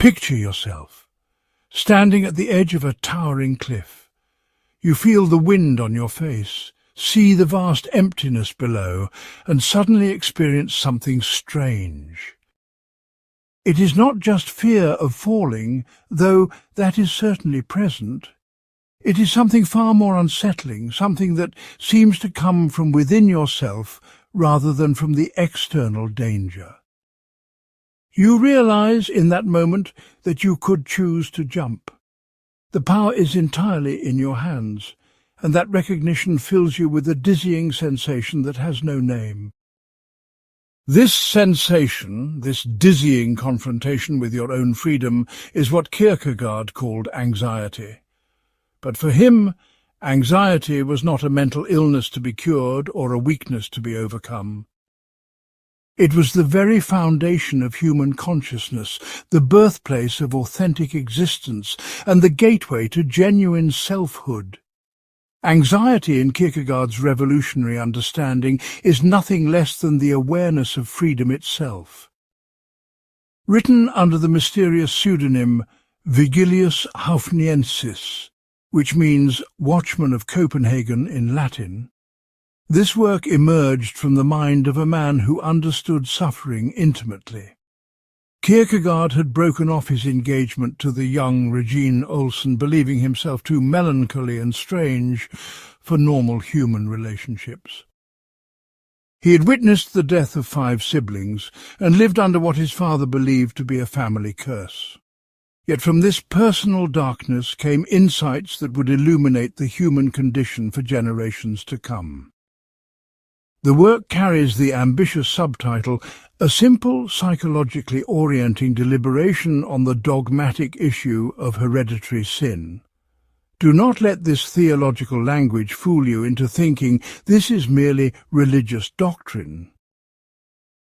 Picture yourself standing at the edge of a towering cliff. You feel the wind on your face, see the vast emptiness below, and suddenly experience something strange. It is not just fear of falling, though that is certainly present. It is something far more unsettling, something that seems to come from within yourself rather than from the external danger. You realize in that moment that you could choose to jump. The power is entirely in your hands, and that recognition fills you with a dizzying sensation that has no name. This sensation, this dizzying confrontation with your own freedom, is what Kierkegaard called anxiety. But for him, anxiety was not a mental illness to be cured or a weakness to be overcome. It was the very foundation of human consciousness, the birthplace of authentic existence, and the gateway to genuine selfhood. Anxiety, in Kierkegaard's revolutionary understanding, is nothing less than the awareness of freedom itself. Written under the mysterious pseudonym Vigilius Haufniensis, which means Watchman of Copenhagen in Latin, this work emerged from the mind of a man who understood suffering intimately. Kierkegaard had broken off his engagement to the young Regine Olsen, believing himself too melancholy and strange for normal human relationships. He had witnessed the death of 5 siblings and lived under what his father believed to be a family curse. Yet from this personal darkness came insights that would illuminate the human condition for generations to come. The work carries the ambitious subtitle, A Simple Psychologically Orienting Deliberation on the Dogmatic Issue of Hereditary Sin. Do not let this theological language fool you into thinking this is merely religious doctrine.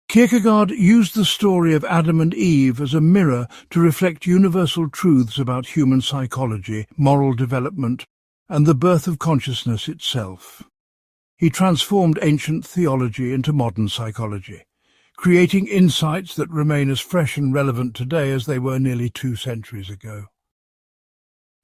Kierkegaard used the story of Adam and Eve as a mirror to reflect universal truths about human psychology, moral development, and the birth of consciousness itself. He transformed ancient theology into modern psychology, creating insights that remain as fresh and relevant today as they were nearly 2 centuries ago.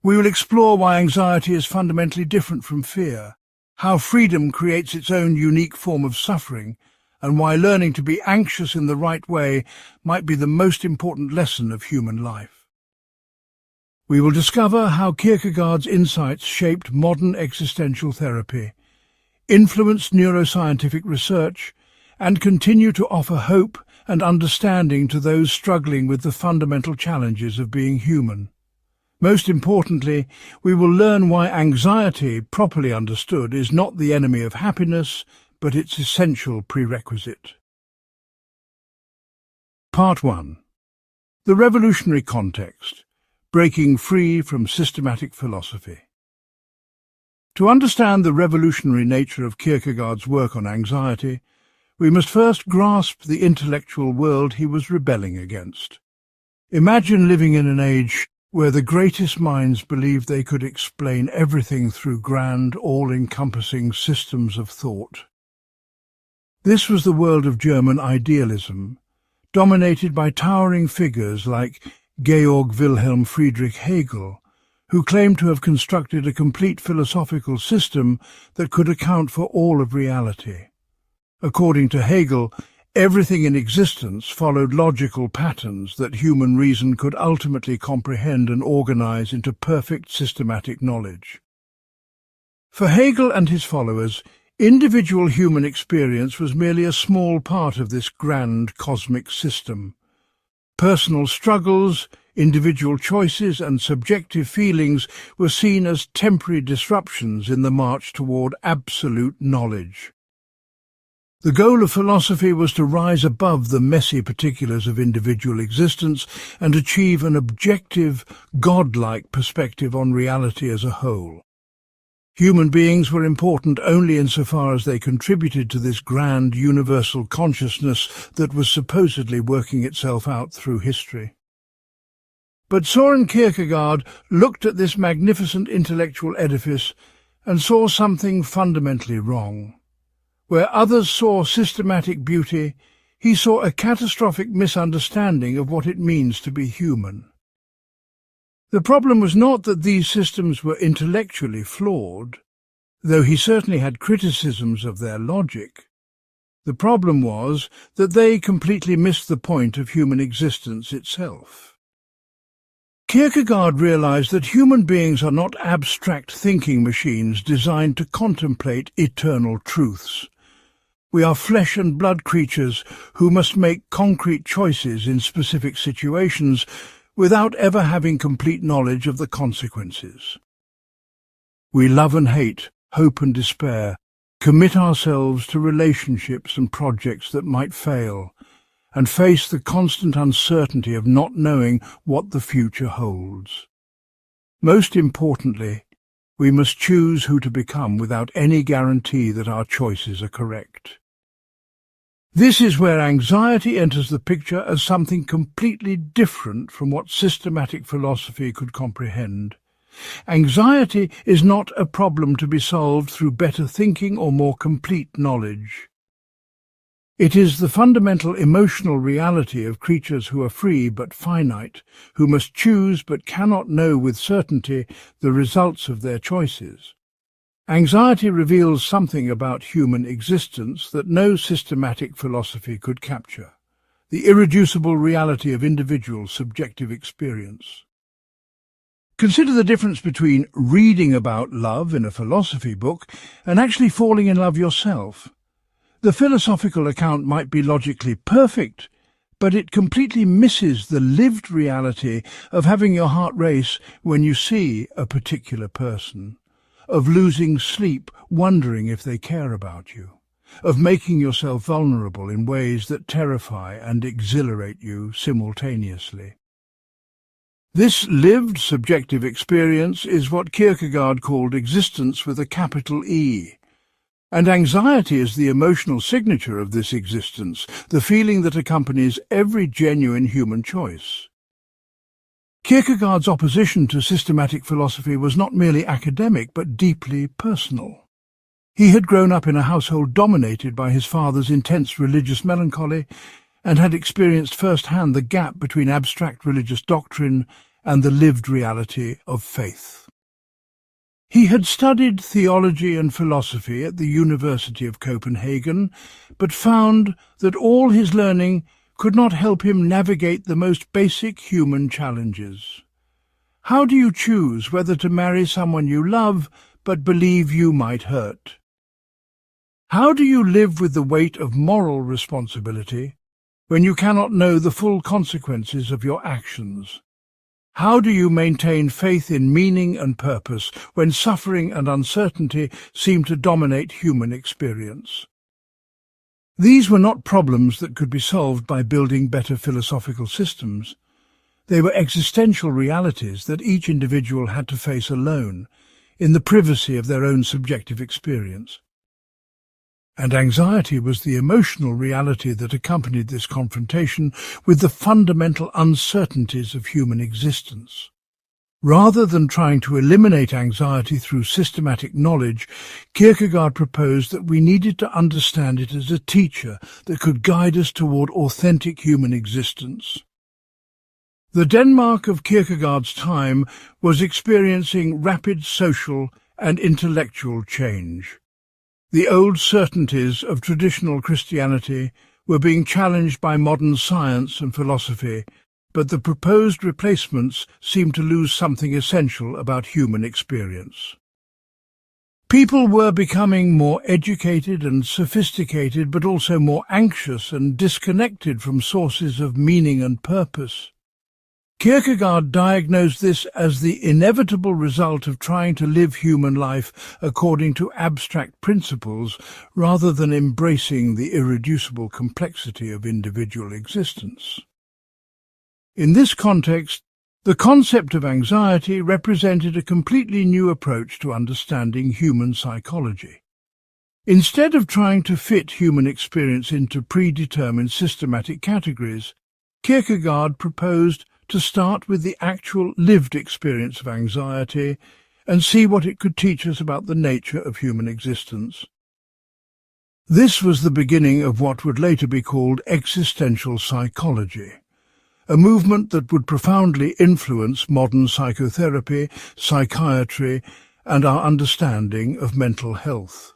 We will explore why anxiety is fundamentally different from fear, how freedom creates its own unique form of suffering, and why learning to be anxious in the right way might be the most important lesson of human life. We will discover how Kierkegaard's insights shaped modern existential therapy, influenced neuroscientific research, and continue to offer hope and understanding to those struggling with the fundamental challenges of being human. Most importantly, we will learn why anxiety, properly understood, is not the enemy of happiness, but its essential prerequisite. Part 1. The Revolutionary Context: Breaking Free from Systematic Philosophy. To understand the revolutionary nature of Kierkegaard's work on anxiety, we must first grasp the intellectual world he was rebelling against. Imagine living in an age where the greatest minds believed they could explain everything through grand, all-encompassing systems of thought. This was the world of German idealism, dominated by towering figures like Georg Wilhelm Friedrich Hegel, who claimed to have constructed a complete philosophical system that could account for all of reality. According to Hegel, everything in existence followed logical patterns that human reason could ultimately comprehend and organize into perfect systematic knowledge. For Hegel and his followers, individual human experience was merely a small part of this grand cosmic system. Personal struggles, individual choices and subjective feelings were seen as temporary disruptions in the march toward absolute knowledge. The goal of philosophy was to rise above the messy particulars of individual existence and achieve an objective, godlike perspective on reality as a whole. Human beings were important only insofar as they contributed to this grand universal consciousness that was supposedly working itself out through history. But Søren Kierkegaard looked at this magnificent intellectual edifice and saw something fundamentally wrong. Where others saw systematic beauty, he saw a catastrophic misunderstanding of what it means to be human. The problem was not that these systems were intellectually flawed, though he certainly had criticisms of their logic. The problem was that they completely missed the point of human existence itself. Kierkegaard realized that human beings are not abstract thinking machines designed to contemplate eternal truths. We are flesh and blood creatures who must make concrete choices in specific situations without ever having complete knowledge of the consequences. We love and hate, hope and despair, commit ourselves to relationships and projects that might fail, and face the constant uncertainty of not knowing what the future holds. Most importantly, we must choose who to become without any guarantee that our choices are correct. This is where anxiety enters the picture as something completely different from what systematic philosophy could comprehend. Anxiety is not a problem to be solved through better thinking or more complete knowledge. It is the fundamental emotional reality of creatures who are free but finite, who must choose but cannot know with certainty the results of their choices. Anxiety reveals something about human existence that no systematic philosophy could capture, the irreducible reality of individual subjective experience. Consider the difference between reading about love in a philosophy book and actually falling in love yourself. The philosophical account might be logically perfect, but it completely misses the lived reality of having your heart race when you see a particular person, of losing sleep wondering if they care about you, of making yourself vulnerable in ways that terrify and exhilarate you simultaneously. This lived subjective experience is what Kierkegaard called existence with a capital E. And anxiety is the emotional signature of this existence, the feeling that accompanies every genuine human choice. Kierkegaard's opposition to systematic philosophy was not merely academic but deeply personal. He had grown up in a household dominated by his father's intense religious melancholy and had experienced firsthand the gap between abstract religious doctrine and the lived reality of faith. He had studied theology and philosophy at the University of Copenhagen, but found that all his learning could not help him navigate the most basic human challenges. How do you choose whether to marry someone you love but believe you might hurt? How do you live with the weight of moral responsibility when you cannot know the full consequences of your actions? How do you maintain faith in meaning and purpose when suffering and uncertainty seem to dominate human experience? These were not problems that could be solved by building better philosophical systems. They were existential realities that each individual had to face alone, in the privacy of their own subjective experience. And anxiety was the emotional reality that accompanied this confrontation with the fundamental uncertainties of human existence. Rather than trying to eliminate anxiety through systematic knowledge, Kierkegaard proposed that we needed to understand it as a teacher that could guide us toward authentic human existence. The Denmark of Kierkegaard's time was experiencing rapid social and intellectual change. The old certainties of traditional Christianity were being challenged by modern science and philosophy, but the proposed replacements seemed to lose something essential about human experience. People were becoming more educated and sophisticated, but also more anxious and disconnected from sources of meaning and purpose. Kierkegaard diagnosed this as the inevitable result of trying to live human life according to abstract principles rather than embracing the irreducible complexity of individual existence. In this context, the concept of anxiety represented a completely new approach to understanding human psychology. Instead of trying to fit human experience into predetermined systematic categories, Kierkegaard proposed to start with the actual lived experience of anxiety and see what it could teach us about the nature of human existence. This was the beginning of what would later be called existential psychology, a movement that would profoundly influence modern psychotherapy, psychiatry, and our understanding of mental health.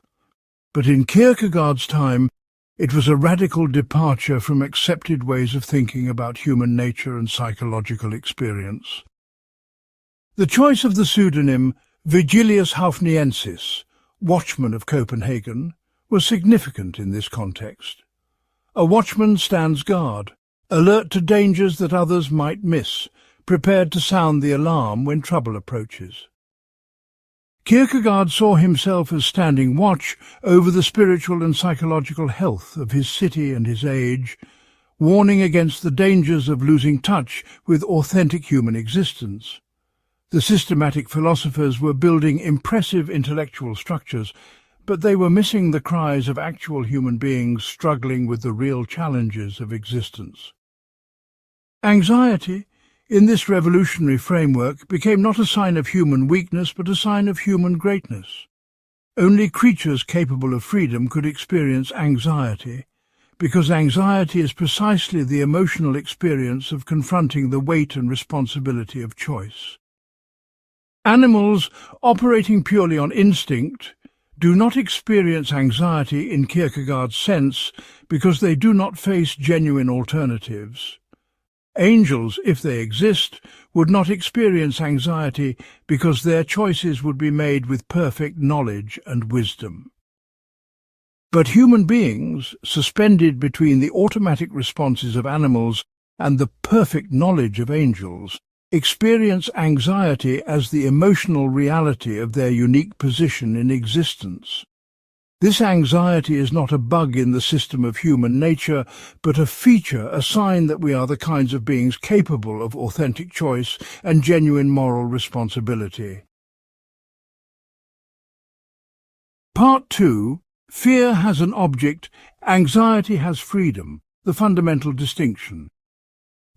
But in Kierkegaard's time, it was a radical departure from accepted ways of thinking about human nature and psychological experience. The choice of the pseudonym Vigilius Haufniensis, Watchman of Copenhagen, was significant in this context. A watchman stands guard, alert to dangers that others might miss, prepared to sound the alarm when trouble approaches. Kierkegaard saw himself as standing watch over the spiritual and psychological health of his city and his age, warning against the dangers of losing touch with authentic human existence. The systematic philosophers were building impressive intellectual structures, but they were missing the cries of actual human beings struggling with the real challenges of existence. Anxiety, in this revolutionary framework, became not a sign of human weakness but a sign of human greatness. Only creatures capable of freedom could experience anxiety, because anxiety is precisely the emotional experience of confronting the weight and responsibility of choice. Animals operating purely on instinct do not experience anxiety in Kierkegaard's sense because they do not face genuine alternatives. Angels, if they exist, would not experience anxiety because their choices would be made with perfect knowledge and wisdom. But human beings, suspended between the automatic responses of animals and the perfect knowledge of angels, experience anxiety as the emotional reality of their unique position in existence. This anxiety is not a bug in the system of human nature, but a feature, a sign that we are the kinds of beings capable of authentic choice and genuine moral responsibility. Part 2. Fear has an object, anxiety has freedom, the fundamental distinction.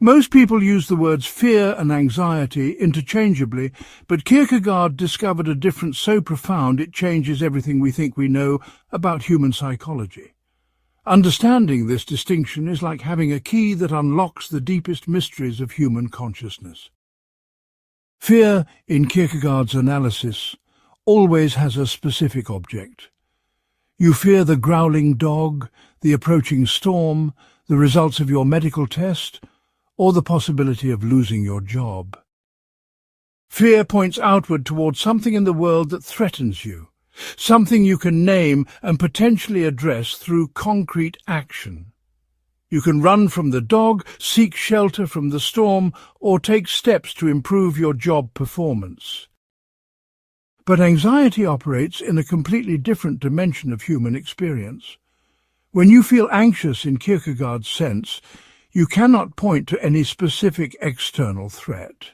Most people use the words fear and anxiety interchangeably, but Kierkegaard discovered a difference so profound it changes everything we think we know about human psychology. Understanding this distinction is like having a key that unlocks the deepest mysteries of human consciousness. Fear, in Kierkegaard's analysis, always has a specific object. You fear the growling dog, the approaching storm, the results of your medical test, or the possibility of losing your job. Fear points outward towards something in the world that threatens you, something you can name and potentially address through concrete action. You can run from the dog, seek shelter from the storm, or take steps to improve your job performance. But anxiety operates in a completely different dimension of human experience. When you feel anxious in Kierkegaard's sense, you cannot point to any specific external threat.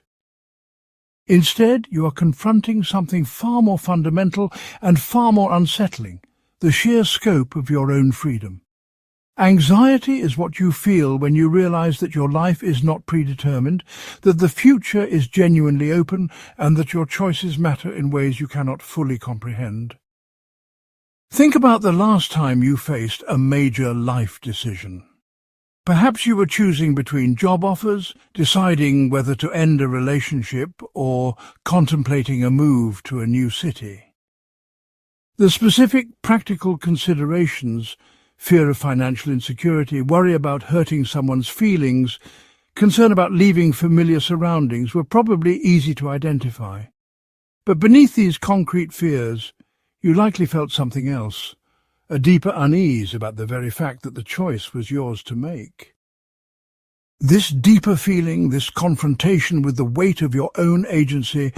Instead, you are confronting something far more fundamental and far more unsettling, the sheer scope of your own freedom. Anxiety is what you feel when you realize that your life is not predetermined, that the future is genuinely open, and that your choices matter in ways you cannot fully comprehend. Think about the last time you faced a major life decision. Perhaps you were choosing between job offers, deciding whether to end a relationship, or contemplating a move to a new city. The specific practical considerations, fear of financial insecurity, worry about hurting someone's feelings, concern about leaving familiar surroundings, were probably easy to identify. But beneath these concrete fears, you likely felt something else. A deeper unease about the very fact that the choice was yours to make. This deeper feeling, this confrontation with the weight of your own agency,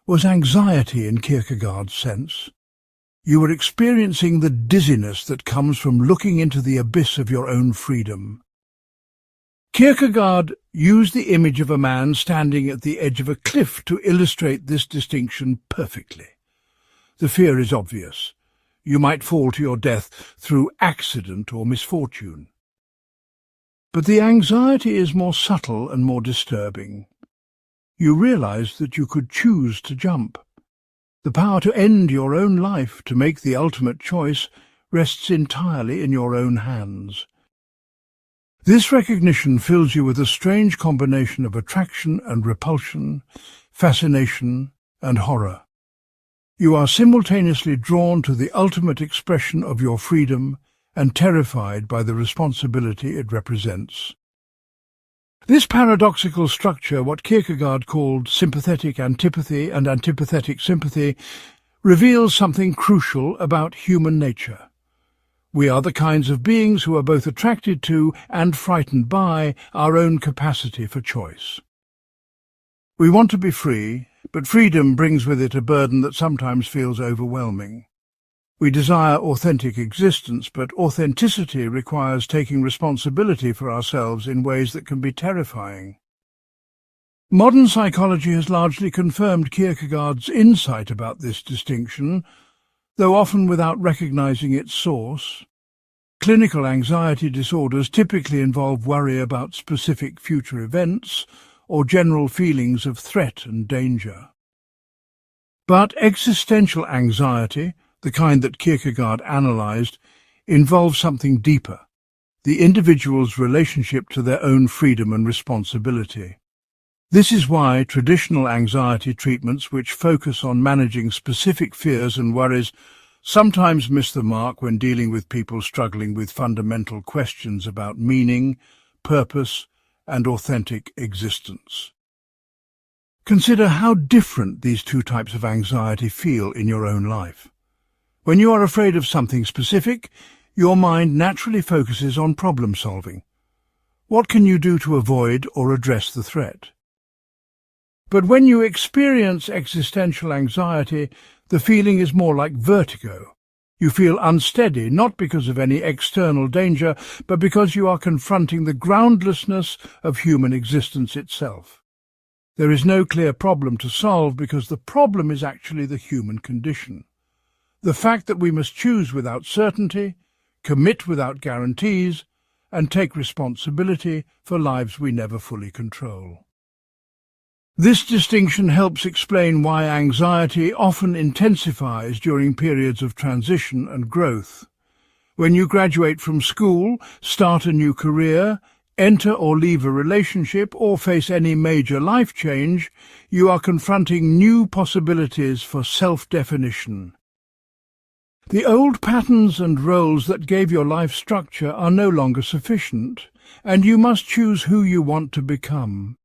was anxiety in Kierkegaard's sense. You were experiencing the dizziness that comes from looking into the abyss of your own freedom. Kierkegaard used the image of a man standing at the edge of a cliff to illustrate this distinction perfectly. The fear is obvious. You might fall to your death through accident or misfortune. But the anxiety is more subtle and more disturbing. You realize that you could choose to jump. The power to end your own life, to make the ultimate choice, rests entirely in your own hands. This recognition fills you with a strange combination of attraction and repulsion, fascination and horror. You are simultaneously drawn to the ultimate expression of your freedom and terrified by the responsibility it represents. This paradoxical structure, what Kierkegaard called sympathetic antipathy and antipathetic sympathy, reveals something crucial about human nature. We are the kinds of beings who are both attracted to and frightened by our own capacity for choice. We want to be free, but freedom brings with it a burden that sometimes feels overwhelming. We desire authentic existence, but authenticity requires taking responsibility for ourselves in ways that can be terrifying. Modern psychology has largely confirmed Kierkegaard's insight about this distinction, though often without recognizing its source. Clinical anxiety disorders typically involve worry about specific future events or general feelings of threat and danger. But existential anxiety, the kind that Kierkegaard analyzed, involves something deeper, the individual's relationship to their own freedom and responsibility. This is why traditional anxiety treatments, which focus on managing specific fears and worries, sometimes miss the mark when dealing with people struggling with fundamental questions about meaning, purpose, and authentic existence. Consider how different these two types of anxiety feel in your own life. When you are afraid of something specific, your mind naturally focuses on problem solving. What can you do to avoid or address the threat? But when you experience existential anxiety, the feeling is more like vertigo. You feel unsteady, not because of any external danger, but because you are confronting the groundlessness of human existence itself. There is no clear problem to solve because the problem is actually the human condition. The fact that we must choose without certainty, commit without guarantees, and take responsibility for lives we never fully control. This distinction helps explain why anxiety often intensifies during periods of transition and growth. When you graduate from school, start a new career, enter or leave a relationship, or face any major life change, you are confronting new possibilities for self-definition. The old patterns and roles that gave your life structure are no longer sufficient, and you must choose who you want to become.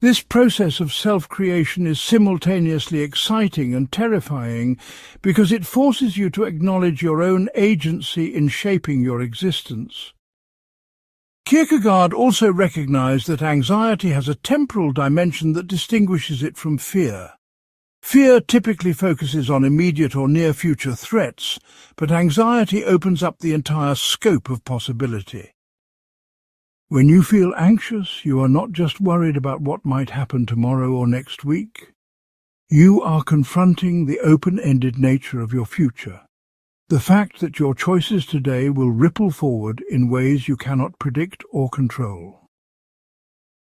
This process of self-creation is simultaneously exciting and terrifying because it forces you to acknowledge your own agency in shaping your existence. Kierkegaard also recognized that anxiety has a temporal dimension that distinguishes it from fear. Fear typically focuses on immediate or near-future threats, but anxiety opens up the entire scope of possibility. When you feel anxious, you are not just worried about what might happen tomorrow or next week. You are confronting the open-ended nature of your future, the fact that your choices today will ripple forward in ways you cannot predict or control.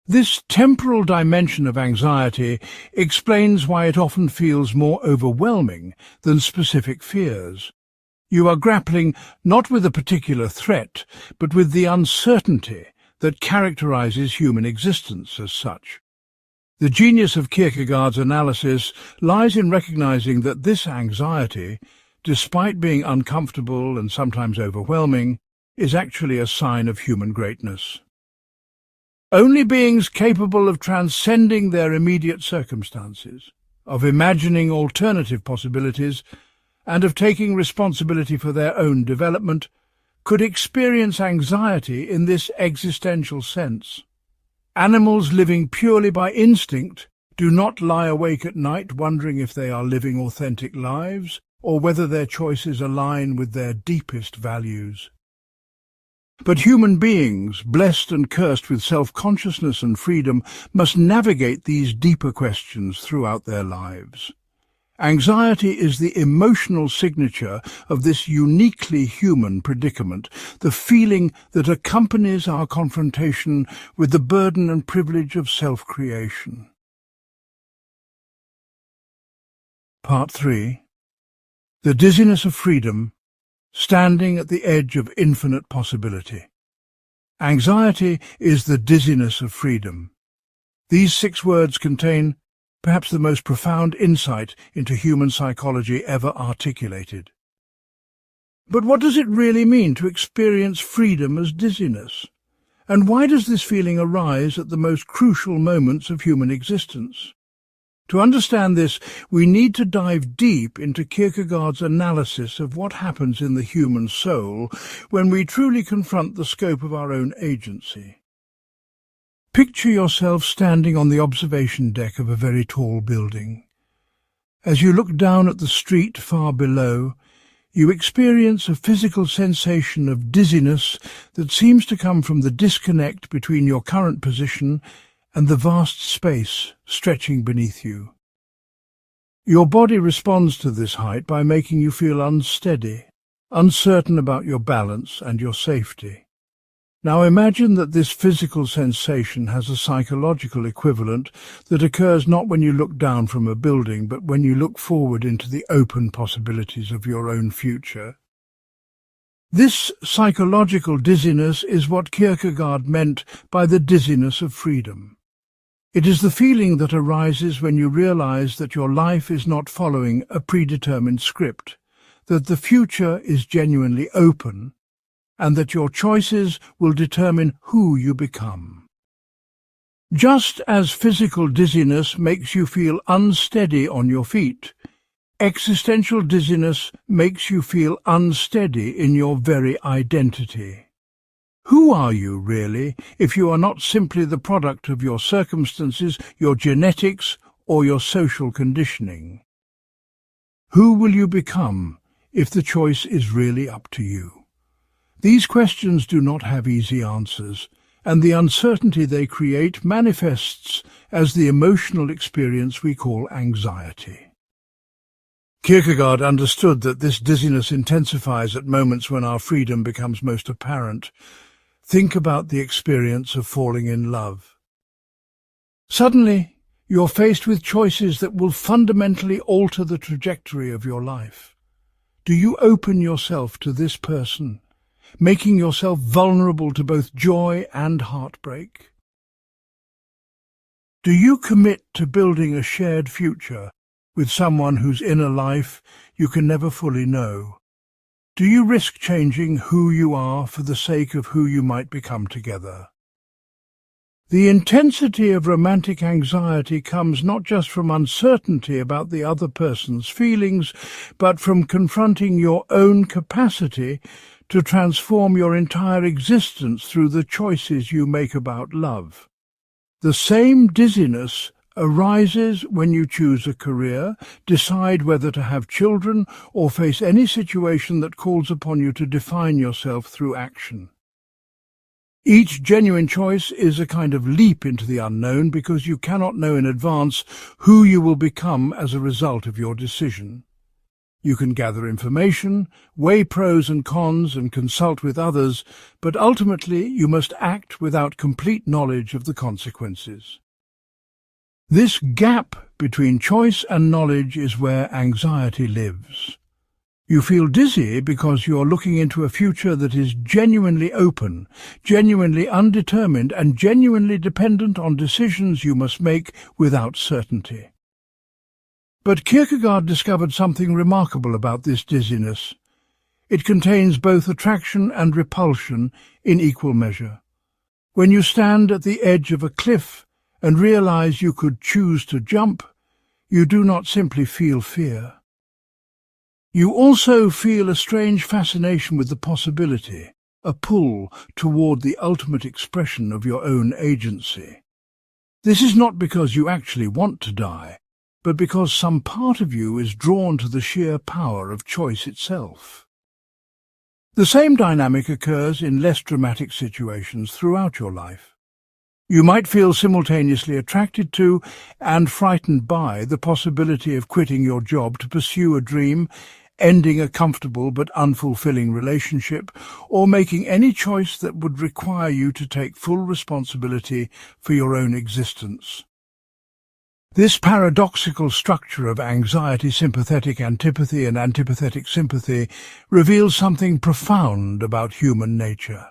This temporal dimension of anxiety explains why it often feels more overwhelming than specific fears. You are grappling not with a particular threat, but with the uncertainty that characterizes human existence as such. The genius of Kierkegaard's analysis lies in recognizing that this anxiety, despite being uncomfortable and sometimes overwhelming, is actually a sign of human greatness. Only beings capable of transcending their immediate circumstances, of imagining alternative possibilities, and of taking responsibility for their own development could experience anxiety in this existential sense. Animals living purely by instinct do not lie awake at night wondering if they are living authentic lives or whether their choices align with their deepest values. But human beings, blessed and cursed with self-consciousness and freedom, must navigate these deeper questions throughout their lives. Anxiety is the emotional signature of this uniquely human predicament, the feeling that accompanies our confrontation with the burden and privilege of self-creation. Part 3. The Dizziness of Freedom, Standing at the Edge of Infinite Possibility. Anxiety is the dizziness of freedom. These 6 words contain perhaps the most profound insight into human psychology ever articulated. But what does it really mean to experience freedom as dizziness? And why does this feeling arise at the most crucial moments of human existence? To understand this, we need to dive deep into Kierkegaard's analysis of what happens in the human soul when we truly confront the scope of our own agency. Picture yourself standing on the observation deck of a very tall building. As you look down at the street far below, you experience a physical sensation of dizziness that seems to come from the disconnect between your current position and the vast space stretching beneath you. Your body responds to this height by making you feel unsteady, uncertain about your balance and your safety. Now imagine that this physical sensation has a psychological equivalent that occurs not when you look down from a building, but when you look forward into the open possibilities of your own future. This psychological dizziness is what Kierkegaard meant by the dizziness of freedom. It is the feeling that arises when you realize that your life is not following a predetermined script, that the future is genuinely open, and that your choices will determine who you become. Just as physical dizziness makes you feel unsteady on your feet, existential dizziness makes you feel unsteady in your very identity. Who are you, really, if you are not simply the product of your circumstances, your genetics, or your social conditioning? Who will you become if the choice is really up to you? These questions do not have easy answers, and the uncertainty they create manifests as the emotional experience we call anxiety. Kierkegaard understood that this dizziness intensifies at moments when our freedom becomes most apparent. Think about the experience of falling in love. Suddenly, you're faced with choices that will fundamentally alter the trajectory of your life. Do you open yourself to this person, making yourself vulnerable to both joy and heartbreak? Do you commit to building a shared future with someone whose inner life you can never fully know? Do you risk changing who you are for the sake of who you might become together? The intensity of romantic anxiety comes not just from uncertainty about the other person's feelings, but from confronting your own capacity to transform your entire existence through the choices you make about love. The same dizziness arises when you choose a career, decide whether to have children, or face any situation that calls upon you to define yourself through action. Each genuine choice is a kind of leap into the unknown because you cannot know in advance who you will become as a result of your decision. You can gather information, weigh pros and cons, and consult with others, but ultimately you must act without complete knowledge of the consequences. This gap between choice and knowledge is where anxiety lives. You feel dizzy because you're looking into a future that is genuinely open, genuinely undetermined, and genuinely dependent on decisions you must make without certainty. But Kierkegaard discovered something remarkable about this dizziness. It contains both attraction and repulsion in equal measure. When you stand at the edge of a cliff and realize you could choose to jump, you do not simply feel fear. You also feel a strange fascination with the possibility, a pull toward the ultimate expression of your own agency. This is not because you actually want to die, but because some part of you is drawn to the sheer power of choice itself. The same dynamic occurs in less dramatic situations throughout your life. You might feel simultaneously attracted to and frightened by the possibility of quitting your job to pursue a dream, ending a comfortable but unfulfilling relationship, or making any choice that would require you to take full responsibility for your own existence. This paradoxical structure of anxiety-sympathetic antipathy and antipathetic sympathy reveals something profound about human nature.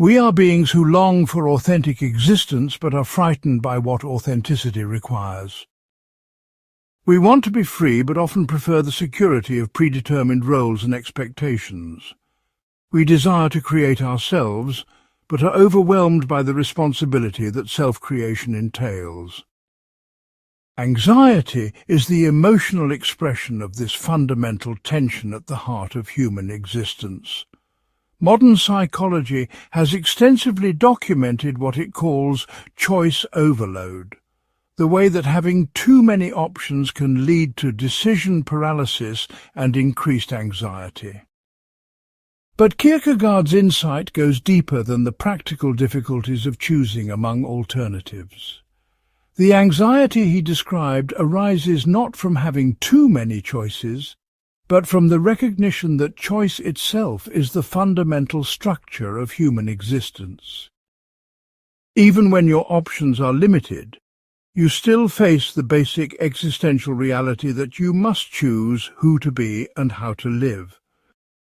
We are beings who long for authentic existence but are frightened by what authenticity requires. We want to be free but often prefer the security of predetermined roles and expectations. We desire to create ourselves but are overwhelmed by the responsibility that self-creation entails. Anxiety is the emotional expression of this fundamental tension at the heart of human existence. Modern psychology has extensively documented what it calls choice overload, the way that having too many options can lead to decision paralysis and increased anxiety. But Kierkegaard's insight goes deeper than the practical difficulties of choosing among alternatives. The anxiety he described arises not from having too many choices, but from the recognition that choice itself is the fundamental structure of human existence. Even when your options are limited, you still face the basic existential reality that you must choose who to be and how to live.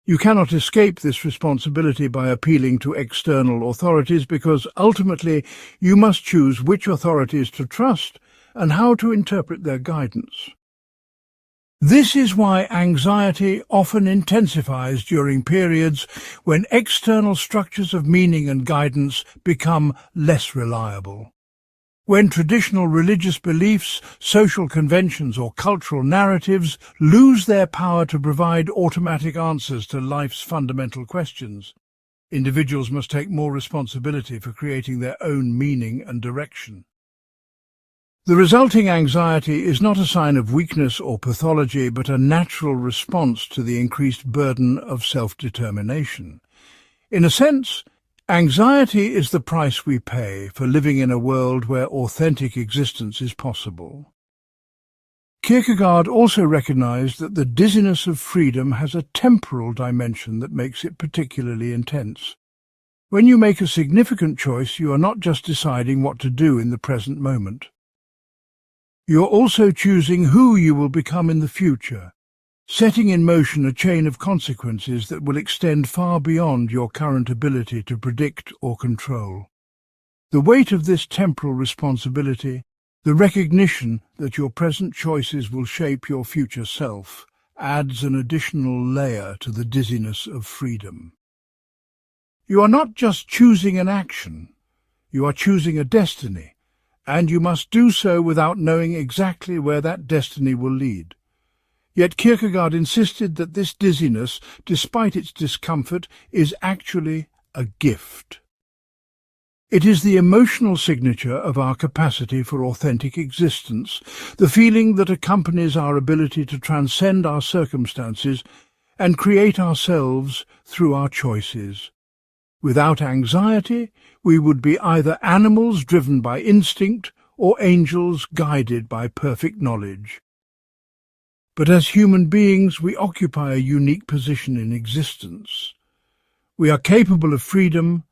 You cannot escape this responsibility by appealing to external authorities because ultimately you must choose which authorities to trust and how to interpret their guidance. This is why anxiety often intensifies during periods when external structures of meaning and guidance become less reliable. When traditional religious beliefs, social conventions or cultural narratives lose their power to provide automatic answers to life's fundamental questions, individuals must take more responsibility for creating their own meaning and direction. The resulting anxiety is not a sign of weakness or pathology, but a natural response to the increased burden of self-determination. In a sense, anxiety is the price we pay for living in a world where authentic existence is possible. Kierkegaard also recognized that the dizziness of freedom has a temporal dimension that makes it particularly intense. When you make a significant choice, you are not just deciding what to do in the present moment. You are also choosing who you will become in the future, setting in motion a chain of consequences that will extend far beyond your current ability to predict or control. The weight of this temporal responsibility, the recognition that your present choices will shape your future self, adds an additional layer to the dizziness of freedom. You are not just choosing an action, you are choosing a destiny, and you must do so without knowing exactly where that destiny will lead. Yet Kierkegaard insisted that this dizziness, despite its discomfort, is actually a gift. It is the emotional signature of our capacity for authentic existence, the feeling that accompanies our ability to transcend our circumstances and create ourselves through our choices. Without anxiety, we would be either animals driven by instinct or angels guided by perfect knowledge. But as human beings, we occupy a unique position in existence. We are capable of freedom,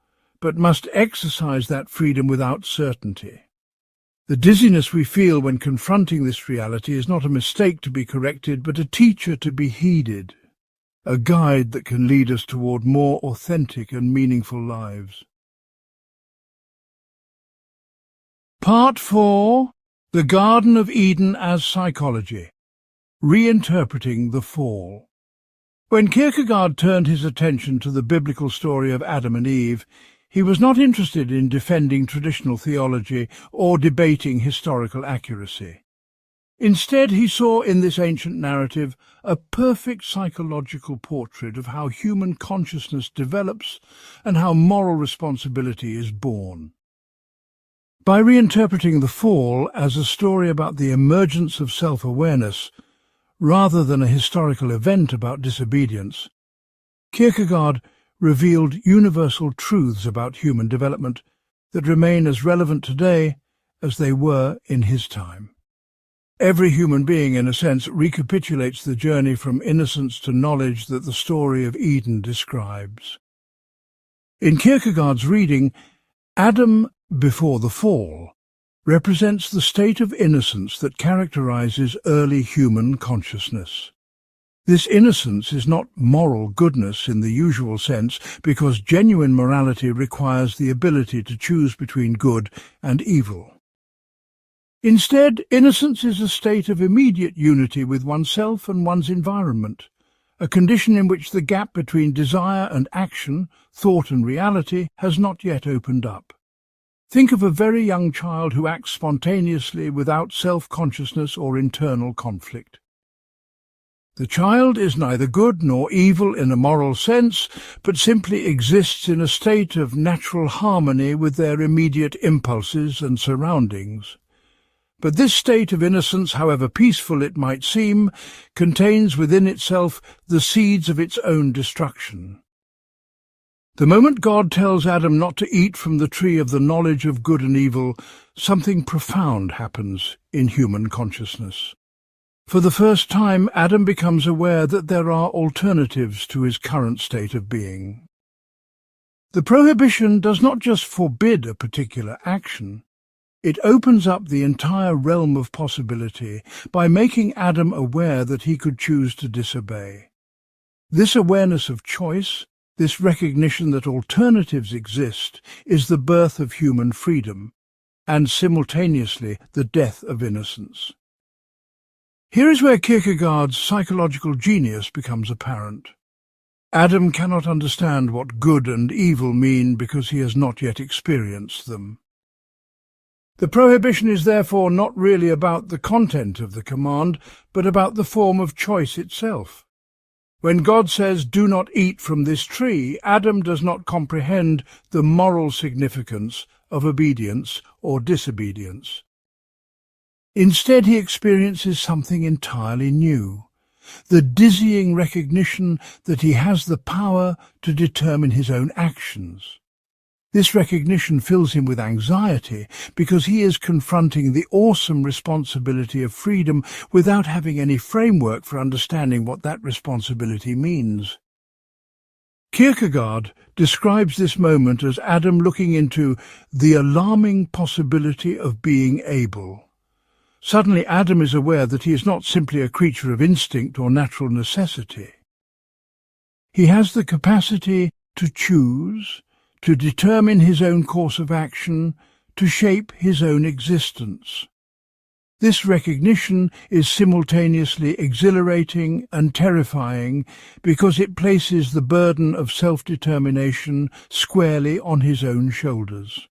but must exercise that freedom without certainty. The dizziness we feel when confronting this reality is not a mistake to be corrected, but a teacher to be heeded, a guide that can lead us toward more authentic and meaningful lives. Part 4. The Garden of Eden as Psychology. Reinterpreting the Fall. When Kierkegaard turned his attention to the biblical story of Adam and Eve, he was not interested in defending traditional theology or debating historical accuracy. Instead, he saw in this ancient narrative a perfect psychological portrait of how human consciousness develops and how moral responsibility is born. By reinterpreting the fall as a story about the emergence of self-awareness, rather than a historical event about disobedience, Kierkegaard revealed universal truths about human development that remain as relevant today as they were in his time. Every human being, in a sense, recapitulates the journey from innocence to knowledge that the story of Eden describes. In Kierkegaard's reading, Adam before the fall represents the state of innocence that characterizes early human consciousness. This innocence is not moral goodness in the usual sense, because genuine morality requires the ability to choose between good and evil. Instead, innocence is a state of immediate unity with oneself and one's environment, a condition in which the gap between desire and action, thought and reality, has not yet opened up. Think of a very young child who acts spontaneously without self-consciousness or internal conflict. The child is neither good nor evil in a moral sense, but simply exists in a state of natural harmony with their immediate impulses and surroundings. But this state of innocence, however peaceful it might seem, contains within itself the seeds of its own destruction. The moment God tells Adam not to eat from the tree of the knowledge of good and evil, something profound happens in human consciousness. For the first time, Adam becomes aware that there are alternatives to his current state of being. The prohibition does not just forbid a particular action, it opens up the entire realm of possibility by making Adam aware that he could choose to disobey. This awareness of choice, this recognition that alternatives exist, is the birth of human freedom, and simultaneously the death of innocence. Here is where Kierkegaard's psychological genius becomes apparent. Adam cannot understand what good and evil mean because he has not yet experienced them. The prohibition is therefore not really about the content of the command, but about the form of choice itself. When God says, "Do not eat from this tree," Adam does not comprehend the moral significance of obedience or disobedience. Instead, he experiences something entirely new, the dizzying recognition that he has the power to determine his own actions. This recognition fills him with anxiety because he is confronting the awesome responsibility of freedom without having any framework for understanding what that responsibility means. Kierkegaard describes this moment as Adam looking into the alarming possibility of being able. Suddenly Adam is aware that he is not simply a creature of instinct or natural necessity. He has the capacity to choose, to determine his own course of action, to shape his own existence. This recognition is simultaneously exhilarating and terrifying because it places the burden of self-determination squarely on his own shoulders.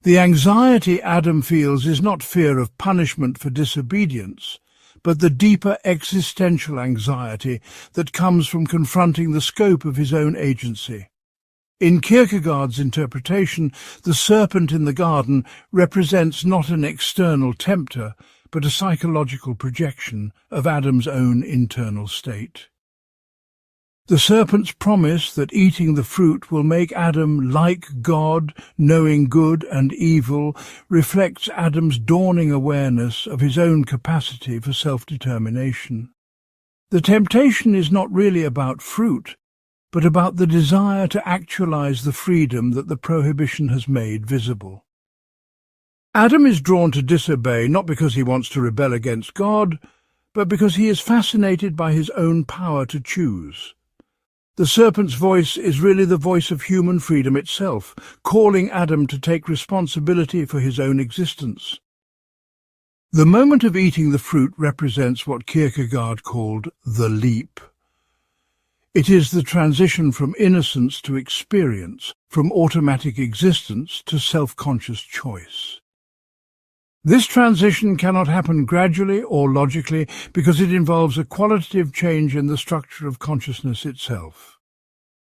The anxiety Adam feels is not fear of punishment for disobedience, but the deeper existential anxiety that comes from confronting the scope of his own agency. In Kierkegaard's interpretation, the serpent in the garden represents not an external tempter, but a psychological projection of Adam's own internal state. The serpent's promise that eating the fruit will make Adam like God, knowing good and evil, reflects Adam's dawning awareness of his own capacity for self-determination. The temptation is not really about fruit, but about the desire to actualize the freedom that the prohibition has made visible. Adam is drawn to disobey not because he wants to rebel against God, but because he is fascinated by his own power to choose. The serpent's voice is really the voice of human freedom itself, calling Adam to take responsibility for his own existence. The moment of eating the fruit represents what Kierkegaard called the leap. It is the transition from innocence to experience, from automatic existence to self-conscious choice. This transition cannot happen gradually or logically because it involves a qualitative change in the structure of consciousness itself.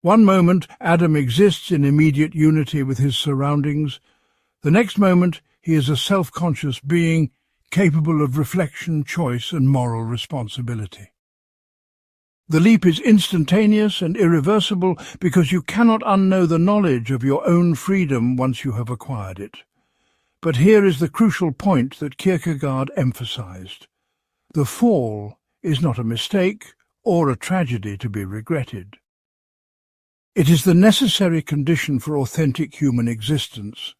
One moment, Adam exists in immediate unity with his surroundings. The next moment, he is a self-conscious being capable of reflection, choice, and moral responsibility. The leap is instantaneous and irreversible because you cannot unknow the knowledge of your own freedom once you have acquired it. But here is the crucial point that Kierkegaard emphasized. The fall is not a mistake or a tragedy to be regretted. It is the necessary condition for authentic human existence.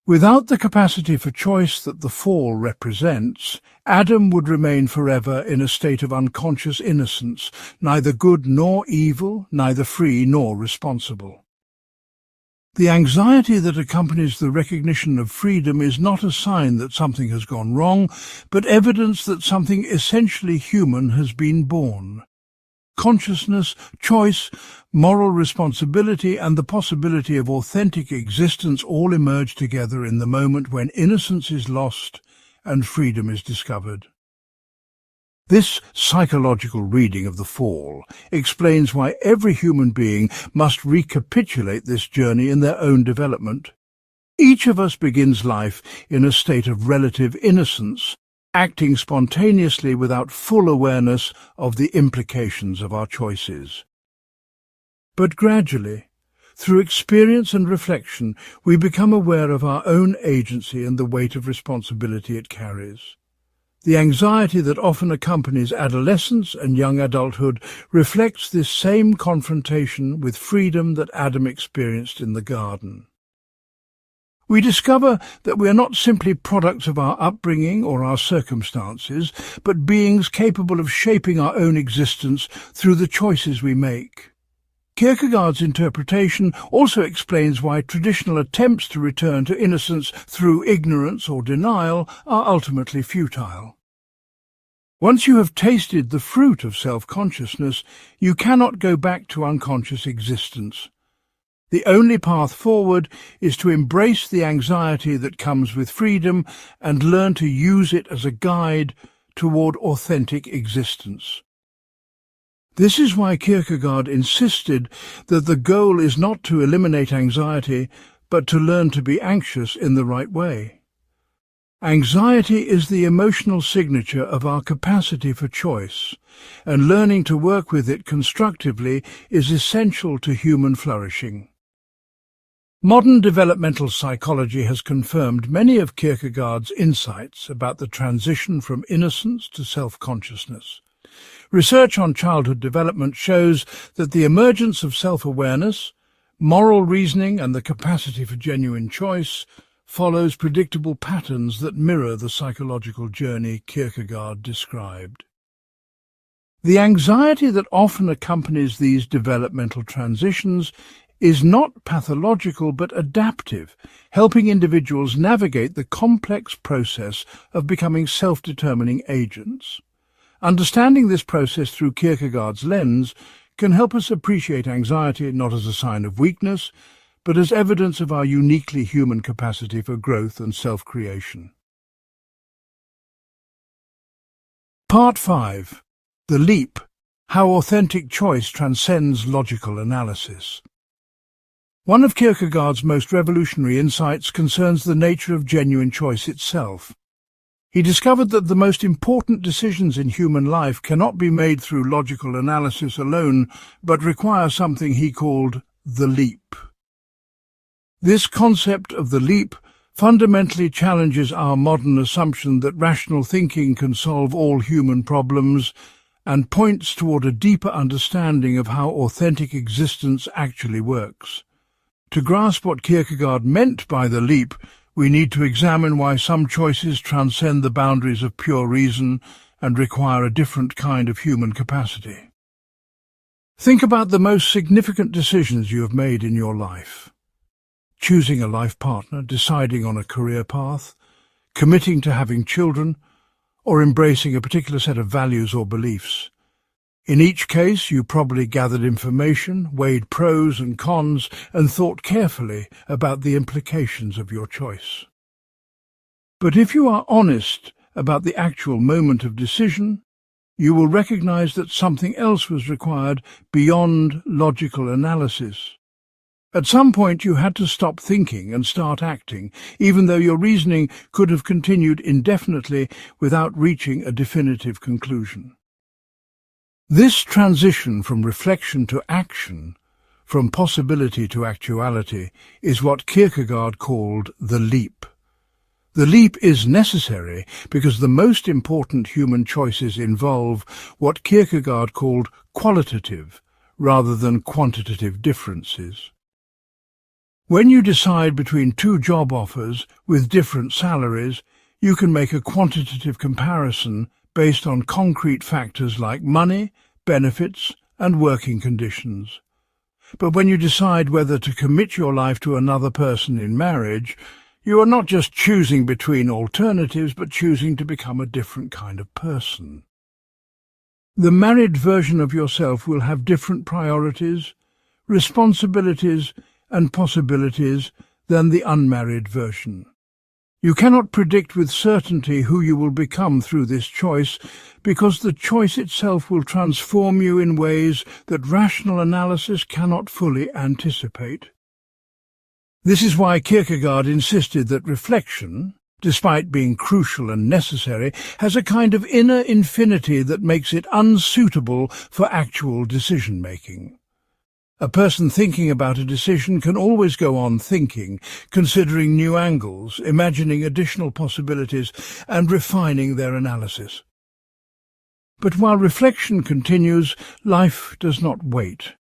Without the capacity for choice that the fall represents, Adam would remain forever in a state of unconscious innocence, neither good nor evil, neither free nor responsible. The anxiety that accompanies the recognition of freedom is not a sign that something has gone wrong, but evidence that something essentially human has been born. Consciousness, choice, moral responsibility, and the possibility of authentic existence all emerge together in the moment when innocence is lost and freedom is discovered. This psychological reading of the fall explains why every human being must recapitulate this journey in their own development. Each of us begins life in a state of relative innocence, acting spontaneously without full awareness of the implications of our choices. But gradually, through experience and reflection, we become aware of our own agency and the weight of responsibility it carries. The anxiety that often accompanies adolescence and young adulthood reflects this same confrontation with freedom that Adam experienced in the garden. We discover that we are not simply products of our upbringing or our circumstances, but beings capable of shaping our own existence through the choices we make. Kierkegaard's interpretation also explains why traditional attempts to return to innocence through ignorance or denial are ultimately futile. Once you have tasted the fruit of self-consciousness, you cannot go back to unconscious existence. The only path forward is to embrace the anxiety that comes with freedom and learn to use it as a guide toward authentic existence. This is why Kierkegaard insisted that the goal is not to eliminate anxiety, but to learn to be anxious in the right way. Anxiety is the emotional signature of our capacity for choice, and learning to work with it constructively is essential to human flourishing. Modern developmental psychology has confirmed many of Kierkegaard's insights about the transition from innocence to self-consciousness. Research on childhood development shows that the emergence of self-awareness, moral reasoning, and the capacity for genuine choice follows predictable patterns that mirror the psychological journey Kierkegaard described. The anxiety that often accompanies these developmental transitions is not pathological but adaptive, helping individuals navigate the complex process of becoming self-determining agents. Understanding this process through Kierkegaard's lens can help us appreciate anxiety not as a sign of weakness, but as evidence of our uniquely human capacity for growth and self-creation. Part 5. The Leap: How Authentic Choice Transcends Logical Analysis. One of Kierkegaard's most revolutionary insights concerns the nature of genuine choice itself. He discovered that the most important decisions in human life cannot be made through logical analysis alone, but require something he called the leap. This concept of the leap fundamentally challenges our modern assumption that rational thinking can solve all human problems and points toward a deeper understanding of how authentic existence actually works. To grasp what Kierkegaard meant by the leap, we need to examine why some choices transcend the boundaries of pure reason and require a different kind of human capacity. Think about the most significant decisions you have made in your life. Choosing a life partner, deciding on a career path, committing to having children, or embracing a particular set of values or beliefs. In each case, you probably gathered information, weighed pros and cons, and thought carefully about the implications of your choice. But if you are honest about the actual moment of decision, you will recognize that something else was required beyond logical analysis. At some point you had to stop thinking and start acting, even though your reasoning could have continued indefinitely without reaching a definitive conclusion. This transition from reflection to action, from possibility to actuality, is what Kierkegaard called the leap. The leap is necessary because the most important human choices involve what Kierkegaard called qualitative rather than quantitative differences. When you decide between two job offers with different salaries, you can make a quantitative comparison based on concrete factors like money, benefits, and working conditions. But when you decide whether to commit your life to another person in marriage, you are not just choosing between alternatives, but choosing to become a different kind of person. The married version of yourself will have different priorities, responsibilities, and possibilities than the unmarried version. You cannot predict with certainty who you will become through this choice, because the choice itself will transform you in ways that rational analysis cannot fully anticipate. This is why Kierkegaard insisted that reflection, despite being crucial and necessary, has a kind of inner infinity that makes it unsuitable for actual decision-making. A person thinking about a decision can always go on thinking, considering new angles, imagining additional possibilities, and refining their analysis. But while reflection continues, life does not wait.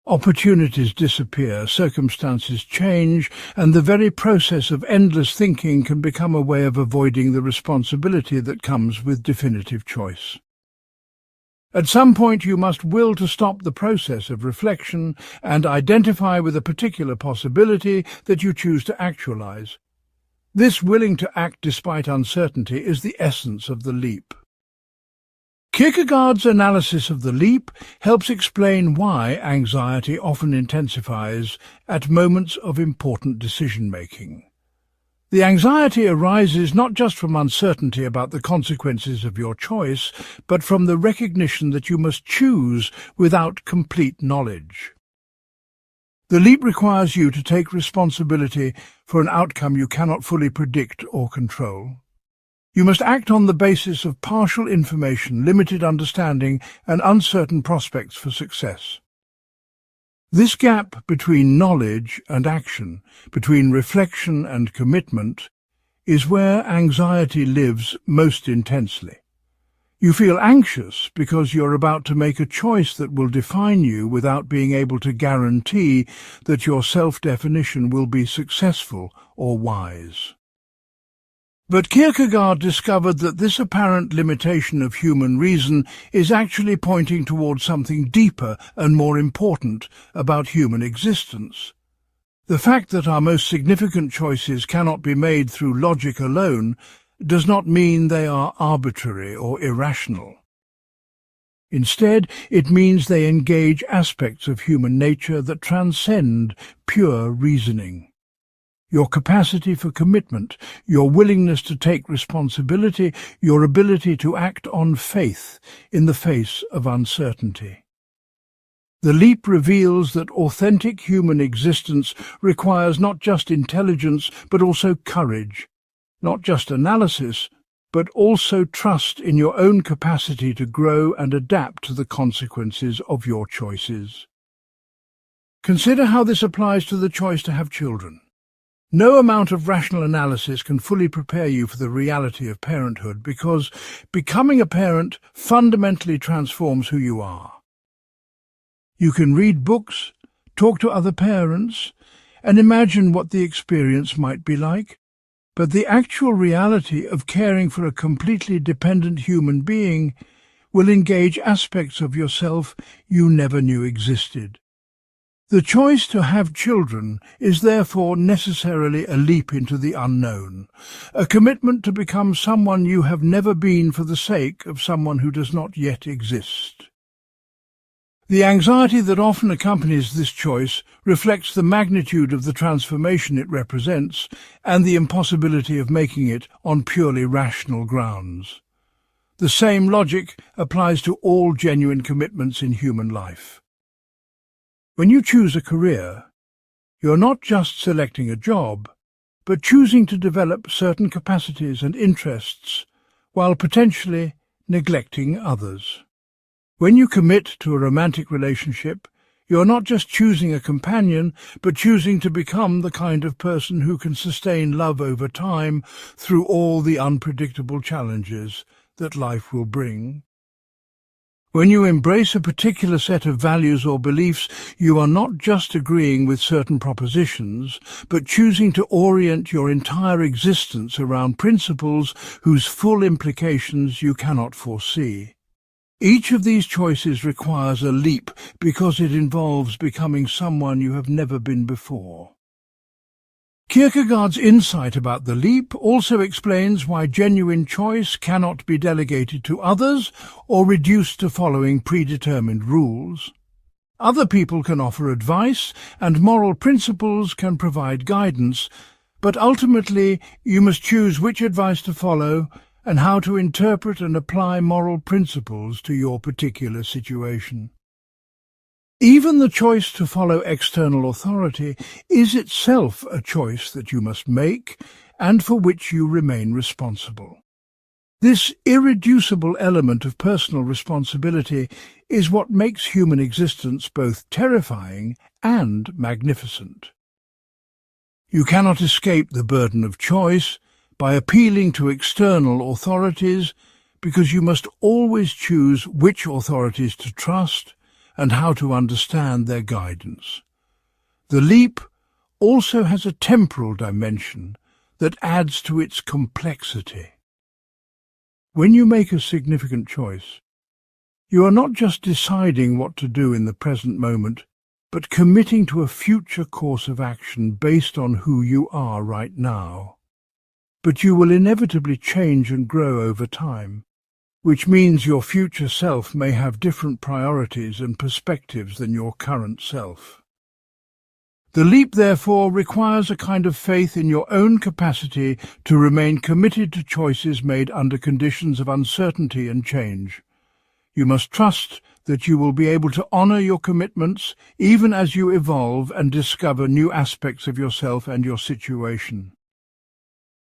Opportunities disappear, circumstances change, and the very process of endless thinking can become a way of avoiding the responsibility that comes with definitive choice. At some point you must will to stop the process of reflection and identify with a particular possibility that you choose to actualize. This willing to act despite uncertainty is the essence of the leap. Kierkegaard's analysis of the leap helps explain why anxiety often intensifies at moments of important decision-making. The anxiety arises not just from uncertainty about the consequences of your choice, but from the recognition that you must choose without complete knowledge. The leap requires you to take responsibility for an outcome you cannot fully predict or control. You must act on the basis of partial information, limited understanding, and uncertain prospects for success. This gap between knowledge and action, between reflection and commitment, is where anxiety lives most intensely. You feel anxious because you're about to make a choice that will define you without being able to guarantee that your self-definition will be successful or wise. But Kierkegaard discovered that this apparent limitation of human reason is actually pointing towards something deeper and more important about human existence. The fact that our most significant choices cannot be made through logic alone does not mean they are arbitrary or irrational. Instead, it means they engage aspects of human nature that transcend pure reasoning. Your capacity for commitment, your willingness to take responsibility, your ability to act on faith in the face of uncertainty. The leap reveals that authentic human existence requires not just intelligence but also courage, not just analysis, but also trust in your own capacity to grow and adapt to the consequences of your choices. Consider how this applies to the choice to have children. No amount of rational analysis can fully prepare you for the reality of parenthood, because becoming a parent fundamentally transforms who you are. You can read books, talk to other parents, and imagine what the experience might be like, but the actual reality of caring for a completely dependent human being will engage aspects of yourself you never knew existed. The choice to have children is therefore necessarily a leap into the unknown, a commitment to become someone you have never been for the sake of someone who does not yet exist. The anxiety that often accompanies this choice reflects the magnitude of the transformation it represents and the impossibility of making it on purely rational grounds. The same logic applies to all genuine commitments in human life. When you choose a career, you're not just selecting a job, but choosing to develop certain capacities and interests while potentially neglecting others. When you commit to a romantic relationship, you're not just choosing a companion, but choosing to become the kind of person who can sustain love over time through all the unpredictable challenges that life will bring. When you embrace a particular set of values or beliefs, you are not just agreeing with certain propositions, but choosing to orient your entire existence around principles whose full implications you cannot foresee. Each of these choices requires a leap because it involves becoming someone you have never been before. Kierkegaard's insight about the leap also explains why genuine choice cannot be delegated to others or reduced to following predetermined rules. Other people can offer advice, and moral principles can provide guidance, but ultimately you must choose which advice to follow and how to interpret and apply moral principles to your particular situation. Even the choice to follow external authority is itself a choice that you must make and for which you remain responsible. This irreducible element of personal responsibility is what makes human existence both terrifying and magnificent. You cannot escape the burden of choice by appealing to external authorities, because you must always choose which authorities to trust and how to understand their guidance. The leap also has a temporal dimension that adds to its complexity. When you make a significant choice, you are not just deciding what to do in the present moment, but committing to a future course of action based on who you are right now. But you will inevitably change and grow over time, which means your future self may have different priorities and perspectives than your current self. The leap, therefore, requires a kind of faith in your own capacity to remain committed to choices made under conditions of uncertainty and change. You must trust that you will be able to honor your commitments even as you evolve and discover new aspects of yourself and your situation.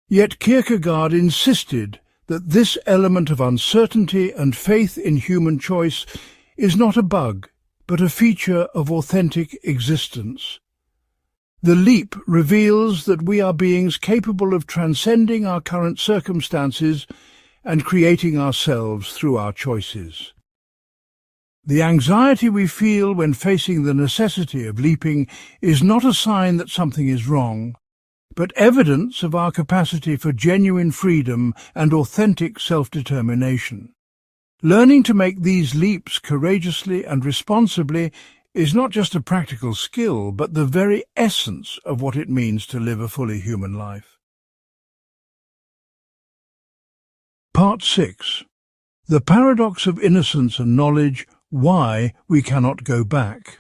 Yet Kierkegaard insisted that this element of uncertainty and faith in human choice is not a bug, but a feature of authentic existence. The leap reveals that we are beings capable of transcending our current circumstances and creating ourselves through our choices. The anxiety we feel when facing the necessity of leaping is not a sign that something is wrong, but evidence of our capacity for genuine freedom and authentic self-determination. Learning to make these leaps courageously and responsibly is not just a practical skill, but the very essence of what it means to live a fully human life. Part 6. The Paradox of Innocence and Knowledge, Why We Cannot Go Back.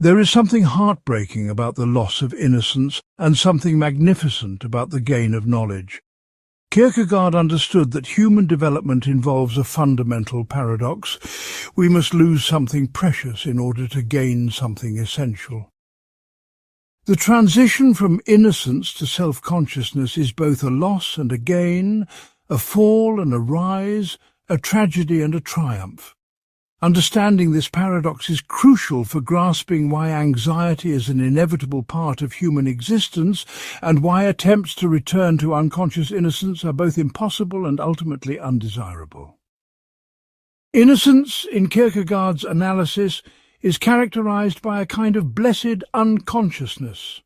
There is something heartbreaking about the loss of innocence and something magnificent about the gain of knowledge. Kierkegaard understood that human development involves a fundamental paradox. We must lose something precious in order to gain something essential. The transition from innocence to self-consciousness is both a loss and a gain, a fall and a rise, a tragedy and a triumph. Understanding this paradox is crucial for grasping why anxiety is an inevitable part of human existence and why attempts to return to unconscious innocence are both impossible and ultimately undesirable. Innocence, in Kierkegaard's analysis, is characterized by a kind of blessed unconsciousness.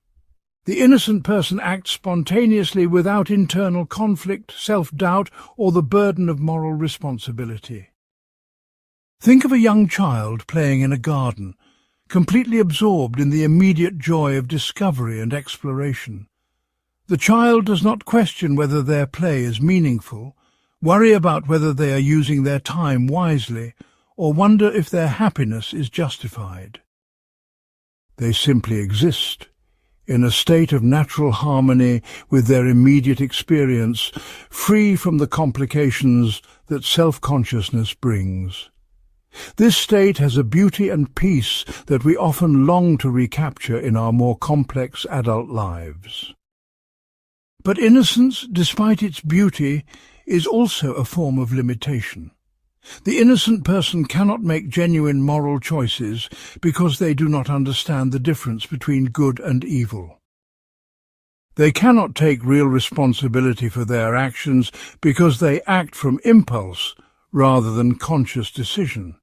The innocent person acts spontaneously without internal conflict, self-doubt, or the burden of moral responsibility. Think of a young child playing in a garden, completely absorbed in the immediate joy of discovery and exploration. The child does not question whether their play is meaningful, worry about whether they are using their time wisely, or wonder if their happiness is justified. They simply exist, in a state of natural harmony with their immediate experience, free from the complications that self-consciousness brings. This state has a beauty and peace that we often long to recapture in our more complex adult lives. But innocence, despite its beauty, is also a form of limitation. The innocent person cannot make genuine moral choices because they do not understand the difference between good and evil. They cannot take real responsibility for their actions because they act from impulse rather than conscious decision.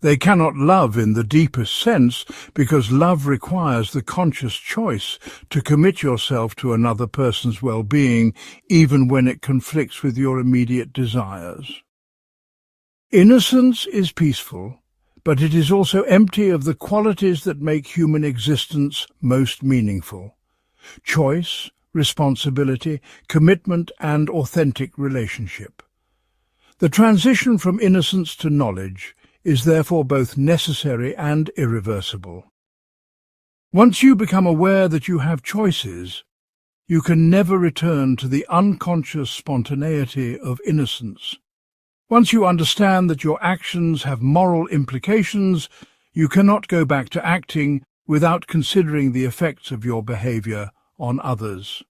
They cannot love in the deepest sense because love requires the conscious choice to commit yourself to another person's well-being, even when it conflicts with your immediate desires. Innocence is peaceful, but it is also empty of the qualities that make human existence most meaningful: choice, responsibility, commitment, and authentic relationship. The transition from innocence to knowledge is therefore both necessary and irreversible. Once you become aware that you have choices, you can never return to the unconscious spontaneity of innocence. Once you understand that your actions have moral implications, you cannot go back to acting without considering the effects of your behavior on others.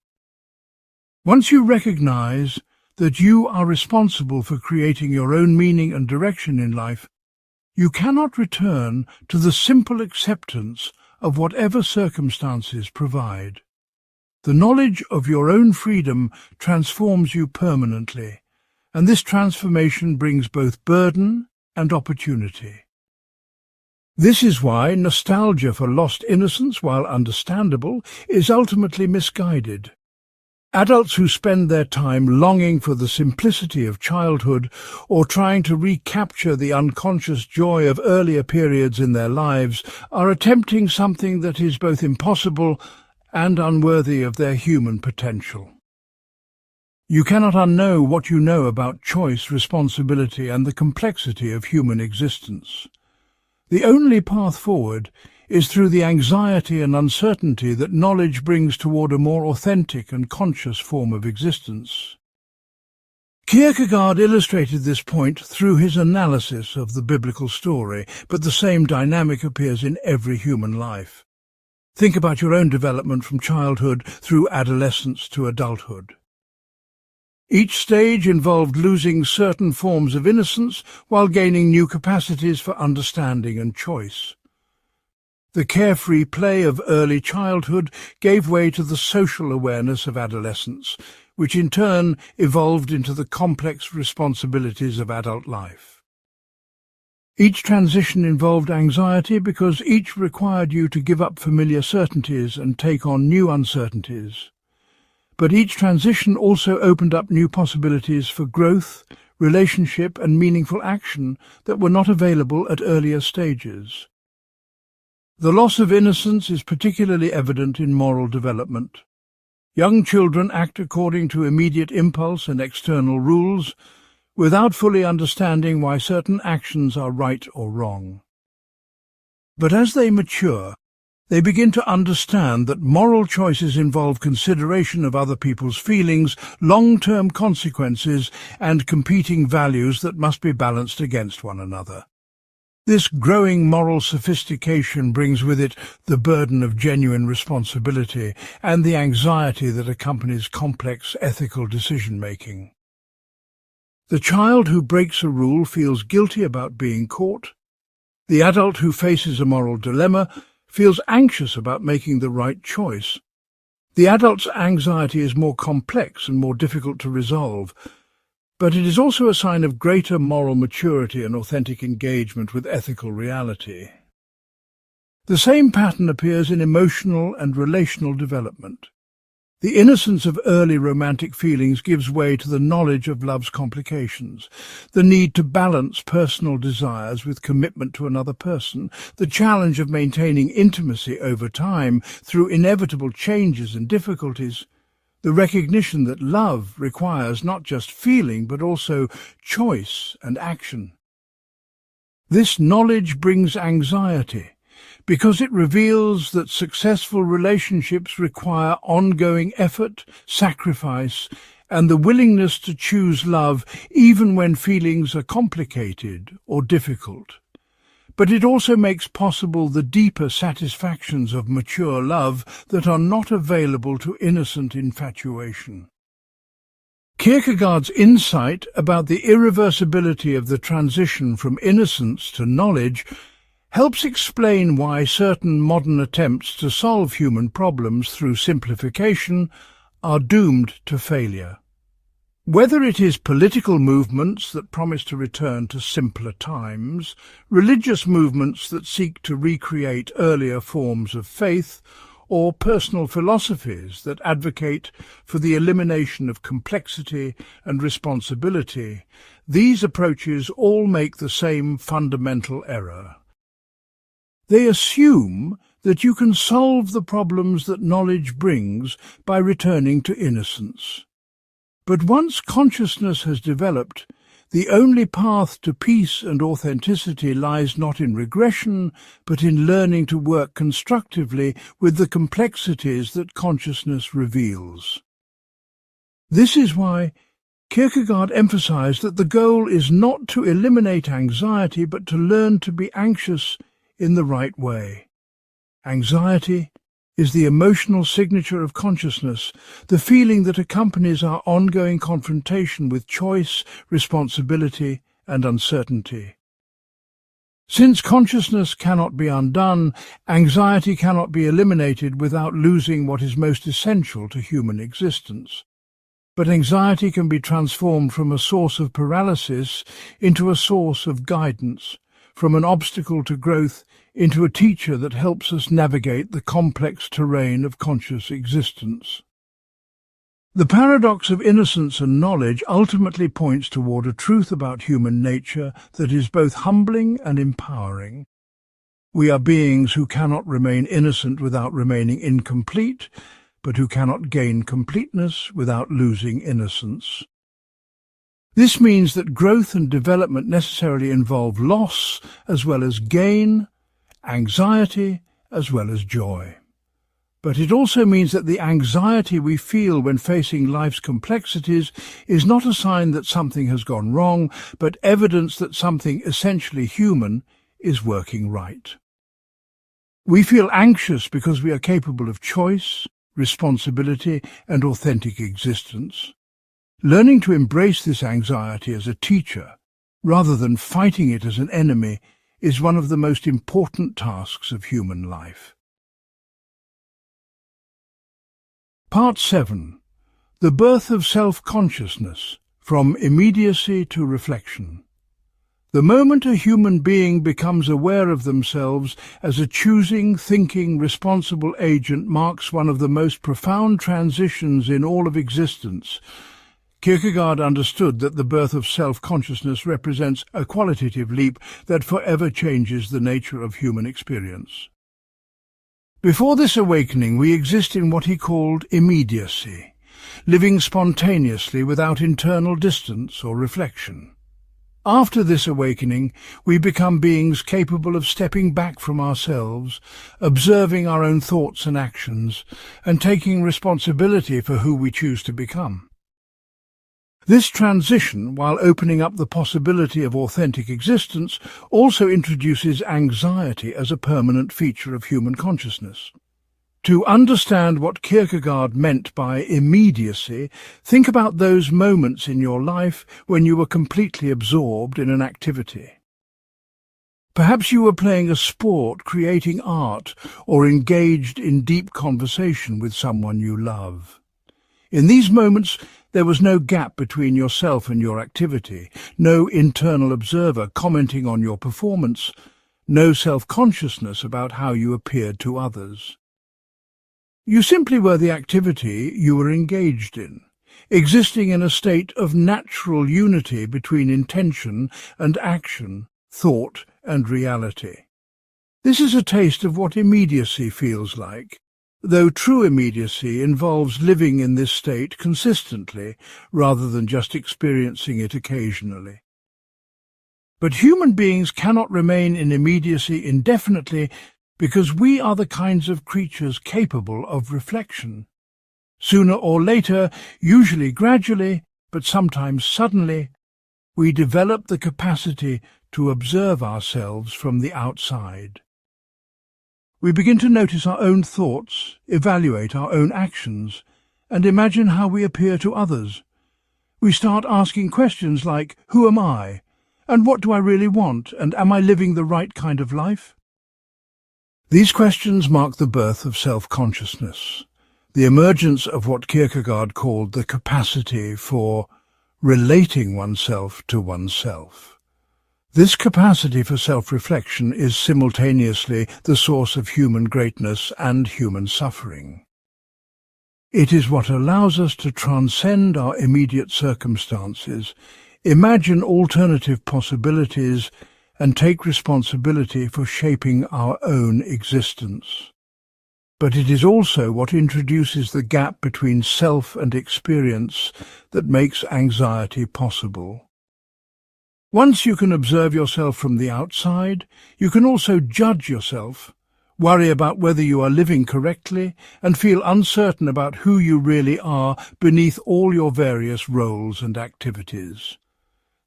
Once you recognize that you are responsible for creating your own meaning and direction in life, you cannot return to the simple acceptance of whatever circumstances provide. The knowledge of your own freedom transforms you permanently, and this transformation brings both burden and opportunity. This is why nostalgia for lost innocence, while understandable, is ultimately misguided. Adults who spend their time longing for the simplicity of childhood or trying to recapture the unconscious joy of earlier periods in their lives are attempting something that is both impossible and unworthy of their human potential. You cannot unknow what you know about choice, responsibility, and the complexity of human existence. The only path forward is through the anxiety and uncertainty that knowledge brings toward a more authentic and conscious form of existence. Kierkegaard illustrated this point through his analysis of the biblical story, but the same dynamic appears in every human life. Think about your own development from childhood through adolescence to adulthood. Each stage involved losing certain forms of innocence while gaining new capacities for understanding and choice. The carefree play of early childhood gave way to the social awareness of adolescence, which in turn evolved into the complex responsibilities of adult life. Each transition involved anxiety because each required you to give up familiar certainties and take on new uncertainties. But each transition also opened up new possibilities for growth, relationship, and meaningful action that were not available at earlier stages. The loss of innocence is particularly evident in moral development. Young children act according to immediate impulse and external rules, without fully understanding why certain actions are right or wrong. But as they mature, they begin to understand that moral choices involve consideration of other people's feelings, long-term consequences, and competing values that must be balanced against one another. This growing moral sophistication brings with it the burden of genuine responsibility and the anxiety that accompanies complex ethical decision-making. The child who breaks a rule feels guilty about being caught. The adult who faces a moral dilemma feels anxious about making the right choice. The adult's anxiety is more complex and more difficult to resolve, but it is also a sign of greater moral maturity and authentic engagement with ethical reality. The same pattern appears in emotional and relational development. The innocence of early romantic feelings gives way to the knowledge of love's complications, the need to balance personal desires with commitment to another person, the challenge of maintaining intimacy over time through inevitable changes and difficulties, the recognition that love requires not just feeling but also choice and action. This knowledge brings anxiety, because it reveals that successful relationships require ongoing effort, sacrifice, and the willingness to choose love even when feelings are complicated or difficult. But it also makes possible the deeper satisfactions of mature love that are not available to innocent infatuation. Kierkegaard's insight about the irreversibility of the transition from innocence to knowledge helps explain why certain modern attempts to solve human problems through simplification are doomed to failure. Whether it is political movements that promise to return to simpler times, religious movements that seek to recreate earlier forms of faith, or personal philosophies that advocate for the elimination of complexity and responsibility, these approaches all make the same fundamental error. They assume that you can solve the problems that knowledge brings by returning to innocence. But once consciousness has developed, the only path to peace and authenticity lies not in regression, but in learning to work constructively with the complexities that consciousness reveals. This is why Kierkegaard emphasized that the goal is not to eliminate anxiety, but to learn to be anxious in the right way. Anxiety is the emotional signature of consciousness, the feeling that accompanies our ongoing confrontation with choice, responsibility, and uncertainty. Since consciousness cannot be undone, anxiety cannot be eliminated without losing what is most essential to human existence. But anxiety can be transformed from a source of paralysis into a source of guidance, from an obstacle to growth into a teacher that helps us navigate the complex terrain of conscious existence. The paradox of innocence and knowledge ultimately points toward a truth about human nature that is both humbling and empowering. We are beings who cannot remain innocent without remaining incomplete, but who cannot gain completeness without losing innocence. This means that growth and development necessarily involve loss as well as gain, anxiety as well as joy. But it also means that the anxiety we feel when facing life's complexities is not a sign that something has gone wrong, but evidence that something essentially human is working right. We feel anxious because we are capable of choice, responsibility, and authentic existence. Learning to embrace this anxiety as a teacher, rather than fighting it as an enemy, is one of the most important tasks of human life. Part 7. The Birth of Self-Consciousness, From Immediacy to Reflection. The moment a human being becomes aware of themselves as a choosing, thinking, responsible agent marks one of the most profound transitions in all of existence. Kierkegaard understood that the birth of self-consciousness represents a qualitative leap that forever changes the nature of human experience. Before this awakening, we exist in what he called immediacy, living spontaneously without internal distance or reflection. After this awakening, we become beings capable of stepping back from ourselves, observing our own thoughts and actions, and taking responsibility for who we choose to become. This transition, while opening up the possibility of authentic existence, also introduces anxiety as a permanent feature of human consciousness. To understand what Kierkegaard meant by immediacy, think about those moments in your life when you were completely absorbed in an activity. Perhaps you were playing a sport, creating art, or engaged in deep conversation with someone you love. In these moments, there was no gap between yourself and your activity, no internal observer commenting on your performance, no self-consciousness about how you appeared to others. You simply were the activity you were engaged in, existing in a state of natural unity between intention and action, thought and reality. This is a taste of what immediacy feels like, though true immediacy involves living in this state consistently rather than just experiencing it occasionally. But human beings cannot remain in immediacy indefinitely because we are the kinds of creatures capable of reflection. Sooner or later, usually gradually, but sometimes suddenly, we develop the capacity to observe ourselves from the outside. We begin to notice our own thoughts, evaluate our own actions, and imagine how we appear to others. We start asking questions like, who am I? And what do I really want? And am I living the right kind of life? These questions mark the birth of self-consciousness, the emergence of what Kierkegaard called the capacity for relating oneself to oneself. This capacity for self-reflection is simultaneously the source of human greatness and human suffering. It is what allows us to transcend our immediate circumstances, imagine alternative possibilities, and take responsibility for shaping our own existence. But it is also what introduces the gap between self and experience that makes anxiety possible. Once you can observe yourself from the outside, you can also judge yourself, worry about whether you are living correctly, and feel uncertain about who you really are beneath all your various roles and activities.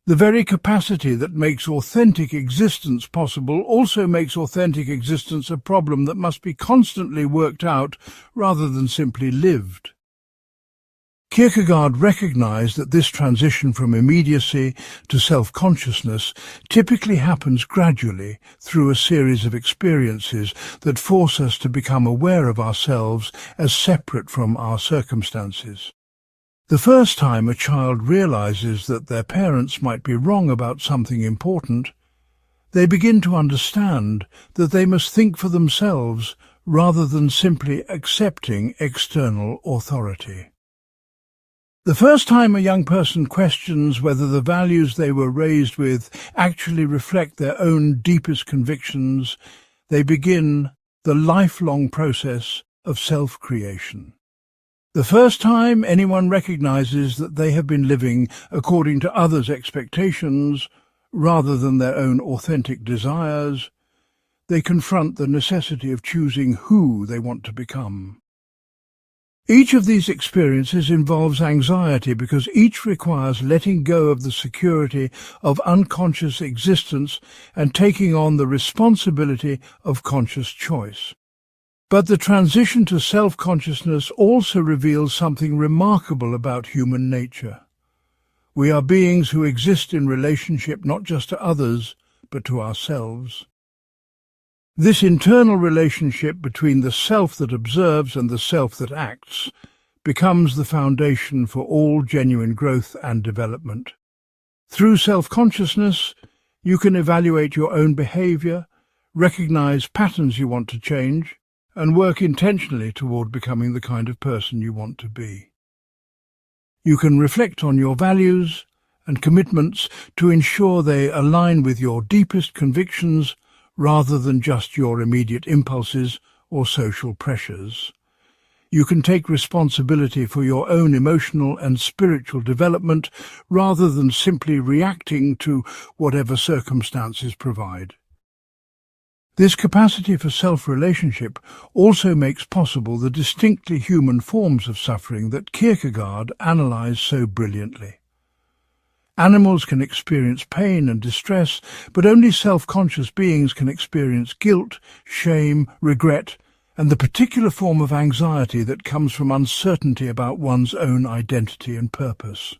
The very capacity that makes authentic existence possible also makes authentic existence a problem that must be constantly worked out rather than simply lived. Kierkegaard recognized that this transition from immediacy to self-consciousness typically happens gradually through a series of experiences that force us to become aware of ourselves as separate from our circumstances. The first time a child realizes that their parents might be wrong about something important, they begin to understand that they must think for themselves rather than simply accepting external authority. The first time a young person questions whether the values they were raised with actually reflect their own deepest convictions, they begin the lifelong process of self-creation. The first time anyone recognizes that they have been living according to others' expectations rather than their own authentic desires, they confront the necessity of choosing who they want to become. Each of these experiences involves anxiety because each requires letting go of the security of unconscious existence and taking on the responsibility of conscious choice. But the transition to self-consciousness also reveals something remarkable about human nature. We are beings who exist in relationship not just to others, but to ourselves. This internal relationship between the self that observes and the self that acts becomes the foundation for all genuine growth and development. Through self-consciousness, you can evaluate your own behavior, recognize patterns you want to change, and work intentionally toward becoming the kind of person you want to be. You can reflect on your values and commitments to ensure they align with your deepest convictions rather than just your immediate impulses or social pressures. You can take responsibility for your own emotional and spiritual development rather than simply reacting to whatever circumstances provide. This capacity for self-relationship also makes possible the distinctly human forms of suffering that Kierkegaard analyzed so brilliantly. Animals can experience pain and distress, but only self-conscious beings can experience guilt, shame, regret, and the particular form of anxiety that comes from uncertainty about one's own identity and purpose.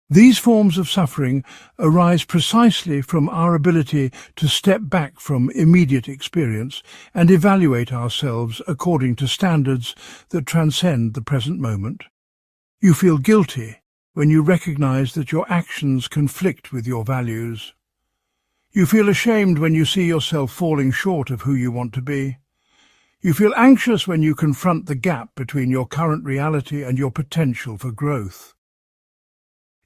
These forms of suffering arise precisely from our ability to step back from immediate experience and evaluate ourselves according to standards that transcend the present moment. You feel guilty when you recognize that your actions conflict with your values. You feel ashamed when you see yourself falling short of who you want to be. You feel anxious when you confront the gap between your current reality and your potential for growth.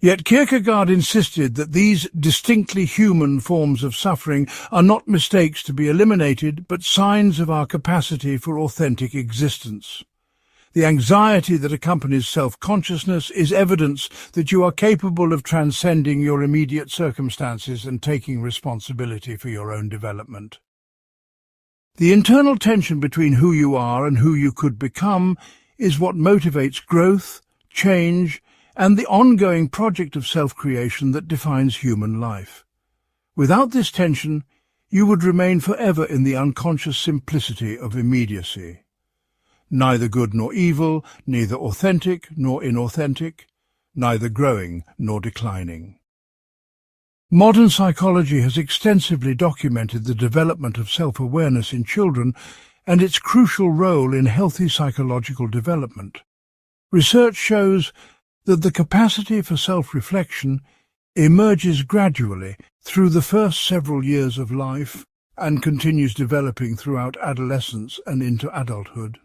Yet Kierkegaard insisted that these distinctly human forms of suffering are not mistakes to be eliminated, but signs of our capacity for authentic existence. The anxiety that accompanies self-consciousness is evidence that you are capable of transcending your immediate circumstances and taking responsibility for your own development. The internal tension between who you are and who you could become is what motivates growth, change, and the ongoing project of self-creation that defines human life. Without this tension, you would remain forever in the unconscious simplicity of immediacy. Neither good nor evil, neither authentic nor inauthentic, neither growing nor declining. Modern psychology has extensively documented the development of self-awareness in children and its crucial role in healthy psychological development. Research shows that the capacity for self-reflection emerges gradually through the first several years of life and continues developing throughout adolescence and into adulthood.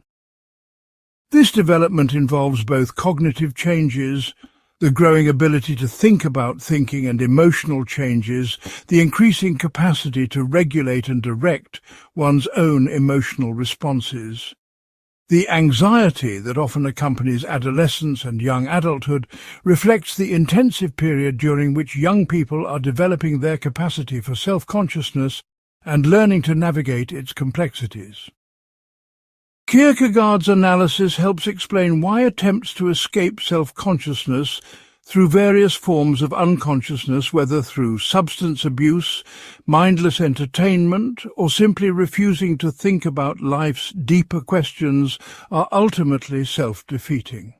This development involves both cognitive changes, the growing ability to think about thinking, and emotional changes, the increasing capacity to regulate and direct one's own emotional responses. The anxiety that often accompanies adolescence and young adulthood reflects the intensive period during which young people are developing their capacity for self-consciousness and learning to navigate its complexities. Kierkegaard's analysis helps explain why attempts to escape self-consciousness through various forms of unconsciousness, whether through substance abuse, mindless entertainment, or simply refusing to think about life's deeper questions, are ultimately self-defeating.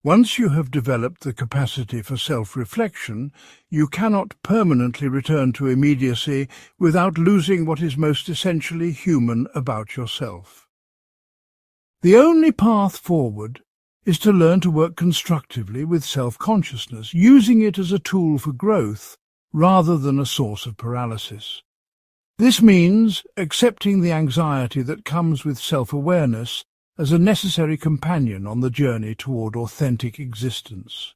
Once you have developed the capacity for self-reflection, you cannot permanently return to immediacy without losing what is most essentially human about yourself. The only path forward is to learn to work constructively with self-consciousness, using it as a tool for growth rather than a source of paralysis. This means accepting the anxiety that comes with self-awareness as a necessary companion on the journey toward authentic existence.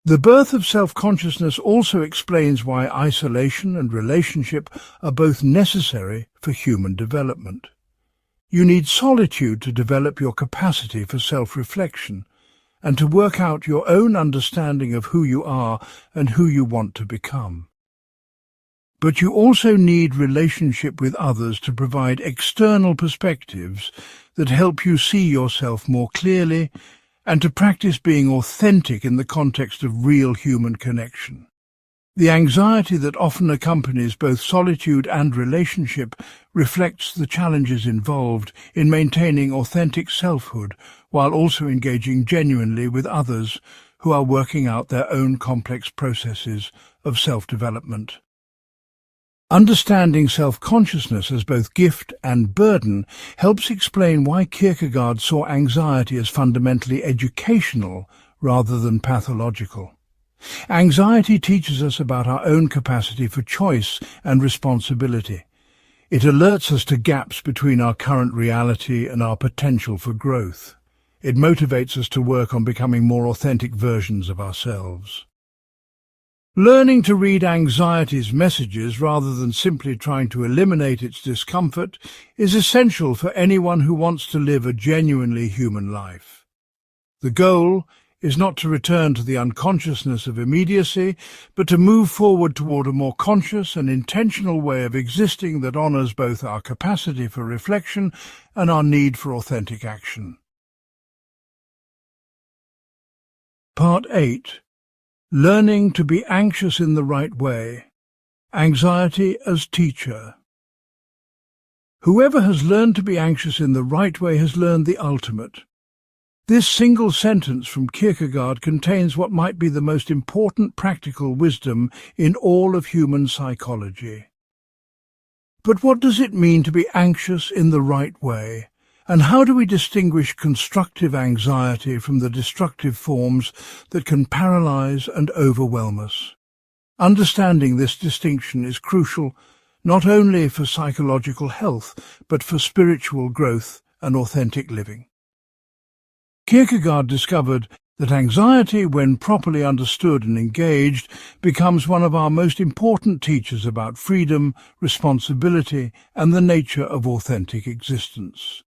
The birth of self-consciousness also explains why isolation and relationship are both necessary for human development. You need solitude to develop your capacity for self-reflection and to work out your own understanding of who you are and who you want to become. But you also need relationship with others to provide external perspectives that help you see yourself more clearly and to practice being authentic in the context of real human connection. The anxiety that often accompanies both solitude and relationship reflects the challenges involved in maintaining authentic selfhood while also engaging genuinely with others who are working out their own complex processes of self-development. Understanding self-consciousness as both gift and burden helps explain why Kierkegaard saw anxiety as fundamentally educational rather than pathological. Anxiety teaches us about our own capacity for choice and responsibility. It alerts us to gaps between our current reality and our potential for growth. It motivates us to work on becoming more authentic versions of ourselves. Learning to read anxiety's messages rather than simply trying to eliminate its discomfort is essential for anyone who wants to live a genuinely human life. The goal is not to return to the unconsciousness of immediacy, but to move forward toward a more conscious and intentional way of existing that honors both our capacity for reflection and our need for authentic action. Part 8. Learning to be anxious in the right way. Anxiety as teacher. Whoever has learned to be anxious in the right way has learned the ultimate. This single sentence from Kierkegaard contains what might be the most important practical wisdom in all of human psychology. But what does it mean to be anxious in the right way? And how do we distinguish constructive anxiety from the destructive forms that can paralyze and overwhelm us? Understanding this distinction is crucial not only for psychological health, but for spiritual growth and authentic living. Kierkegaard discovered that anxiety, when properly understood and engaged, becomes one of our most important teachers about freedom, responsibility, and the nature of authentic existence.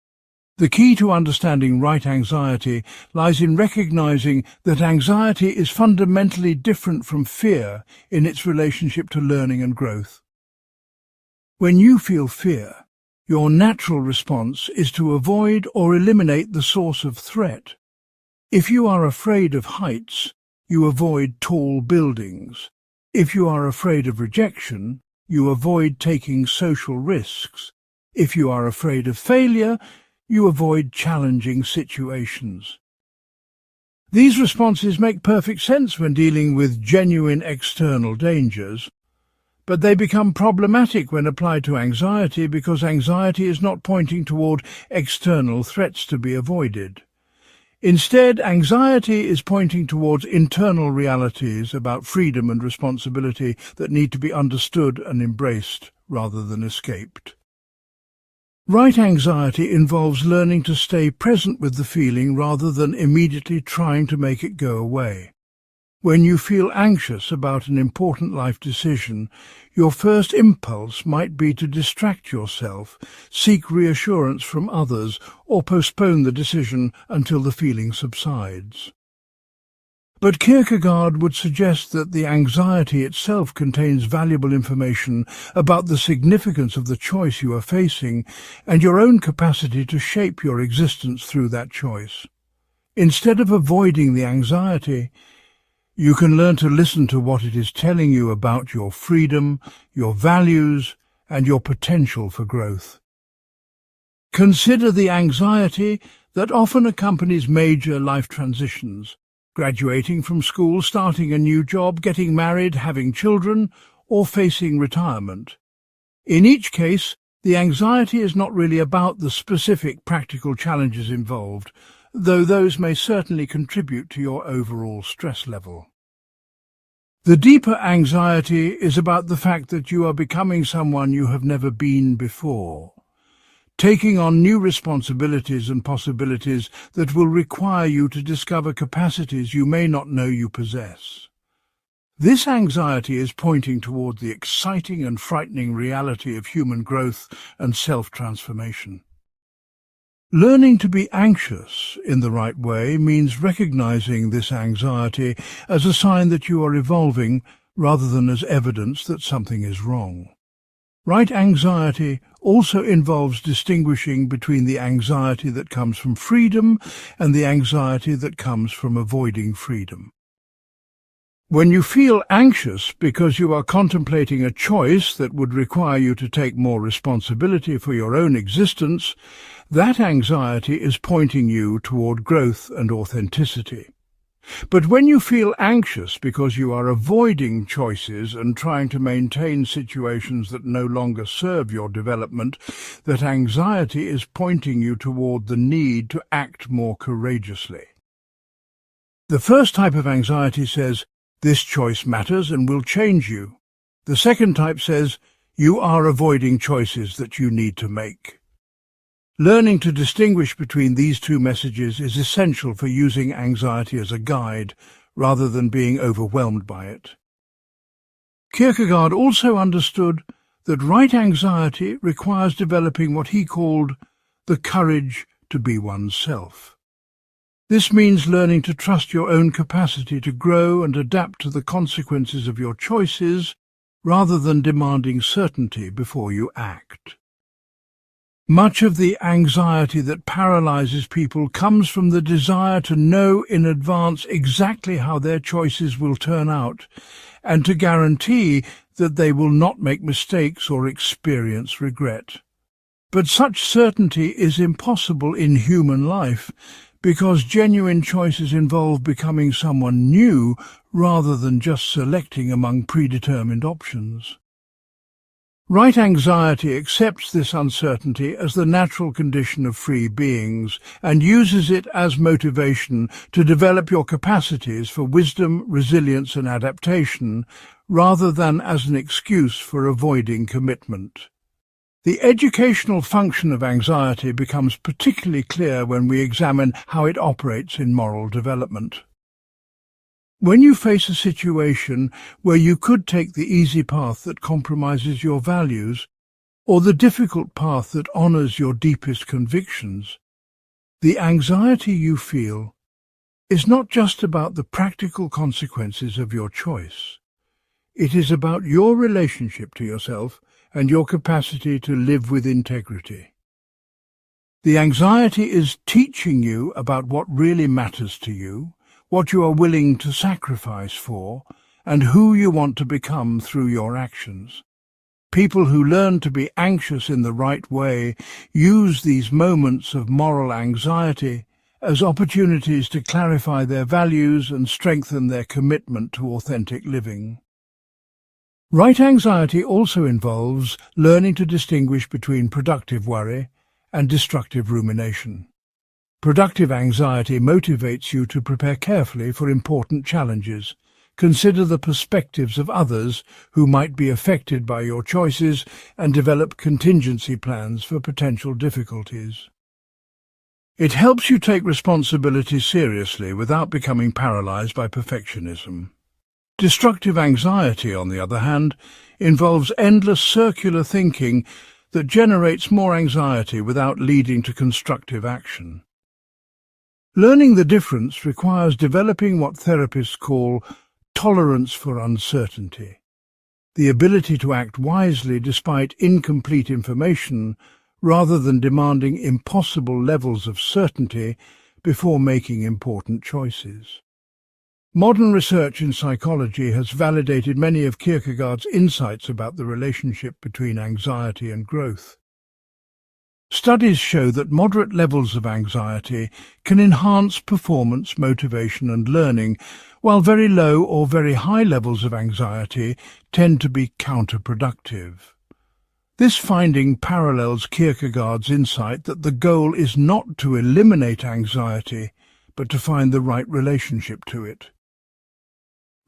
The key to understanding right anxiety lies in recognizing that anxiety is fundamentally different from fear in its relationship to learning and growth. When you feel fear, your natural response is to avoid or eliminate the source of threat. If you are afraid of heights, you avoid tall buildings. If you are afraid of rejection, you avoid taking social risks. If you are afraid of failure, you avoid challenging situations. These responses make perfect sense when dealing with genuine external dangers, but they become problematic when applied to anxiety because anxiety is not pointing toward external threats to be avoided. Instead, anxiety is pointing towards internal realities about freedom and responsibility that need to be understood and embraced rather than escaped. Right anxiety involves learning to stay present with the feeling rather than immediately trying to make it go away. When you feel anxious about an important life decision, your first impulse might be to distract yourself, seek reassurance from others, or postpone the decision until the feeling subsides. But Kierkegaard would suggest that the anxiety itself contains valuable information about the significance of the choice you are facing and your own capacity to shape your existence through that choice. Instead of avoiding the anxiety, you can learn to listen to what it is telling you about your freedom, your values, and your potential for growth. Consider the anxiety that often accompanies major life transitions: graduating from school, starting a new job, getting married, having children, or facing retirement. In each case, the anxiety is not really about the specific practical challenges involved, though those may certainly contribute to your overall stress level. The deeper anxiety is about the fact that you are becoming someone you have never been before, taking on new responsibilities and possibilities that will require you to discover capacities you may not know you possess. This anxiety is pointing toward the exciting and frightening reality of human growth and self-transformation. Learning to be anxious in the right way means recognizing this anxiety as a sign that you are evolving rather than as evidence that something is wrong. Right anxiety also involves distinguishing between the anxiety that comes from freedom and the anxiety that comes from avoiding freedom. When you feel anxious because you are contemplating a choice that would require you to take more responsibility for your own existence, that anxiety is pointing you toward growth and authenticity. But when you feel anxious because you are avoiding choices and trying to maintain situations that no longer serve your development, that anxiety is pointing you toward the need to act more courageously. The first type of anxiety says, "This choice matters and will change you." The second type says, "You are avoiding choices that you need to make." Learning to distinguish between these two messages is essential for using anxiety as a guide, rather than being overwhelmed by it. Kierkegaard also understood that right anxiety requires developing what he called the courage to be oneself. This means learning to trust your own capacity to grow and adapt to the consequences of your choices, rather than demanding certainty before you act. Much of the anxiety that paralyzes people comes from the desire to know in advance exactly how their choices will turn out, and to guarantee that they will not make mistakes or experience regret. But such certainty is impossible in human life, because genuine choices involve becoming someone new rather than just selecting among predetermined options. Right anxiety accepts this uncertainty as the natural condition of free beings and uses it as motivation to develop your capacities for wisdom, resilience and adaptation, rather than as an excuse for avoiding commitment. The educational function of anxiety becomes particularly clear when we examine how it operates in moral development. When you face a situation where you could take the easy path that compromises your values, or the difficult path that honors your deepest convictions, the anxiety you feel is not just about the practical consequences of your choice. It is about your relationship to yourself and your capacity to live with integrity. The anxiety is teaching you about what really matters to you, what you are willing to sacrifice for, and who you want to become through your actions. People who learn to be anxious in the right way use these moments of moral anxiety as opportunities to clarify their values and strengthen their commitment to authentic living. Right anxiety also involves learning to distinguish between productive worry and destructive rumination. Productive anxiety motivates you to prepare carefully for important challenges. Consider the perspectives of others who might be affected by your choices and develop contingency plans for potential difficulties. It helps you take responsibility seriously without becoming paralyzed by perfectionism. Destructive anxiety, on the other hand, involves endless circular thinking that generates more anxiety without leading to constructive action. Learning the difference requires developing what therapists call tolerance for uncertainty, the ability to act wisely despite incomplete information rather than demanding impossible levels of certainty before making important choices. Modern research in psychology has validated many of Kierkegaard's insights about the relationship between anxiety and growth. Studies show that moderate levels of anxiety can enhance performance, motivation and learning, while very low or very high levels of anxiety tend to be counterproductive. This finding parallels Kierkegaard's insight that the goal is not to eliminate anxiety, but to find the right relationship to it.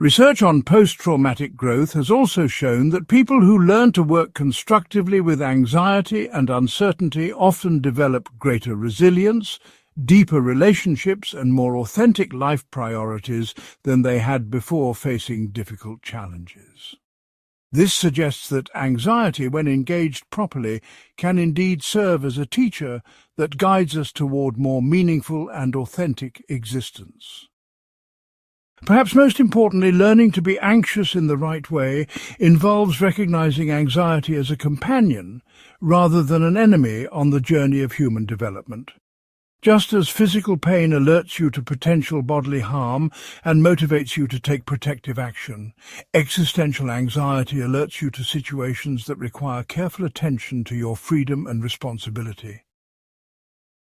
Research on post-traumatic growth has also shown that people who learn to work constructively with anxiety and uncertainty often develop greater resilience, deeper relationships and more authentic life priorities than they had before facing difficult challenges. This suggests that anxiety, when engaged properly, can indeed serve as a teacher that guides us toward more meaningful and authentic existence. Perhaps most importantly, learning to be anxious in the right way involves recognizing anxiety as a companion rather than an enemy on the journey of human development. Just as physical pain alerts you to potential bodily harm and motivates you to take protective action, existential anxiety alerts you to situations that require careful attention to your freedom and responsibility.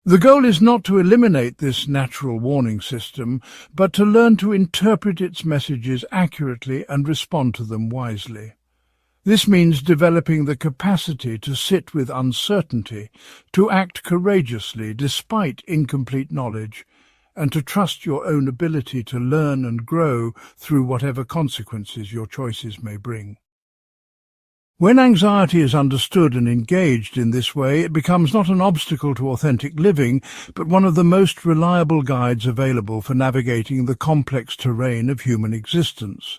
The goal is not to eliminate this natural warning system, but to learn to interpret its messages accurately and respond to them wisely. This means developing the capacity to sit with uncertainty, to act courageously despite incomplete knowledge, and to trust your own ability to learn and grow through whatever consequences your choices may bring. When anxiety is understood and engaged in this way, it becomes not an obstacle to authentic living, but one of the most reliable guides available for navigating the complex terrain of human existence.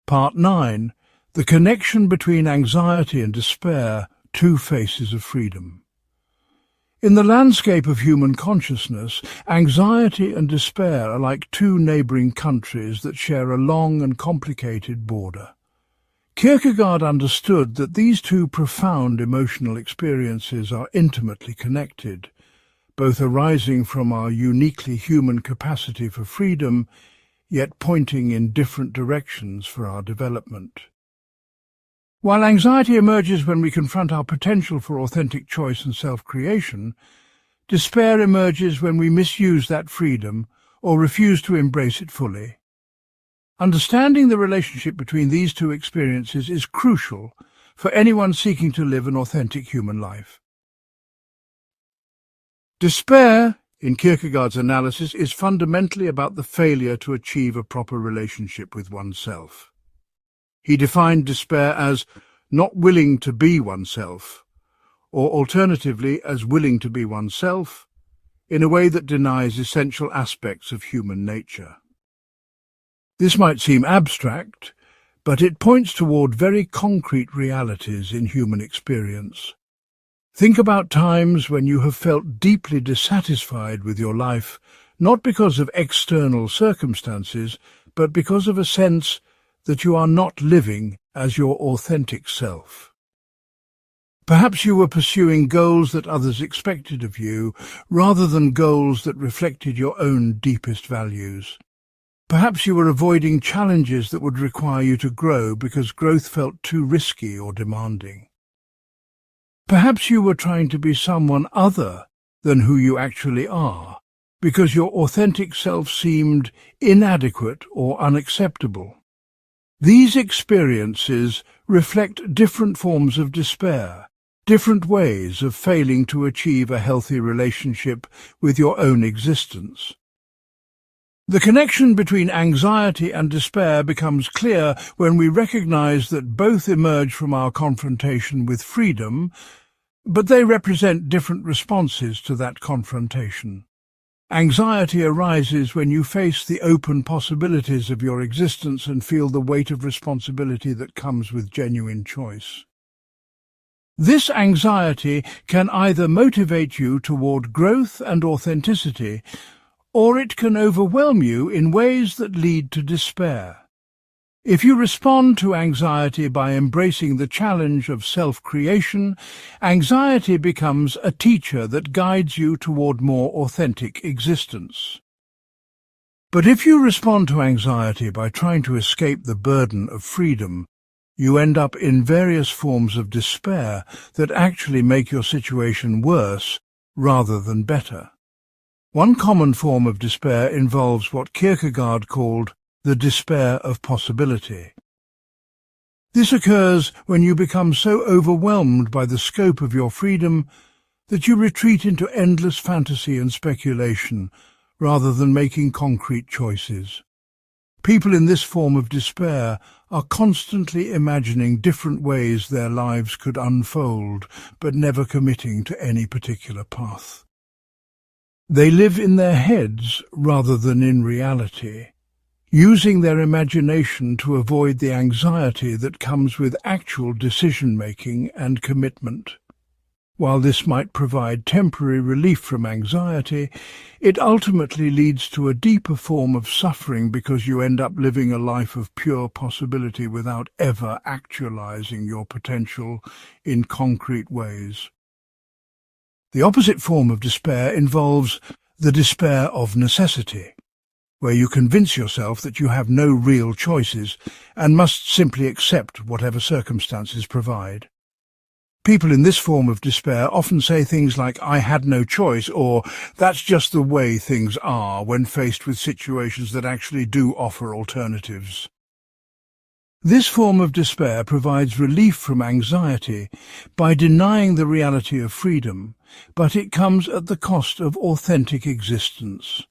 Part 9. The connection between anxiety and despair, two faces of freedom. In the landscape of human consciousness, anxiety and despair are like two neighbouring countries that share a long and complicated border. Kierkegaard understood that these two profound emotional experiences are intimately connected, both arising from our uniquely human capacity for freedom, yet pointing in different directions for our development. While anxiety emerges when we confront our potential for authentic choice and self-creation, despair emerges when we misuse that freedom or refuse to embrace it fully. Understanding the relationship between these two experiences is crucial for anyone seeking to live an authentic human life. Despair, in Kierkegaard's analysis, is fundamentally about the failure to achieve a proper relationship with oneself. He defined despair as not willing to be oneself, or alternatively as willing to be oneself, in a way that denies essential aspects of human nature. This might seem abstract, but it points toward very concrete realities in human experience. Think about times when you have felt deeply dissatisfied with your life, not because of external circumstances, but because of a sense that you are not living as your authentic self. Perhaps you were pursuing goals that others expected of you, rather than goals that reflected your own deepest values. Perhaps you were avoiding challenges that would require you to grow because growth felt too risky or demanding. Perhaps you were trying to be someone other than who you actually are because your authentic self seemed inadequate or unacceptable. These experiences reflect different forms of despair, different ways of failing to achieve a healthy relationship with your own existence. The connection between anxiety and despair becomes clear when we recognize that both emerge from our confrontation with freedom, but they represent different responses to that confrontation. Anxiety arises when you face the open possibilities of your existence and feel the weight of responsibility that comes with genuine choice. This anxiety can either motivate you toward growth and authenticity, or it can overwhelm you in ways that lead to despair. If you respond to anxiety by embracing the challenge of self-creation, anxiety becomes a teacher that guides you toward more authentic existence. But if you respond to anxiety by trying to escape the burden of freedom, you end up in various forms of despair that actually make your situation worse rather than better. One common form of despair involves what Kierkegaard called the despair of possibility. This occurs when you become so overwhelmed by the scope of your freedom that you retreat into endless fantasy and speculation rather than making concrete choices. People in this form of despair are constantly imagining different ways their lives could unfold, but never committing to any particular path. They live in their heads rather than in reality, using their imagination to avoid the anxiety that comes with actual decision-making and commitment. While this might provide temporary relief from anxiety, it ultimately leads to a deeper form of suffering because you end up living a life of pure possibility without ever actualizing your potential in concrete ways. The opposite form of despair involves the despair of necessity, where you convince yourself that you have no real choices and must simply accept whatever circumstances provide. People in this form of despair often say things like, "I had no choice," or "that's just the way things are," when faced with situations that actually do offer alternatives. This form of despair provides relief from anxiety by denying the reality of freedom, but it comes at the cost of authentic existence.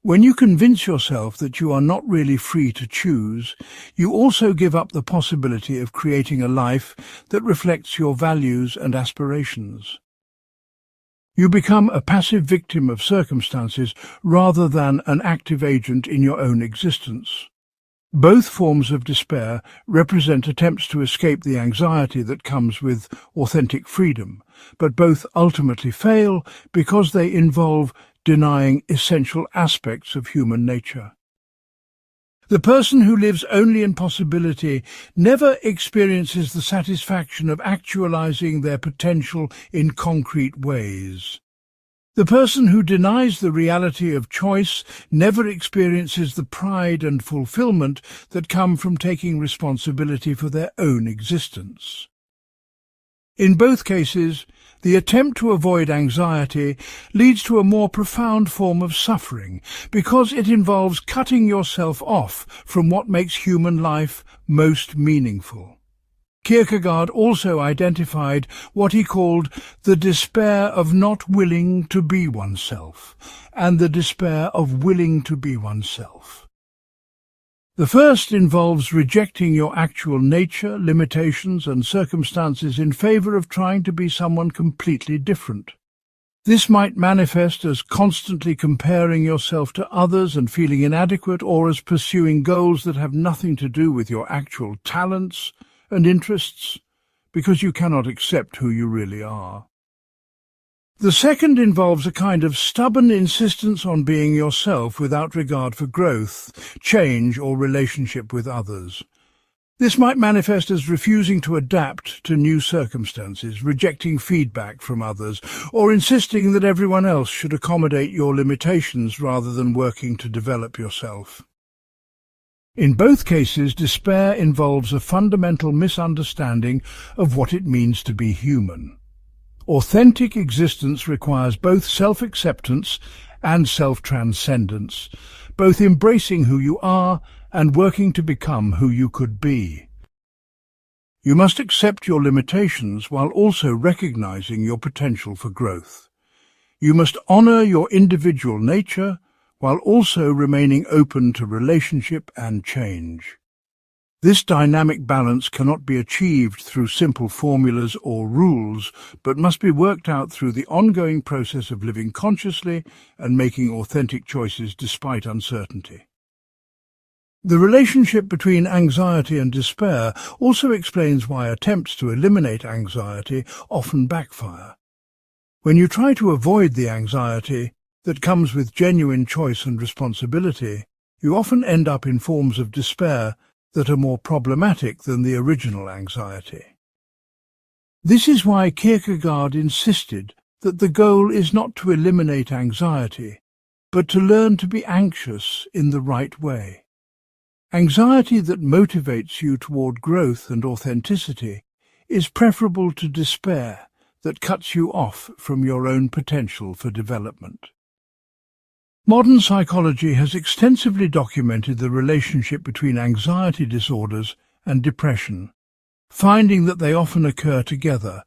When you convince yourself that you are not really free to choose, you also give up the possibility of creating a life that reflects your values and aspirations. You become a passive victim of circumstances rather than an active agent in your own existence. Both forms of despair represent attempts to escape the anxiety that comes with authentic freedom, but both ultimately fail because they involve denying essential aspects of human nature. The person who lives only in possibility never experiences the satisfaction of actualizing their potential in concrete ways. The person who denies the reality of choice never experiences the pride and fulfillment that come from taking responsibility for their own existence. In both cases, the attempt to avoid anxiety leads to a more profound form of suffering because it involves cutting yourself off from what makes human life most meaningful. Kierkegaard also identified what he called the despair of not willing to be oneself and the despair of willing to be oneself. The first involves rejecting your actual nature, limitations, and circumstances in favor of trying to be someone completely different. This might manifest as constantly comparing yourself to others and feeling inadequate, or as pursuing goals that have nothing to do with your actual talents and interests, because you cannot accept who you really are. The second involves a kind of stubborn insistence on being yourself without regard for growth, change, or relationship with others. This might manifest as refusing to adapt to new circumstances, rejecting feedback from others, or insisting that everyone else should accommodate your limitations rather than working to develop yourself. In both cases, despair involves a fundamental misunderstanding of what it means to be human. Authentic existence requires both self-acceptance and self-transcendence, both embracing who you are and working to become who you could be. You must accept your limitations while also recognizing your potential for growth. You must honor your individual nature while also remaining open to relationship and change. This dynamic balance cannot be achieved through simple formulas or rules, but must be worked out through the ongoing process of living consciously and making authentic choices despite uncertainty. The relationship between anxiety and despair also explains why attempts to eliminate anxiety often backfire. When you try to avoid the anxiety that comes with genuine choice and responsibility, you often end up in forms of despair that are more problematic than the original anxiety. This is why Kierkegaard insisted that the goal is not to eliminate anxiety, but to learn to be anxious in the right way. Anxiety that motivates you toward growth and authenticity is preferable to despair that cuts you off from your own potential for development. Modern psychology has extensively documented the relationship between anxiety disorders and depression, finding that they often occur together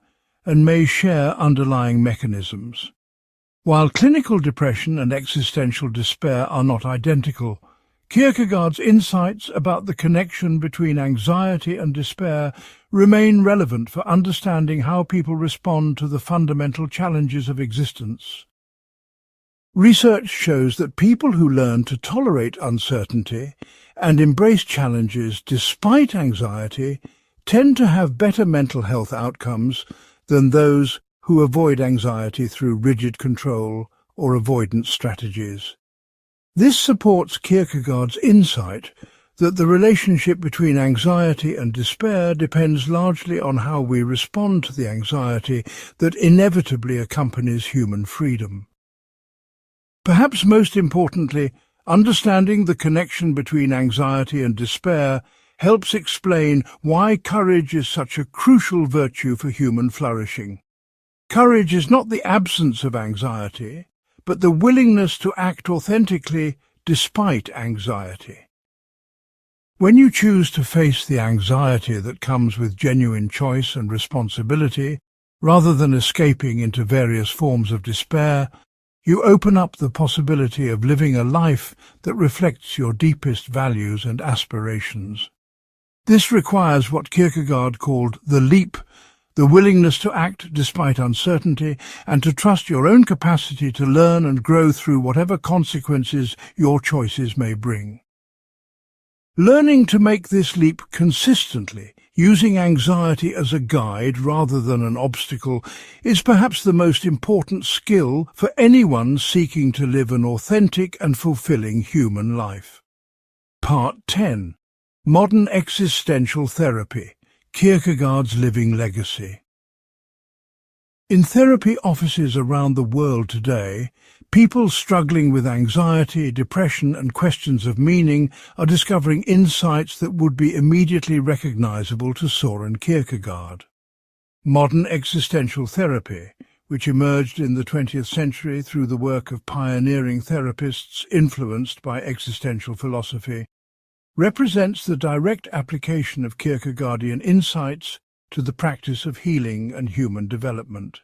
and may share underlying mechanisms. While clinical depression and existential despair are not identical, Kierkegaard's insights about the connection between anxiety and despair remain relevant for understanding how people respond to the fundamental challenges of existence. Research shows that people who learn to tolerate uncertainty and embrace challenges despite anxiety tend to have better mental health outcomes than those who avoid anxiety through rigid control or avoidance strategies. This supports Kierkegaard's insight that the relationship between anxiety and despair depends largely on how we respond to the anxiety that inevitably accompanies human freedom. Perhaps most importantly, understanding the connection between anxiety and despair helps explain why courage is such a crucial virtue for human flourishing. Courage is not the absence of anxiety, but the willingness to act authentically despite anxiety. When you choose to face the anxiety that comes with genuine choice and responsibility, rather than escaping into various forms of despair, you open up the possibility of living a life that reflects your deepest values and aspirations. This requires what Kierkegaard called the leap, the willingness to act despite uncertainty and to trust your own capacity to learn and grow through whatever consequences your choices may bring. Learning to make this leap consistently, using anxiety as a guide rather than an obstacle, is perhaps the most important skill for anyone seeking to live an authentic and fulfilling human life. Part 10. Modern Existential Therapy, Kierkegaard's Living Legacy. In therapy offices around the world today, people struggling with anxiety, depression and questions of meaning are discovering insights that would be immediately recognizable to Søren Kierkegaard. Modern existential therapy, which emerged in the 20th century through the work of pioneering therapists influenced by existential philosophy, represents the direct application of Kierkegaardian insights to the practice of healing and human development.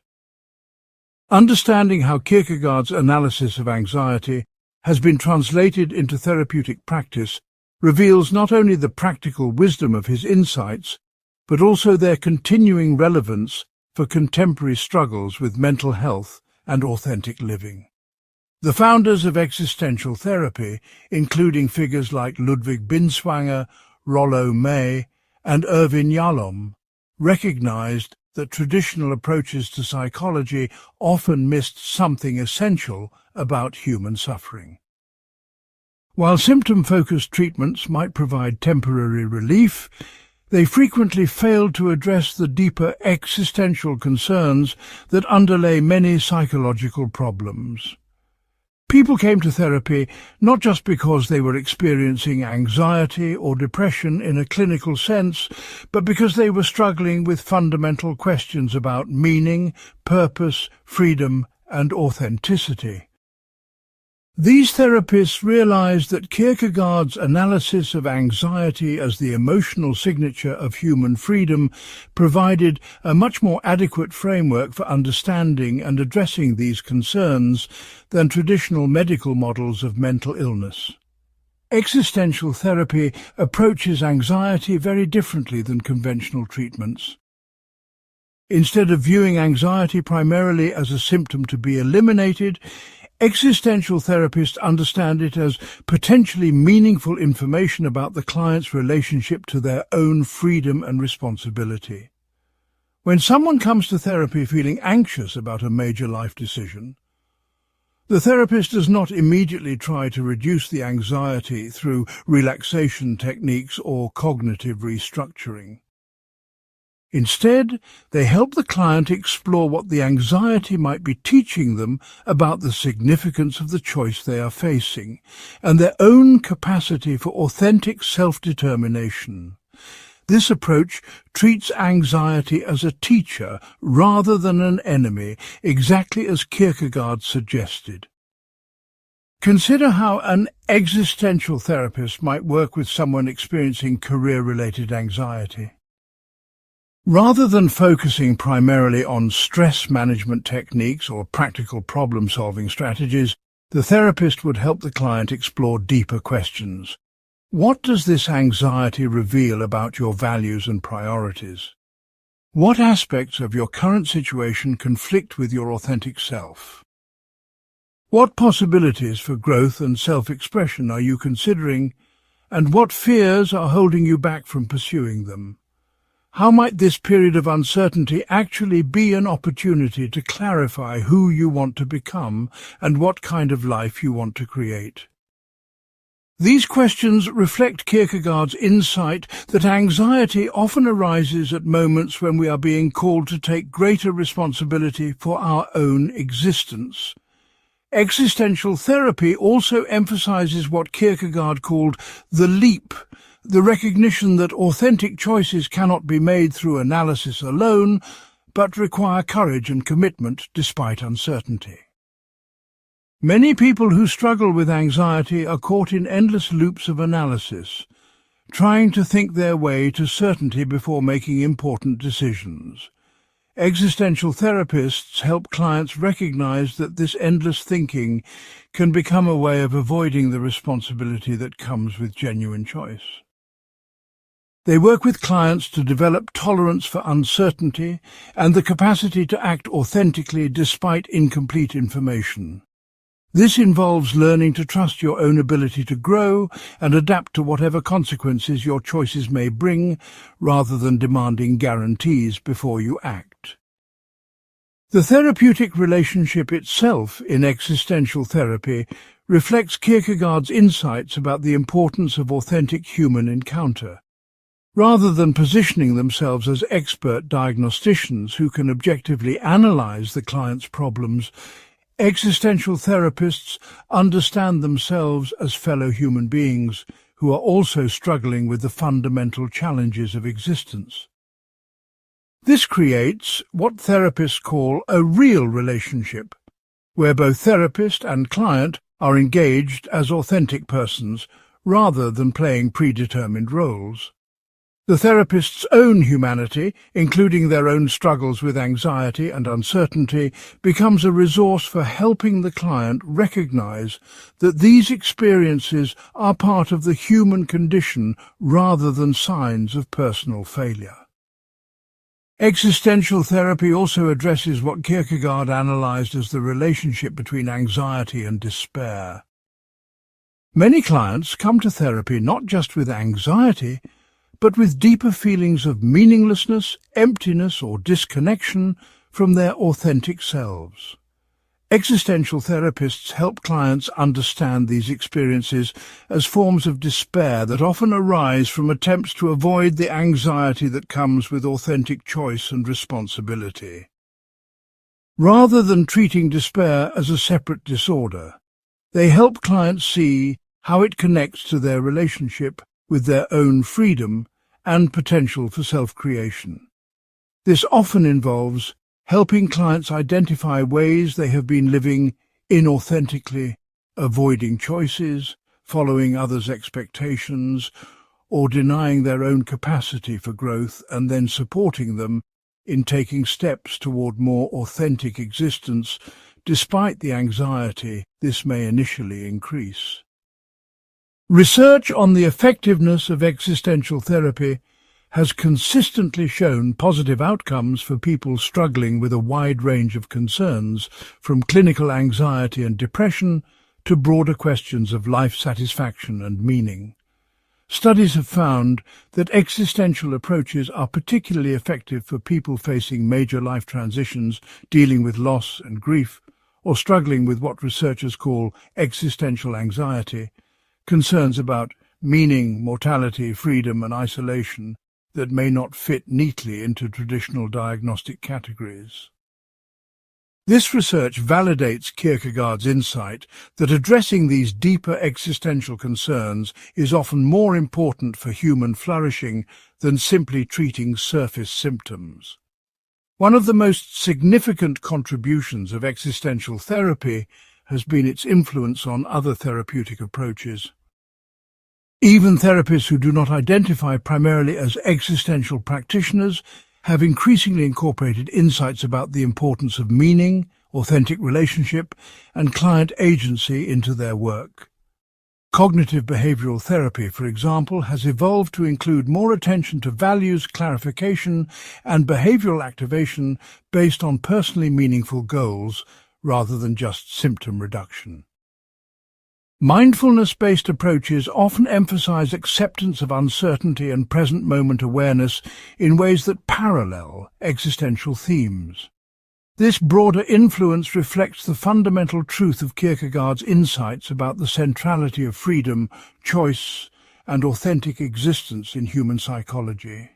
Understanding how Kierkegaard's analysis of anxiety has been translated into therapeutic practice reveals not only the practical wisdom of his insights, but also their continuing relevance for contemporary struggles with mental health and authentic living. The founders of existential therapy, including figures like Ludwig Binswanger, Rollo May, and Irvin Yalom, recognized that traditional approaches to psychology often missed something essential about human suffering. While symptom-focused treatments might provide temporary relief, they frequently failed to address the deeper existential concerns that underlay many psychological problems. People came to therapy not just because they were experiencing anxiety or depression in a clinical sense, but because they were struggling with fundamental questions about meaning, purpose, freedom, and authenticity. These therapists realized that Kierkegaard's analysis of anxiety as the emotional signature of human freedom provided a much more adequate framework for understanding and addressing these concerns than traditional medical models of mental illness. Existential therapy approaches anxiety very differently than conventional treatments. Instead of viewing anxiety primarily as a symptom to be eliminated, existential therapists understand it as potentially meaningful information about the client's relationship to their own freedom and responsibility. When someone comes to therapy feeling anxious about a major life decision, the therapist does not immediately try to reduce the anxiety through relaxation techniques or cognitive restructuring. Instead, they help the client explore what the anxiety might be teaching them about the significance of the choice they are facing and their own capacity for authentic self-determination. This approach treats anxiety as a teacher rather than an enemy, exactly as Kierkegaard suggested. Consider how an existential therapist might work with someone experiencing career-related anxiety. Rather than focusing primarily on stress management techniques or practical problem-solving strategies, the therapist would help the client explore deeper questions. What does this anxiety reveal about your values and priorities? What aspects of your current situation conflict with your authentic self? What possibilities for growth and self-expression are you considering, and what fears are holding you back from pursuing them? How might this period of uncertainty actually be an opportunity to clarify who you want to become and what kind of life you want to create? These questions reflect Kierkegaard's insight that anxiety often arises at moments when we are being called to take greater responsibility for our own existence. Existential therapy also emphasizes what Kierkegaard called the leap, the recognition that authentic choices cannot be made through analysis alone, but require courage and commitment despite uncertainty. Many people who struggle with anxiety are caught in endless loops of analysis, trying to think their way to certainty before making important decisions. Existential therapists help clients recognize that this endless thinking can become a way of avoiding the responsibility that comes with genuine choice. They work with clients to develop tolerance for uncertainty and the capacity to act authentically despite incomplete information. This involves learning to trust your own ability to grow and adapt to whatever consequences your choices may bring, rather than demanding guarantees before you act. The therapeutic relationship itself in existential therapy reflects Kierkegaard's insights about the importance of authentic human encounter. Rather than positioning themselves as expert diagnosticians who can objectively analyze the client's problems, existential therapists understand themselves as fellow human beings who are also struggling with the fundamental challenges of existence. This creates what therapists call a real relationship, where both therapist and client are engaged as authentic persons rather than playing predetermined roles. The therapist's own humanity, including their own struggles with anxiety and uncertainty, becomes a resource for helping the client recognize that these experiences are part of the human condition rather than signs of personal failure. Existential therapy also addresses what Kierkegaard analyzed as the relationship between anxiety and despair. Many clients come to therapy not just with anxiety, but with deeper feelings of meaninglessness, emptiness, or disconnection from their authentic selves. Existential therapists help clients understand these experiences as forms of despair that often arise from attempts to avoid the anxiety that comes with authentic choice and responsibility. Rather than treating despair as a separate disorder, they help clients see how it connects to their relationship with their own freedom and potential for self-creation. This often involves helping clients identify ways they have been living inauthentically avoiding choices, following others' expectations, or denying their own capacity for growth and then supporting them in taking steps toward more authentic existence, despite the anxiety this may initially increase. Research on the effectiveness of existential therapy has consistently shown positive outcomes for people struggling with a wide range of concerns, from clinical anxiety and depression to broader questions of life satisfaction and meaning. Studies have found that existential approaches are particularly effective for people facing major life transitions, dealing with loss and grief, or struggling with what researchers call existential anxiety, concerns about meaning, mortality, freedom and isolation that may not fit neatly into traditional diagnostic categories. This research validates Kierkegaard's insight that addressing these deeper existential concerns is often more important for human flourishing than simply treating surface symptoms. One of the most significant contributions of existential therapy has been its influence on other therapeutic approaches. Even therapists who do not identify primarily as existential practitioners have increasingly incorporated insights about the importance of meaning, authentic relationship, and client agency into their work. Cognitive behavioral therapy, for example, has evolved to include more attention to values clarification and behavioral activation based on personally meaningful goals rather than just symptom reduction. Mindfulness-based approaches often emphasize acceptance of uncertainty and present-moment awareness in ways that parallel existential themes. This broader influence reflects the fundamental truth of Kierkegaard's insights about the centrality of freedom, choice, and authentic existence in human psychology.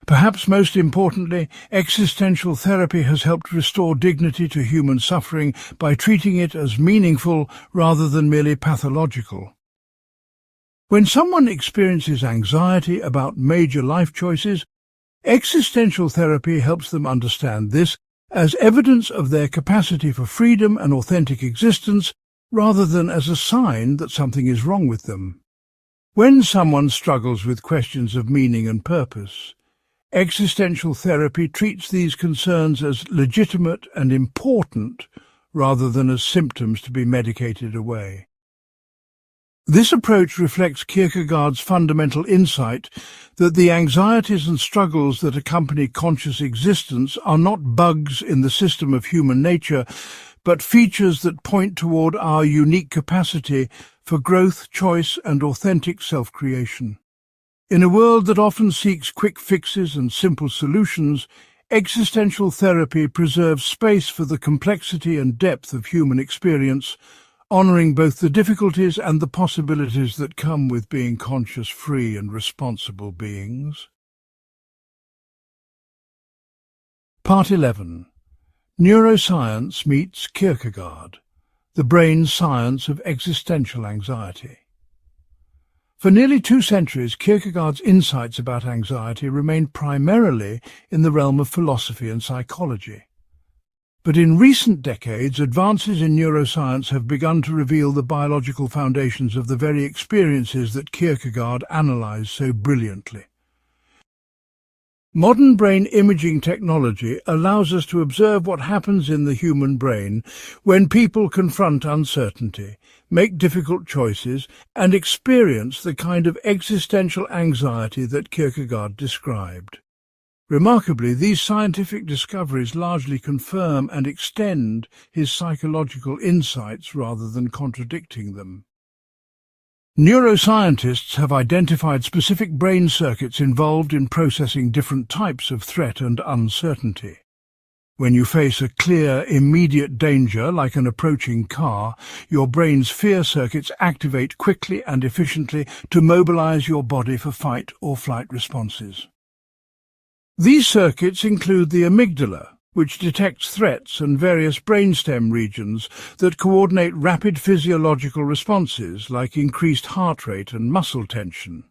Perhaps most importantly, existential therapy has helped restore dignity to human suffering by treating it as meaningful rather than merely pathological. When someone experiences anxiety about major life choices, existential therapy helps them understand this as evidence of their capacity for freedom and authentic existence rather than as a sign that something is wrong with them. When someone struggles with questions of meaning and purpose, existential therapy treats these concerns as legitimate and important rather than as symptoms to be medicated away. This approach reflects Kierkegaard's fundamental insight that the anxieties and struggles that accompany conscious existence are not bugs in the system of human nature, but features that point toward our unique capacity for growth, choice, and authentic self-creation. In a world that often seeks quick fixes and simple solutions, existential therapy preserves space for the complexity and depth of human experience, honoring both the difficulties and the possibilities that come with being conscious, free, and responsible beings. Part 11. Neuroscience meets Kierkegaard, the brain science of existential anxiety. For nearly 2 centuries, Kierkegaard's insights about anxiety remained primarily in the realm of philosophy and psychology. But in recent decades, advances in neuroscience have begun to reveal the biological foundations of the very experiences that Kierkegaard analyzed so brilliantly. Modern brain imaging technology allows us to observe what happens in the human brain when people confront uncertainty, make difficult choices, and experience the kind of existential anxiety that Kierkegaard described. Remarkably, these scientific discoveries largely confirm and extend his psychological insights rather than contradicting them. Neuroscientists have identified specific brain circuits involved in processing different types of threat and uncertainty. When you face a clear, immediate danger, like an approaching car, your brain's fear circuits activate quickly and efficiently to mobilize your body for fight or flight responses. These circuits include the amygdala, which detects threats, and various brainstem regions that coordinate rapid physiological responses like increased heart rate and muscle tension.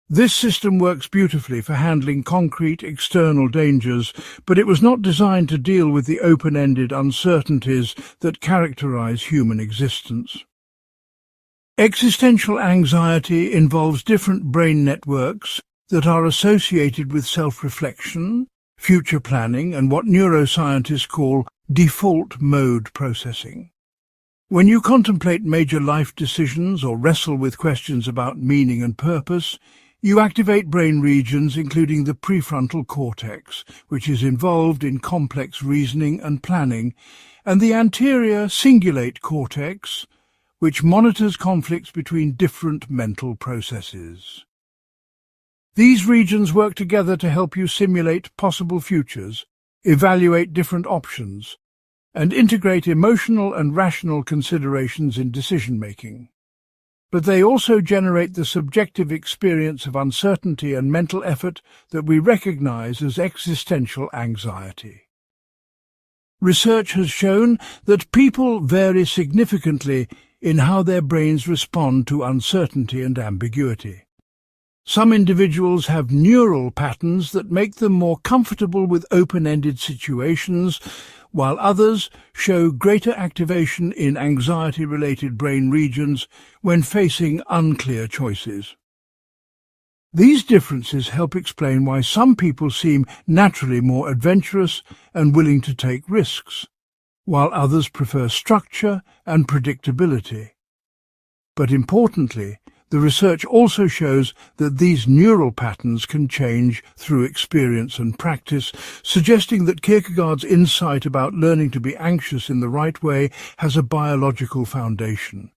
This system works beautifully for handling concrete external dangers, but it was not designed to deal with the open-ended uncertainties that characterize human existence. Existential anxiety involves different brain networks that are associated with self-reflection, future planning, and what neuroscientists call default mode processing. When you contemplate major life decisions or wrestle with questions about meaning and purpose, you activate brain regions including the prefrontal cortex, which is involved in complex reasoning and planning, and the anterior cingulate cortex, which monitors conflicts between different mental processes. These regions work together to help you simulate possible futures, evaluate different options, and integrate emotional and rational considerations in decision-making. But they also generate the subjective experience of uncertainty and mental effort that we recognize as existential anxiety. Research has shown that people vary significantly in how their brains respond to uncertainty and ambiguity. Some individuals have neural patterns that make them more comfortable with open-ended situations, while others show greater activation in anxiety-related brain regions when facing unclear choices. These differences help explain why some people seem naturally more adventurous and willing to take risks, while others prefer structure and predictability. But importantly, the research also shows that these neural patterns can change through experience and practice, suggesting that Kierkegaard's insight about learning to be anxious in the right way has a biological foundation.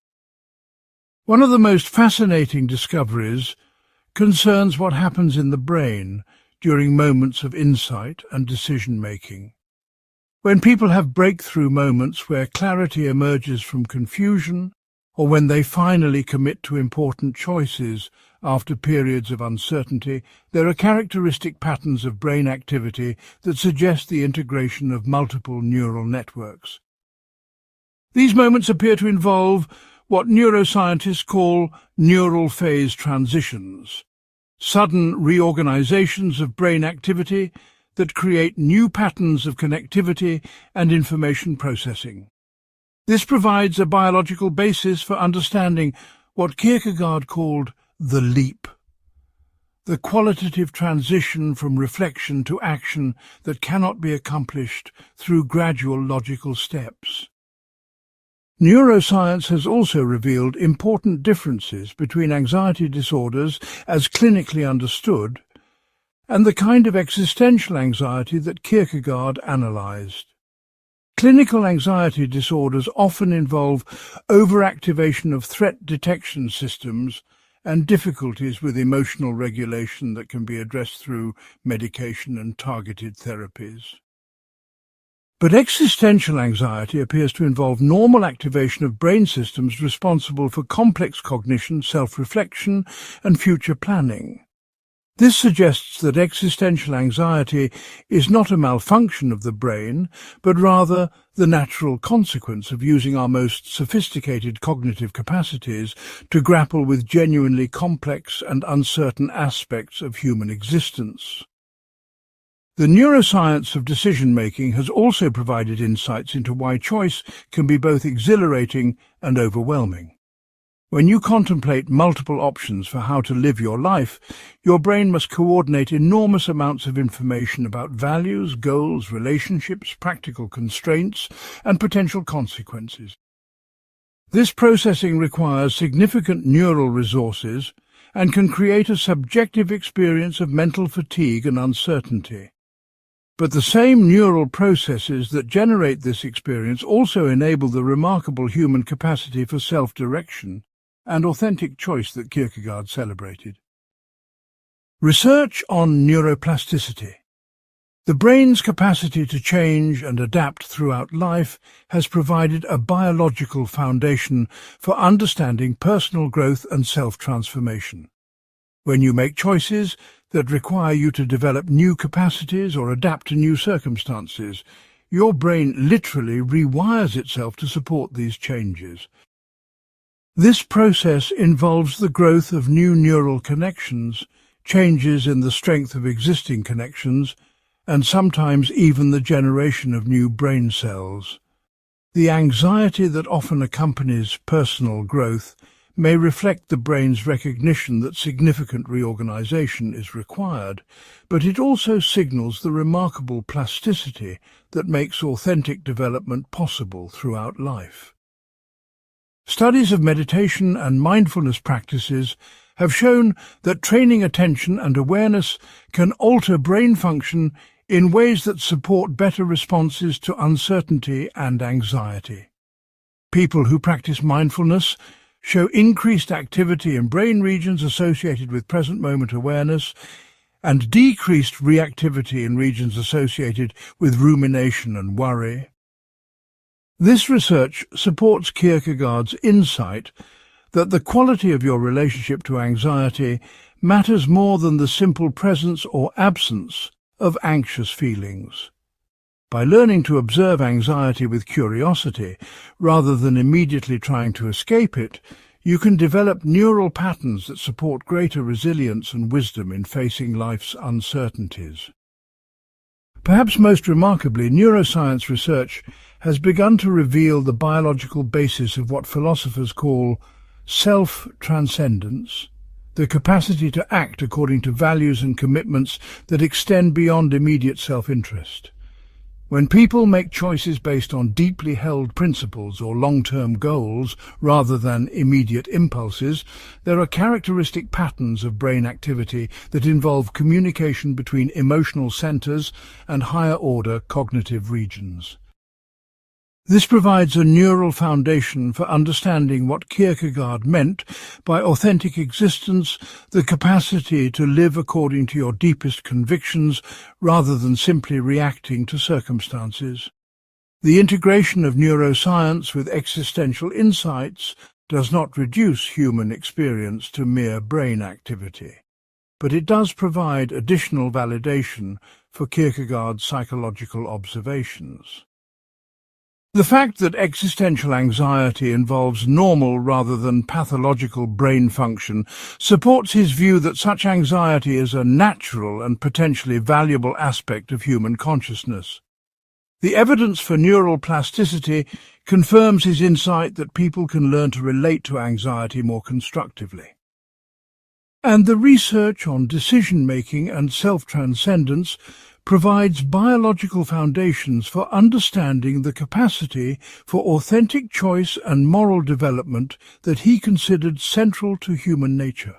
One of the most fascinating discoveries concerns what happens in the brain during moments of insight and decision-making. When people have breakthrough moments where clarity emerges from confusion, or when they finally commit to important choices after periods of uncertainty, there are characteristic patterns of brain activity that suggest the integration of multiple neural networks. These moments appear to involve what neuroscientists call neural phase transitions, sudden reorganizations of brain activity that create new patterns of connectivity and information processing. This provides a biological basis for understanding what Kierkegaard called the leap, the qualitative transition from reflection to action that cannot be accomplished through gradual logical steps. Neuroscience has also revealed important differences between anxiety disorders as clinically understood and the kind of existential anxiety that Kierkegaard analyzed. Clinical anxiety disorders often involve overactivation of threat detection systems and difficulties with emotional regulation that can be addressed through medication and targeted therapies. But existential anxiety appears to involve normal activation of brain systems responsible for complex cognition, self-reflection, and future planning. This suggests that existential anxiety is not a malfunction of the brain, but rather the natural consequence of using our most sophisticated cognitive capacities to grapple with genuinely complex and uncertain aspects of human existence. The neuroscience of decision-making has also provided insights into why choice can be both exhilarating and overwhelming. When you contemplate multiple options for how to live your life, your brain must coordinate enormous amounts of information about values, goals, relationships, practical constraints, and potential consequences. This processing requires significant neural resources and can create a subjective experience of mental fatigue and uncertainty. But the same neural processes that generate this experience also enable the remarkable human capacity for self-direction and authentic choice that Kierkegaard celebrated. Research on neuroplasticity. The brain's capacity to change and adapt throughout life has provided a biological foundation for understanding personal growth and self-transformation. When you make choices that require you to develop new capacities or adapt to new circumstances, your brain literally rewires itself to support these changes. This process involves the growth of new neural connections, changes in the strength of existing connections, and sometimes even the generation of new brain cells. The anxiety that often accompanies personal growth may reflect the brain's recognition that significant reorganization is required, but it also signals the remarkable plasticity that makes authentic development possible throughout life. Studies of meditation and mindfulness practices have shown that training attention and awareness can alter brain function in ways that support better responses to uncertainty and anxiety. People who practice mindfulness show increased activity in brain regions associated with present moment awareness and decreased reactivity in regions associated with rumination and worry. This research supports Kierkegaard's insight that the quality of your relationship to anxiety matters more than the simple presence or absence of anxious feelings. By learning to observe anxiety with curiosity, rather than immediately trying to escape it, you can develop neural patterns that support greater resilience and wisdom in facing life's uncertainties. Perhaps most remarkably, neuroscience research has begun to reveal the biological basis of what philosophers call self-transcendence, the capacity to act according to values and commitments that extend beyond immediate self-interest. When people make choices based on deeply held principles or long-term goals rather than immediate impulses, there are characteristic patterns of brain activity that involve communication between emotional centers and higher-order cognitive regions. This provides a neural foundation for understanding what Kierkegaard meant by authentic existence, the capacity to live according to your deepest convictions rather than simply reacting to circumstances. The integration of neuroscience with existential insights does not reduce human experience to mere brain activity, but it does provide additional validation for Kierkegaard's psychological observations. The fact that existential anxiety involves normal rather than pathological brain function supports his view that such anxiety is a natural and potentially valuable aspect of human consciousness. The evidence for neural plasticity confirms his insight that people can learn to relate to anxiety more constructively. And the research on decision-making and self-transcendence provides biological foundations for understanding the capacity for authentic choice and moral development that he considered central to human nature.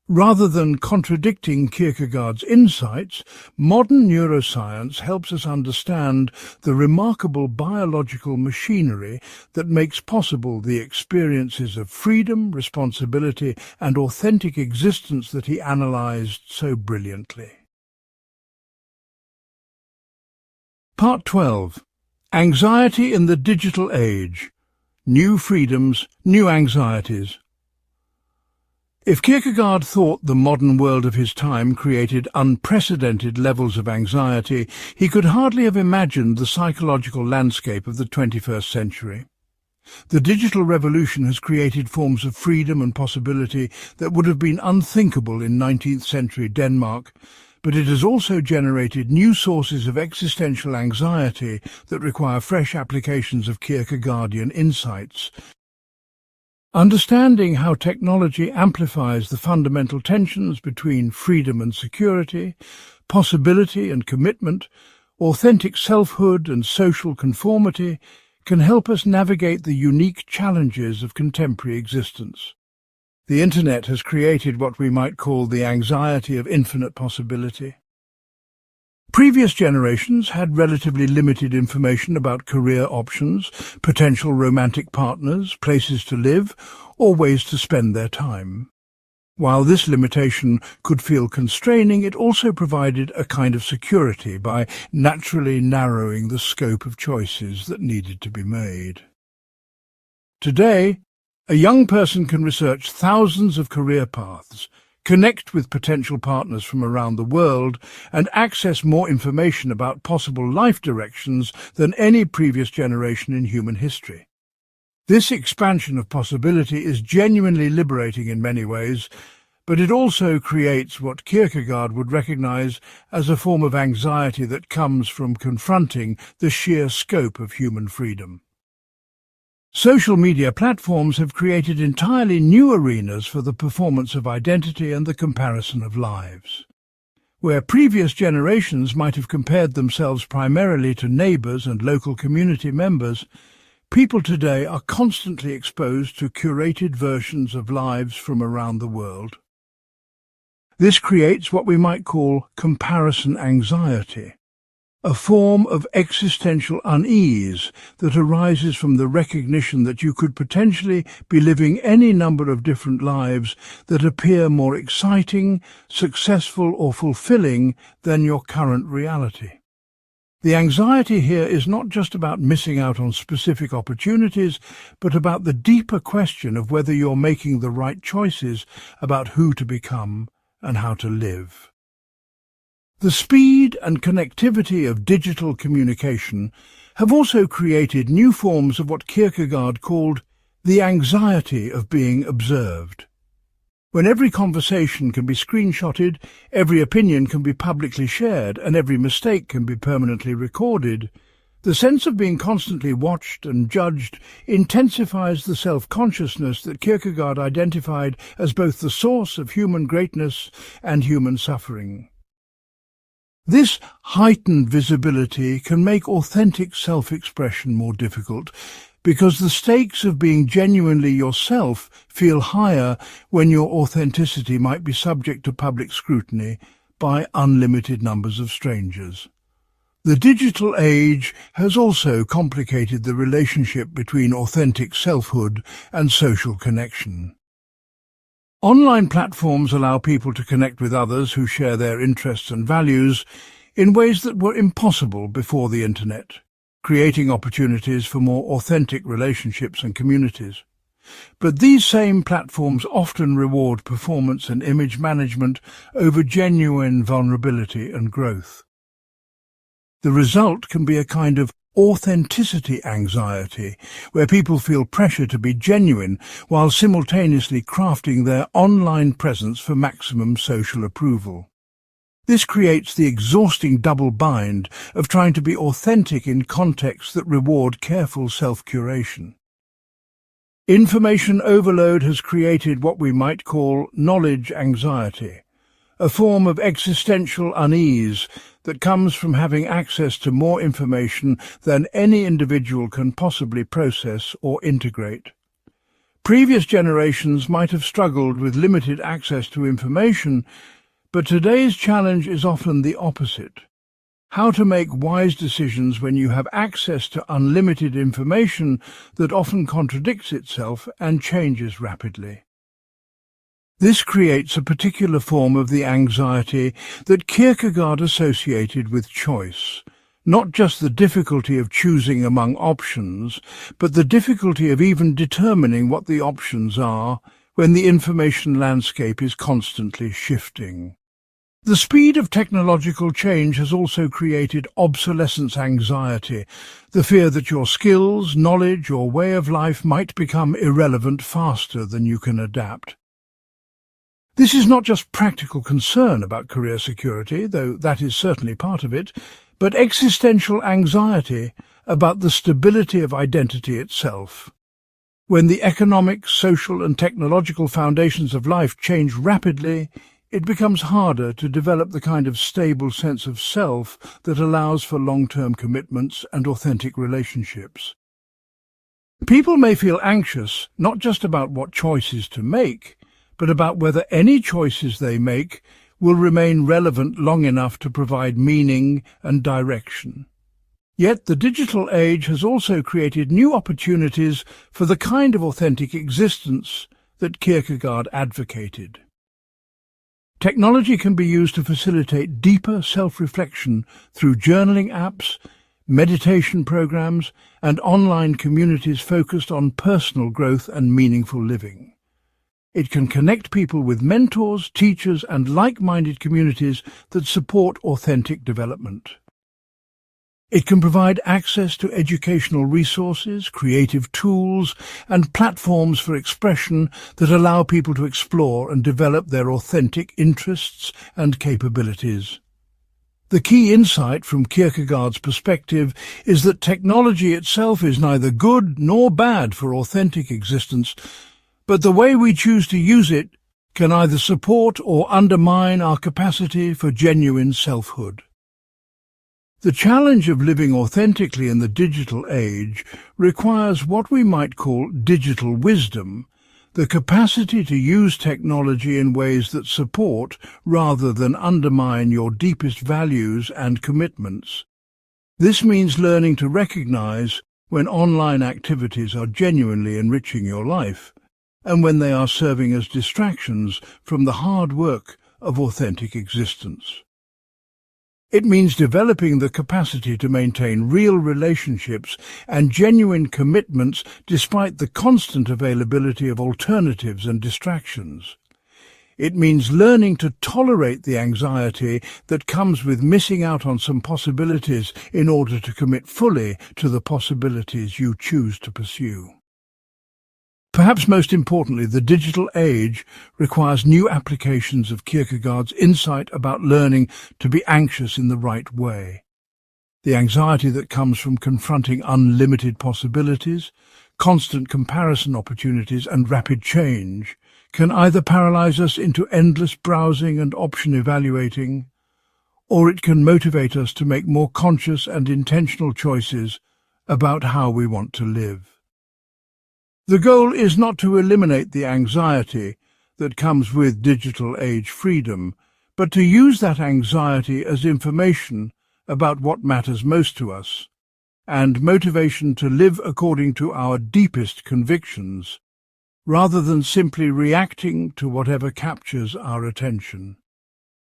Rather than contradicting Kierkegaard's insights, modern neuroscience helps us understand the remarkable biological machinery that makes possible the experiences of freedom, responsibility, and authentic existence that he analyzed so brilliantly. Part 12. Anxiety in the Digital Age. New Freedoms, New Anxieties. If Kierkegaard thought the modern world of his time created unprecedented levels of anxiety, he could hardly have imagined the psychological landscape of the 21st century. The digital revolution has created forms of freedom and possibility that would have been unthinkable in 19th century Denmark, but it has also generated new sources of existential anxiety that require fresh applications of Kierkegaardian insights. Understanding how technology amplifies the fundamental tensions between freedom and security, possibility and commitment, authentic selfhood and social conformity can help us navigate the unique challenges of contemporary existence. The Internet has created what we might call the anxiety of infinite possibility. Previous generations had relatively limited information about career options, potential romantic partners, places to live, or ways to spend their time. While this limitation could feel constraining, it also provided a kind of security by naturally narrowing the scope of choices that needed to be made. Today, a young person can research thousands of career paths, connect with potential partners from around the world, and access more information about possible life directions than any previous generation in human history. This expansion of possibility is genuinely liberating in many ways, but it also creates what Kierkegaard would recognize as a form of anxiety that comes from confronting the sheer scope of human freedom. Social media platforms have created entirely new arenas for the performance of identity and the comparison of lives. Where previous generations might have compared themselves primarily to neighbours and local community members, people today are constantly exposed to curated versions of lives from around the world. This creates what we might call comparison anxiety, a form of existential unease that arises from the recognition that you could potentially be living any number of different lives that appear more exciting, successful or fulfilling than your current reality. The anxiety here is not just about missing out on specific opportunities, but about the deeper question of whether you're making the right choices about who to become and how to live. The speed and connectivity of digital communication have also created new forms of what Kierkegaard called the anxiety of being observed. When every conversation can be screenshotted, every opinion can be publicly shared, and every mistake can be permanently recorded, the sense of being constantly watched and judged intensifies the self-consciousness that Kierkegaard identified as both the source of human greatness and human suffering. This heightened visibility can make authentic self-expression more difficult, because the stakes of being genuinely yourself feel higher when your authenticity might be subject to public scrutiny by unlimited numbers of strangers. The digital age has also complicated the relationship between authentic selfhood and social connection. Online platforms allow people to connect with others who share their interests and values in ways that were impossible before the internet, creating opportunities for more authentic relationships and communities. But these same platforms often reward performance and image management over genuine vulnerability and growth. The result can be a kind of authenticity anxiety, where people feel pressure to be genuine while simultaneously crafting their online presence for maximum social approval. This creates the exhausting double bind of trying to be authentic in contexts that reward careful self-curation. Information overload has created what we might call knowledge anxiety, a form of existential unease that comes from having access to more information than any individual can possibly process or integrate. Previous generations might have struggled with limited access to information, but today's challenge is often the opposite: how to make wise decisions when you have access to unlimited information that often contradicts itself and changes rapidly. This creates a particular form of the anxiety that Kierkegaard associated with choice, not just the difficulty of choosing among options, but the difficulty of even determining what the options are when the information landscape is constantly shifting. The speed of technological change has also created obsolescence anxiety, the fear that your skills, knowledge, or way of life might become irrelevant faster than you can adapt. This is not just practical concern about career security, though that is certainly part of it, but existential anxiety about the stability of identity itself. When the economic, social and technological foundations of life change rapidly, it becomes harder to develop the kind of stable sense of self that allows for long-term commitments and authentic relationships. People may feel anxious not just about what choices to make, but about whether any choices they make will remain relevant long enough to provide meaning and direction. Yet the digital age has also created new opportunities for the kind of authentic existence that Kierkegaard advocated. Technology can be used to facilitate deeper self-reflection through journaling apps, meditation programs, and online communities focused on personal growth and meaningful living. It can connect people with mentors, teachers, and like-minded communities that support authentic development. It can provide access to educational resources, creative tools, and platforms for expression that allow people to explore and develop their authentic interests and capabilities. The key insight from Kierkegaard's perspective is that technology itself is neither good nor bad for authentic existence, but the way we choose to use it can either support or undermine our capacity for genuine selfhood. The challenge of living authentically in the digital age requires what we might call digital wisdom, the capacity to use technology in ways that support rather than undermine your deepest values and commitments. This means learning to recognize when online activities are genuinely enriching your life and when they are serving as distractions from the hard work of authentic existence. It means developing the capacity to maintain real relationships and genuine commitments despite the constant availability of alternatives and distractions. It means learning to tolerate the anxiety that comes with missing out on some possibilities in order to commit fully to the possibilities you choose to pursue. Perhaps most importantly, the digital age requires new applications of Kierkegaard's insight about learning to be anxious in the right way. The anxiety that comes from confronting unlimited possibilities, constant comparison opportunities, and rapid change can either paralyze us into endless browsing and option evaluating, or it can motivate us to make more conscious and intentional choices about how we want to live. The goal is not to eliminate the anxiety that comes with digital age freedom, but to use that anxiety as information about what matters most to us, and motivation to live according to our deepest convictions, rather than simply reacting to whatever captures our attention.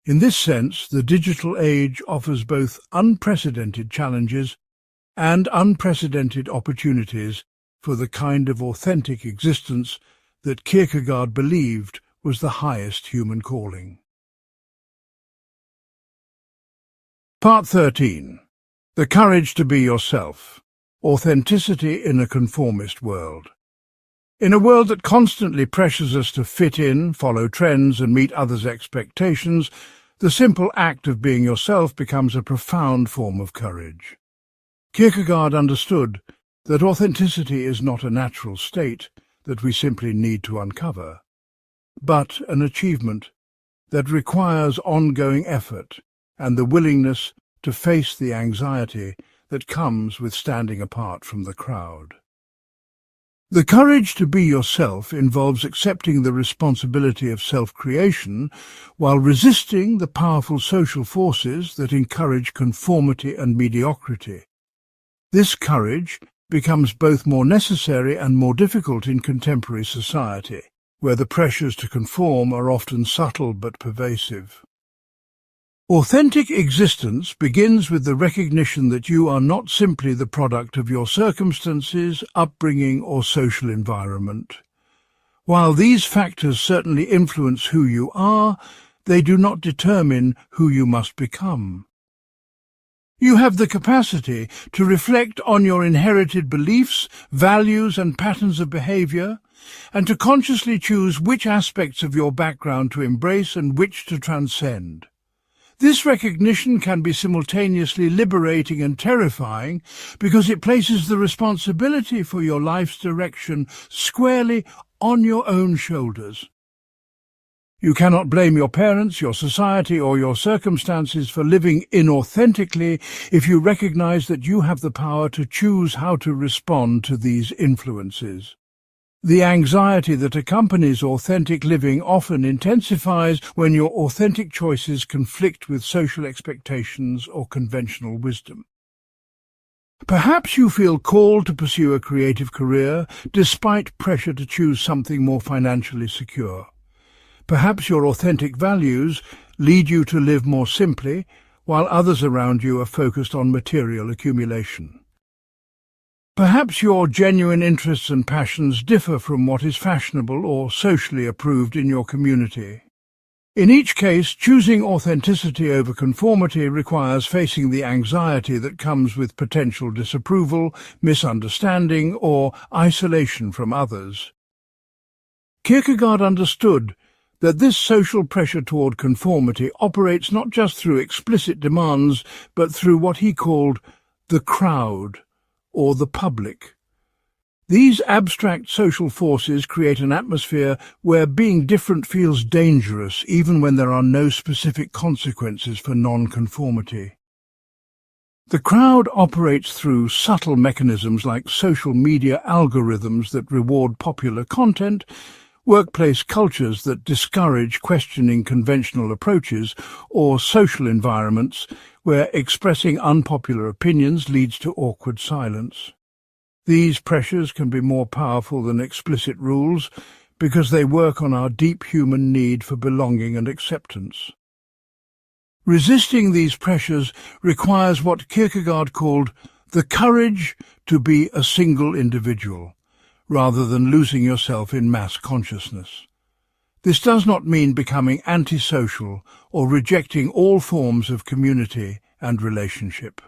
In this sense, the digital age offers both unprecedented challenges and unprecedented opportunities for the kind of authentic existence that Kierkegaard believed was the highest human calling. Part 13. The Courage to Be Yourself. Authenticity in a Conformist World. In a world that constantly pressures us to fit in, follow trends, and meet others' expectations, the simple act of being yourself becomes a profound form of courage. Kierkegaard understood that authenticity is not a natural state that we simply need to uncover, but an achievement that requires ongoing effort and the willingness to face the anxiety that comes with standing apart from the crowd. The courage to be yourself involves accepting the responsibility of self-creation while resisting the powerful social forces that encourage conformity and mediocrity. This courage becomes both more necessary and more difficult in contemporary society, where the pressures to conform are often subtle but pervasive. Authentic existence begins with the recognition that you are not simply the product of your circumstances, upbringing, or social environment. While these factors certainly influence who you are, they do not determine who you must become. You have the capacity to reflect on your inherited beliefs, values, and patterns of behavior, and to consciously choose which aspects of your background to embrace and which to transcend. This recognition can be simultaneously liberating and terrifying because it places the responsibility for your life's direction squarely on your own shoulders. You cannot blame your parents, your society, or your circumstances for living inauthentically if you recognize that you have the power to choose how to respond to these influences. The anxiety that accompanies authentic living often intensifies when your authentic choices conflict with social expectations or conventional wisdom. Perhaps you feel called to pursue a creative career despite pressure to choose something more financially secure. Perhaps your authentic values lead you to live more simply, while others around you are focused on material accumulation. Perhaps your genuine interests and passions differ from what is fashionable or socially approved in your community. In each case, choosing authenticity over conformity requires facing the anxiety that comes with potential disapproval, misunderstanding, or isolation from others. Kierkegaard understood that this social pressure toward conformity operates not just through explicit demands, but through what he called the crowd, or the public. These abstract social forces create an atmosphere where being different feels dangerous, even when there are no specific consequences for non-conformity. The crowd operates through subtle mechanisms like social media algorithms that reward popular content, workplace cultures that discourage questioning conventional approaches, or social environments where expressing unpopular opinions leads to awkward silence. These pressures can be more powerful than explicit rules because they work on our deep human need for belonging and acceptance. Resisting these pressures requires what Kierkegaard called the courage to be a single individual, rather than losing yourself in mass consciousness. This does not mean becoming antisocial or rejecting all forms of community and relationship.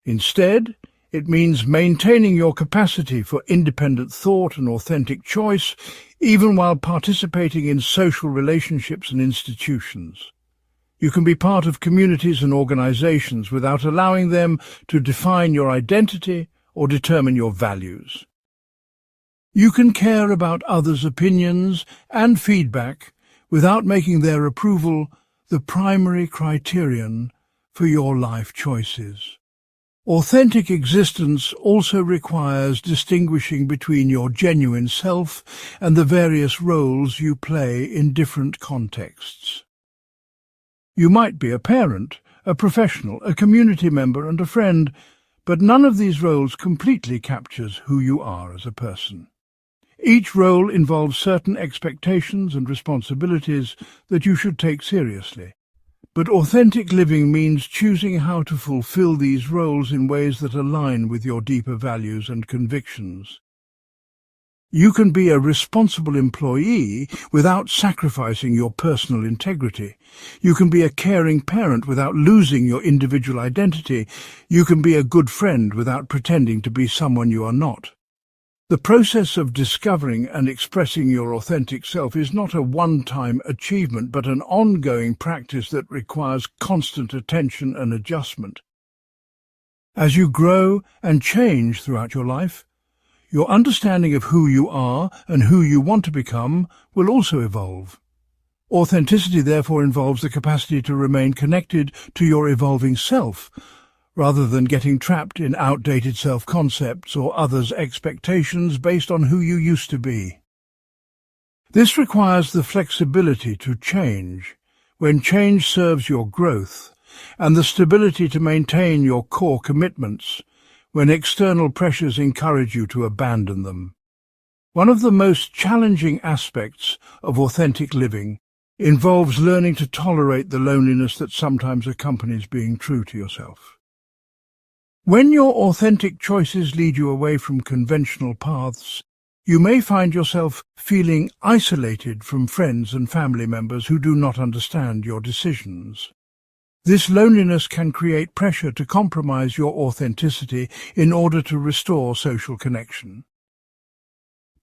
Instead, it means maintaining your capacity for independent thought and authentic choice, even while participating in social relationships and institutions. You can be part of communities and organizations without allowing them to define your identity or determine your values. You can care about others' opinions and feedback without making their approval the primary criterion for your life choices. Authentic existence also requires distinguishing between your genuine self and the various roles you play in different contexts. You might be a parent, a professional, a community member, and a friend, but none of these roles completely captures who you are as a person. Each role involves certain expectations and responsibilities that you should take seriously. But authentic living means choosing how to fulfill these roles in ways that align with your deeper values and convictions. You can be a responsible employee without sacrificing your personal integrity. You can be a caring parent without losing your individual identity. You can be a good friend without pretending to be someone you are not. The process of discovering and expressing your authentic self is not a one-time achievement, but an ongoing practice that requires constant attention and adjustment. As you grow and change throughout your life, your understanding of who you are and who you want to become will also evolve. Authenticity therefore involves the capacity to remain connected to your evolving self, rather than getting trapped in outdated self-concepts or others' expectations based on who you used to be. This requires the flexibility to change when change serves your growth, and the stability to maintain your core commitments when external pressures encourage you to abandon them. One of the most challenging aspects of authentic living involves learning to tolerate the loneliness that sometimes accompanies being true to yourself. When your authentic choices lead you away from conventional paths, you may find yourself feeling isolated from friends and family members who do not understand your decisions. This loneliness can create pressure to compromise your authenticity in order to restore social connection.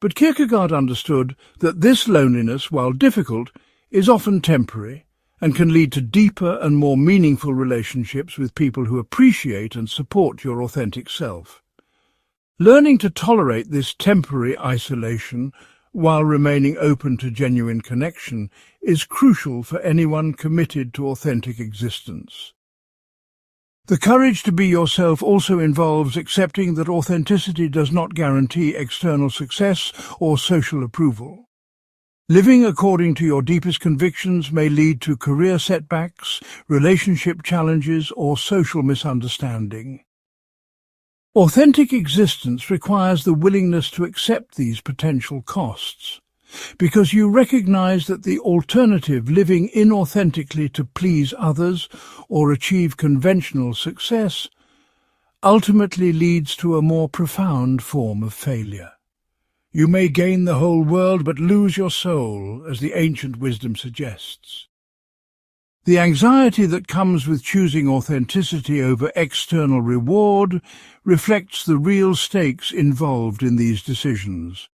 But Kierkegaard understood that this loneliness, while difficult, is often temporary and can lead to deeper and more meaningful relationships with people who appreciate and support your authentic self. Learning to tolerate this temporary isolation while remaining open to genuine connection is crucial for anyone committed to authentic existence. The courage to be yourself also involves accepting that authenticity does not guarantee external success or social approval. Living according to your deepest convictions may lead to career setbacks, relationship challenges, or social misunderstanding. Authentic existence requires the willingness to accept these potential costs, because you recognize that the alternative, living inauthentically to please others or achieve conventional success, ultimately leads to a more profound form of failure. You may gain the whole world but lose your soul, as the ancient wisdom suggests. The anxiety that comes with choosing authenticity over external reward reflects the real stakes involved in these decisions.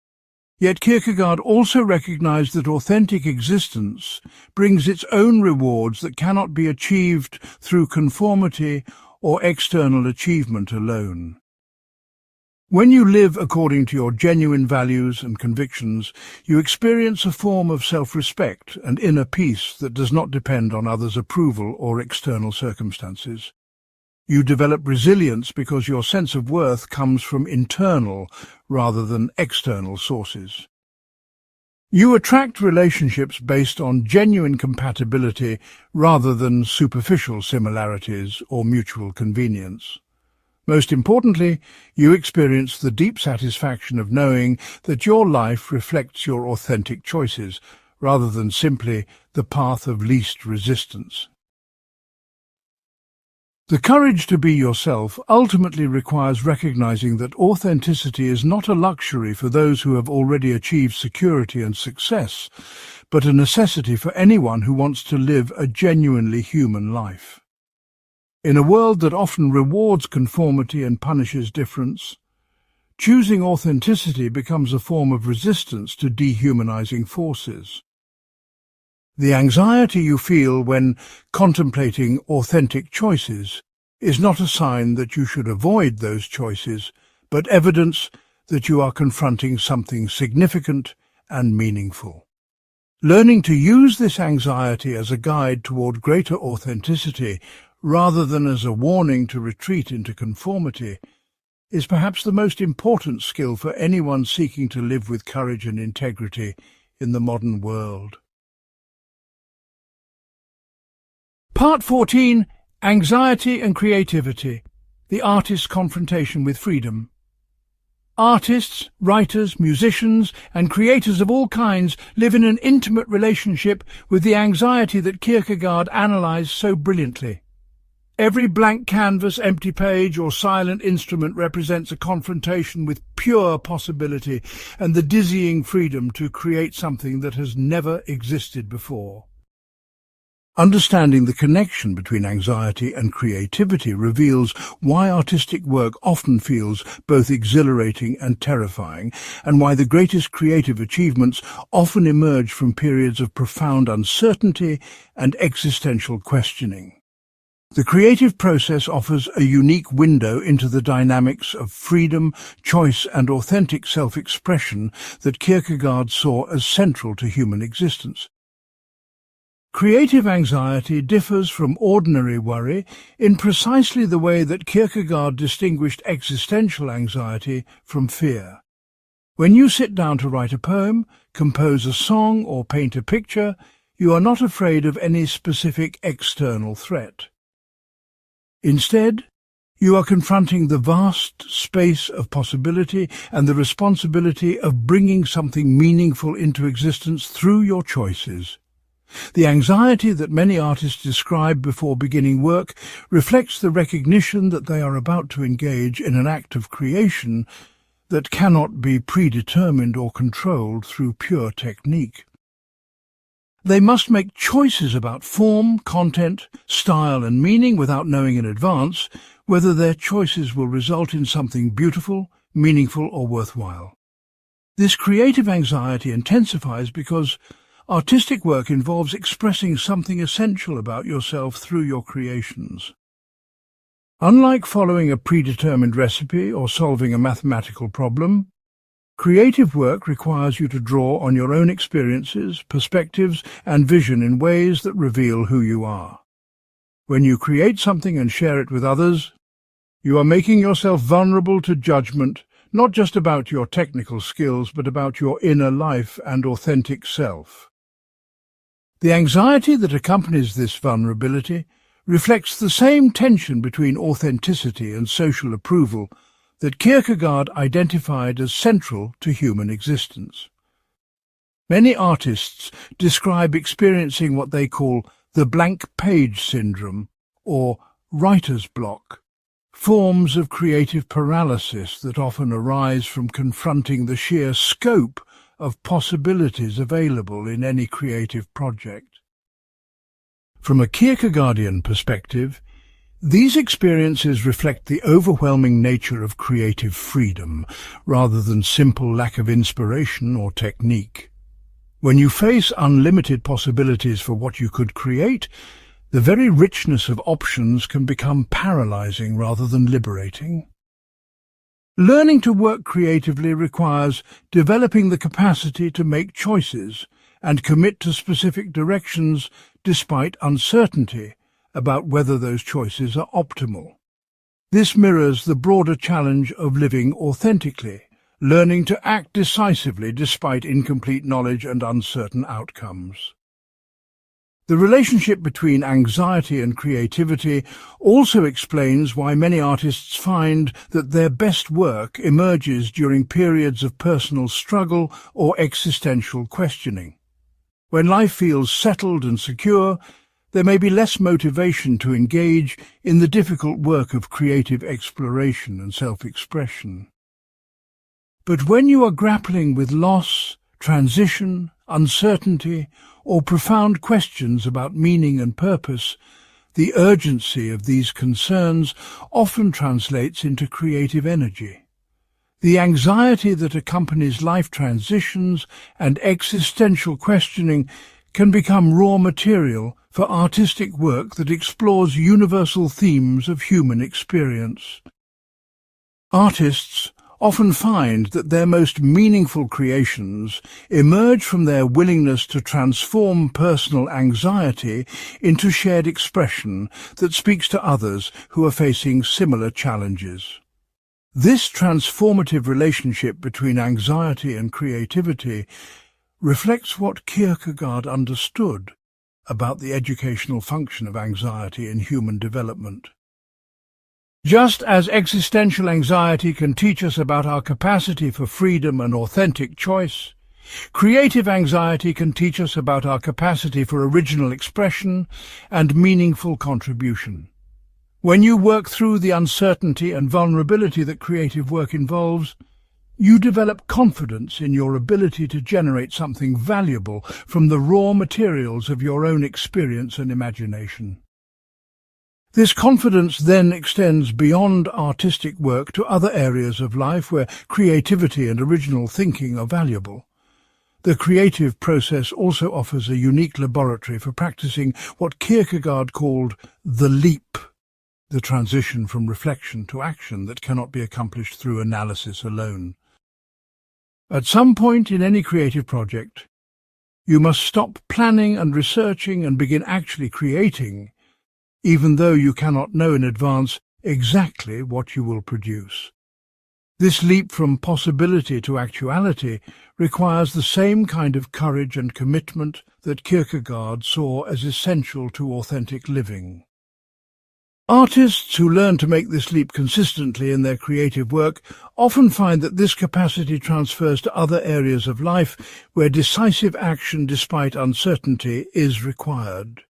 Yet Kierkegaard also recognized that authentic existence brings its own rewards that cannot be achieved through conformity or external achievement alone. When you live according to your genuine values and convictions, you experience a form of self-respect and inner peace that does not depend on others' approval or external circumstances. You develop resilience because your sense of worth comes from internal rather than external sources. You attract relationships based on genuine compatibility rather than superficial similarities or mutual convenience. Most importantly, you experience the deep satisfaction of knowing that your life reflects your authentic choices, rather than simply the path of least resistance. The courage to be yourself ultimately requires recognizing that authenticity is not a luxury for those who have already achieved security and success, but a necessity for anyone who wants to live a genuinely human life. In a world that often rewards conformity and punishes difference, choosing authenticity becomes a form of resistance to dehumanizing forces. The anxiety you feel when contemplating authentic choices is not a sign that you should avoid those choices, but evidence that you are confronting something significant and meaningful. Learning to use this anxiety as a guide toward greater authenticity rather than as a warning to retreat into conformity is perhaps the most important skill for anyone seeking to live with courage and integrity in the modern world. Part 14. Anxiety and Creativity. The Artist's Confrontation with Freedom. Artists, writers, musicians, and creators of all kinds live in an intimate relationship with the anxiety that Kierkegaard analyzed so brilliantly. Every blank canvas, empty page, or silent instrument represents a confrontation with pure possibility and the dizzying freedom to create something that has never existed before. Understanding the connection between anxiety and creativity reveals why artistic work often feels both exhilarating and terrifying, and why the greatest creative achievements often emerge from periods of profound uncertainty and existential questioning. The creative process offers a unique window into the dynamics of freedom, choice, and authentic self-expression that Kierkegaard saw as central to human existence. Creative anxiety differs from ordinary worry in precisely the way that Kierkegaard distinguished existential anxiety from fear. When you sit down to write a poem, compose a song, or paint a picture, you are not afraid of any specific external threat. Instead, you are confronting the vast space of possibility and the responsibility of bringing something meaningful into existence through your choices. The anxiety that many artists describe before beginning work reflects the recognition that they are about to engage in an act of creation that cannot be predetermined or controlled through pure technique. They must make choices about form, content, style, and meaning without knowing in advance whether their choices will result in something beautiful, meaningful, or worthwhile. This creative anxiety intensifies because artistic work involves expressing something essential about yourself through your creations. Unlike following a predetermined recipe or solving a mathematical problem, creative work requires you to draw on your own experiences, perspectives, and vision in ways that reveal who you are. When you create something and share it with others, you are making yourself vulnerable to judgment, not just about your technical skills, but about your inner life and authentic self. The anxiety that accompanies this vulnerability reflects the same tension between authenticity and social approval that Kierkegaard identified as central to human existence. Many artists describe experiencing what they call the blank page syndrome, or writer's block, forms of creative paralysis that often arise from confronting the sheer scope of possibilities available in any creative project. From a Kierkegaardian perspective, these experiences reflect the overwhelming nature of creative freedom, rather than simple lack of inspiration or technique. When you face unlimited possibilities for what you could create, the very richness of options can become paralyzing rather than liberating. Learning to work creatively requires developing the capacity to make choices and commit to specific directions despite uncertainty about whether those choices are optimal. This mirrors the broader challenge of living authentically, learning to act decisively despite incomplete knowledge and uncertain outcomes. The relationship between anxiety and creativity also explains why many artists find that their best work emerges during periods of personal struggle or existential questioning. When life feels settled and secure, there may be less motivation to engage in the difficult work of creative exploration and self-expression. But when you are grappling with loss, transition, uncertainty, or profound questions about meaning and purpose, the urgency of these concerns often translates into creative energy. The anxiety that accompanies life transitions and existential questioning can become raw material for artistic work that explores universal themes of human experience. Artists often find that their most meaningful creations emerge from their willingness to transform personal anxiety into shared expression that speaks to others who are facing similar challenges. This transformative relationship between anxiety and creativity reflects what Kierkegaard understood about the educational function of anxiety in human development. Just as existential anxiety can teach us about our capacity for freedom and authentic choice, creative anxiety can teach us about our capacity for original expression and meaningful contribution. When you work through the uncertainty and vulnerability that creative work involves, you develop confidence in your ability to generate something valuable from the raw materials of your own experience and imagination. This confidence then extends beyond artistic work to other areas of life where creativity and original thinking are valuable. The creative process also offers a unique laboratory for practicing what Kierkegaard called the leap, the transition from reflection to action that cannot be accomplished through analysis alone. At some point in any creative project, you must stop planning and researching and begin actually creating, even though you cannot know in advance exactly what you will produce. This leap from possibility to actuality requires the same kind of courage and commitment that Kierkegaard saw as essential to authentic living. Artists who learn to make this leap consistently in their creative work often find that this capacity transfers to other areas of life where decisive action despite uncertainty is required.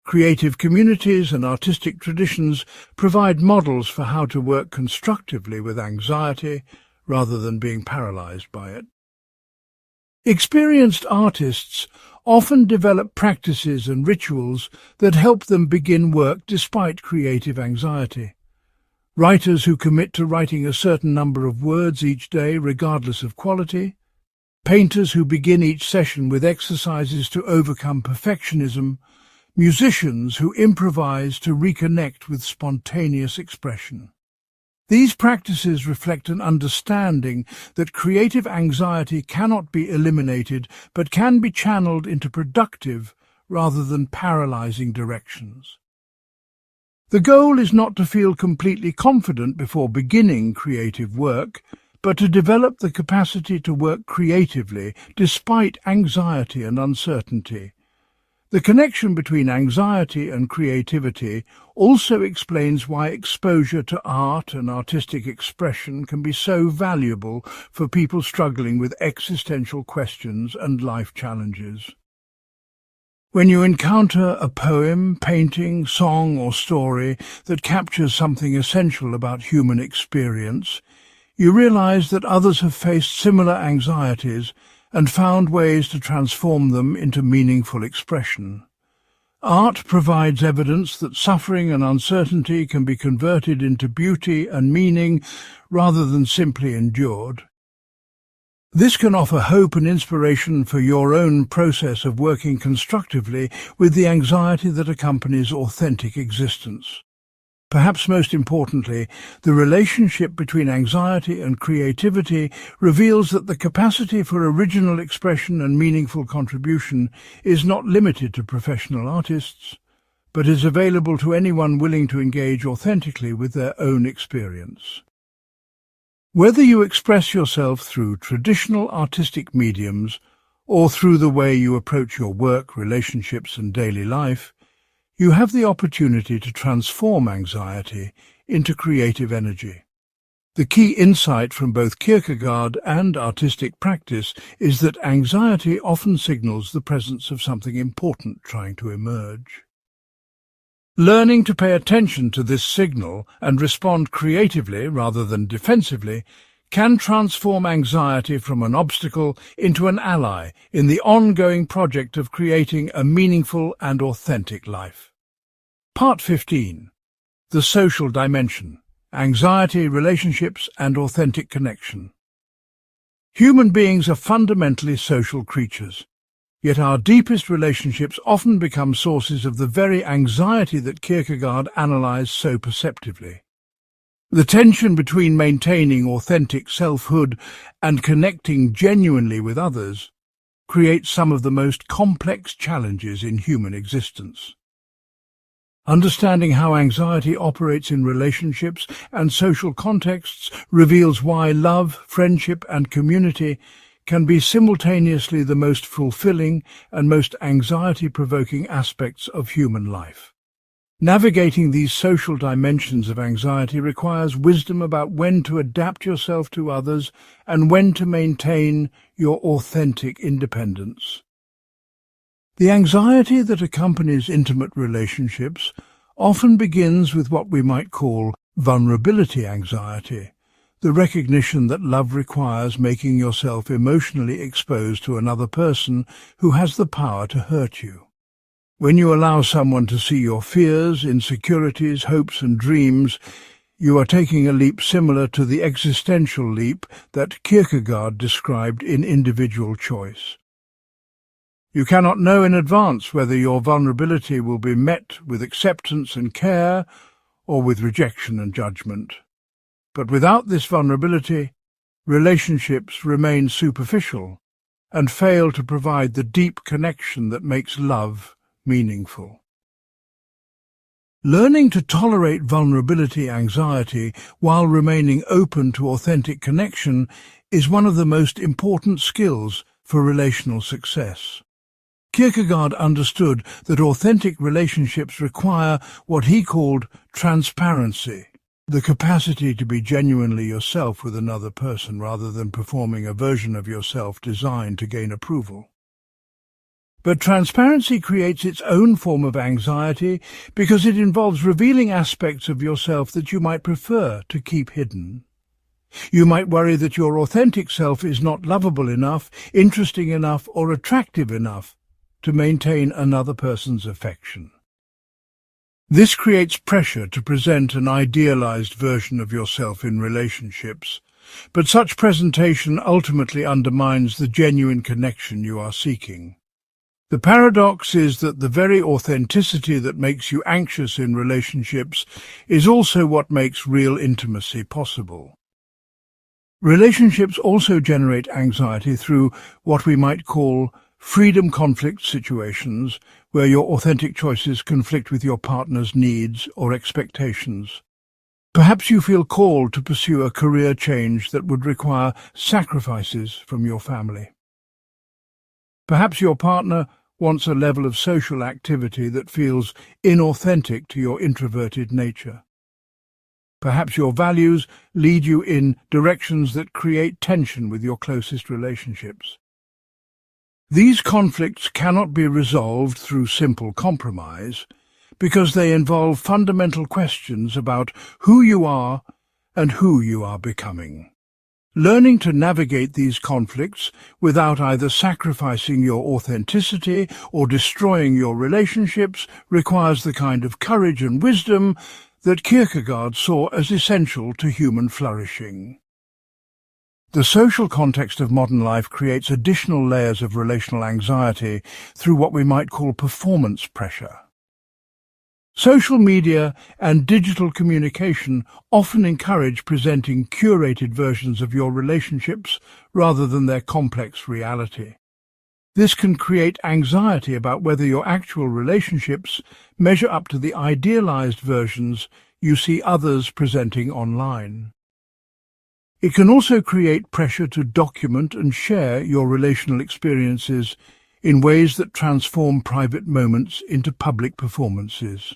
Creative communities and artistic traditions provide models for how to work constructively with anxiety rather than being paralyzed by it. Experienced artists often develop practices and rituals that help them begin work despite creative anxiety. Writers who commit to writing a certain number of words each day regardless of quality, painters who begin each session with exercises to overcome perfectionism, musicians who improvise to reconnect with spontaneous expression. These practices reflect an understanding that creative anxiety cannot be eliminated but can be channeled into productive rather than paralyzing directions. The goal is not to feel completely confident before beginning creative work, but to develop the capacity to work creatively despite anxiety and uncertainty. The connection between anxiety and creativity also explains why exposure to art and artistic expression can be so valuable for people struggling with existential questions and life challenges. When you encounter a poem, painting, song or story that captures something essential about human experience, you realize that others have faced similar anxieties and found ways to transform them into meaningful expression. Art provides evidence that suffering and uncertainty can be converted into beauty and meaning rather than simply endured. This can offer hope and inspiration for your own process of working constructively with the anxiety that accompanies authentic existence. Perhaps most importantly, the relationship between anxiety and creativity reveals that the capacity for original expression and meaningful contribution is not limited to professional artists, but is available to anyone willing to engage authentically with their own experience. Whether you express yourself through traditional artistic mediums or through the way you approach your work, relationships and daily life, you have the opportunity to transform anxiety into creative energy. The key insight from both Kierkegaard and artistic practice is that anxiety often signals the presence of something important trying to emerge. Learning to pay attention to this signal and respond creatively rather than defensively can transform anxiety from an obstacle into an ally in the ongoing project of creating a meaningful and authentic life. Part 15. The Social Dimension: Anxiety, Relationships and Authentic Connection. Human beings are fundamentally social creatures, yet our deepest relationships often become sources of the very anxiety that Kierkegaard analysed so perceptively. The tension between maintaining authentic selfhood and connecting genuinely with others creates some of the most complex challenges in human existence. Understanding how anxiety operates in relationships and social contexts reveals why love, friendship and community can be simultaneously the most fulfilling and most anxiety-provoking aspects of human life. Navigating these social dimensions of anxiety requires wisdom about when to adapt yourself to others and when to maintain your authentic independence. The anxiety that accompanies intimate relationships often begins with what we might call vulnerability anxiety, the recognition that love requires making yourself emotionally exposed to another person who has the power to hurt you. When you allow someone to see your fears, insecurities, hopes and dreams, you are taking a leap similar to the existential leap that Kierkegaard described in Individual Choice. You cannot know in advance whether your vulnerability will be met with acceptance and care or with rejection and judgment. But without this vulnerability, relationships remain superficial and fail to provide the deep connection that makes love meaningful. Learning to tolerate vulnerability anxiety while remaining open to authentic connection is one of the most important skills for relational success. Kierkegaard understood that authentic relationships require what he called transparency, the capacity to be genuinely yourself with another person rather than performing a version of yourself designed to gain approval. But transparency creates its own form of anxiety because it involves revealing aspects of yourself that you might prefer to keep hidden. You might worry that your authentic self is not lovable enough, interesting enough, or attractive enough to maintain another person's affection. This creates pressure to present an idealized version of yourself in relationships, but such presentation ultimately undermines the genuine connection you are seeking. The paradox is that the very authenticity that makes you anxious in relationships is also what makes real intimacy possible. Relationships also generate anxiety through what we might call freedom conflict situations, where your authentic choices conflict with your partner's needs or expectations. Perhaps you feel called to pursue a career change that would require sacrifices from your family. Perhaps your partner wants a level of social activity that feels inauthentic to your introverted nature. Perhaps your values lead you in directions that create tension with your closest relationships. These conflicts cannot be resolved through simple compromise because they involve fundamental questions about who you are and who you are becoming. Learning to navigate these conflicts without either sacrificing your authenticity or destroying your relationships requires the kind of courage and wisdom that Kierkegaard saw as essential to human flourishing. The social context of modern life creates additional layers of relational anxiety through what we might call performance pressure. Social media and digital communication often encourage presenting curated versions of your relationships rather than their complex reality. This can create anxiety about whether your actual relationships measure up to the idealized versions you see others presenting online. It can also create pressure to document and share your relational experiences in ways that transform private moments into public performances.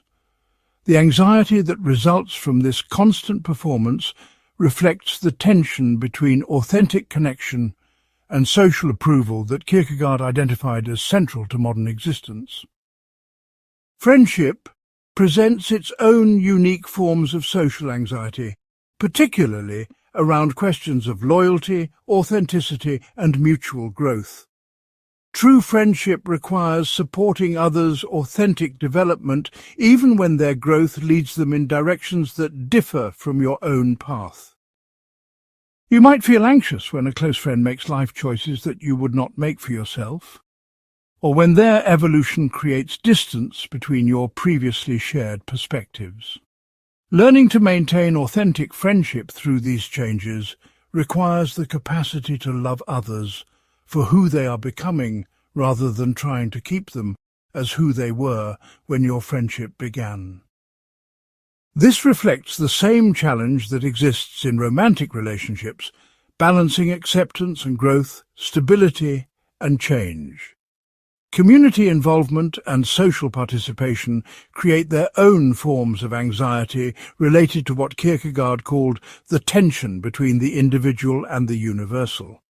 The anxiety that results from this constant performance reflects the tension between authentic connection and social approval that Kierkegaard identified as central to modern existence. Friendship presents its own unique forms of social anxiety, particularly around questions of loyalty, authenticity, and mutual growth. True friendship requires supporting others' authentic development even when their growth leads them in directions that differ from your own path. You might feel anxious when a close friend makes life choices that you would not make for yourself, or when their evolution creates distance between your previously shared perspectives. Learning to maintain authentic friendship through these changes requires the capacity to love others for who they are becoming rather than trying to keep them as who they were when your friendship began. This reflects the same challenge that exists in romantic relationships, balancing acceptance and growth, stability and change. Community involvement and social participation create their own forms of anxiety related to what Kierkegaard called the tension between the individual and the universal.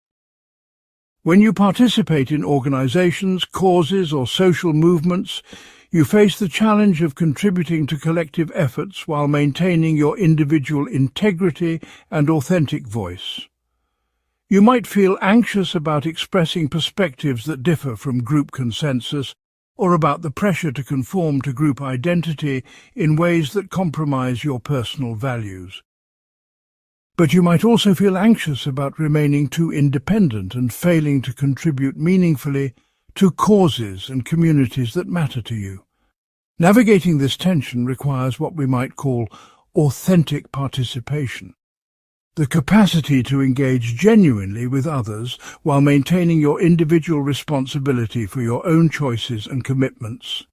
When you participate in organizations, causes, or social movements, you face the challenge of contributing to collective efforts while maintaining your individual integrity and authentic voice. You might feel anxious about expressing perspectives that differ from group consensus, or about the pressure to conform to group identity in ways that compromise your personal values. But you might also feel anxious about remaining too independent and failing to contribute meaningfully to causes and communities that matter to you. Navigating this tension requires what we might call authentic participation, the capacity to engage genuinely with others while maintaining your individual responsibility for your own choices and commitments.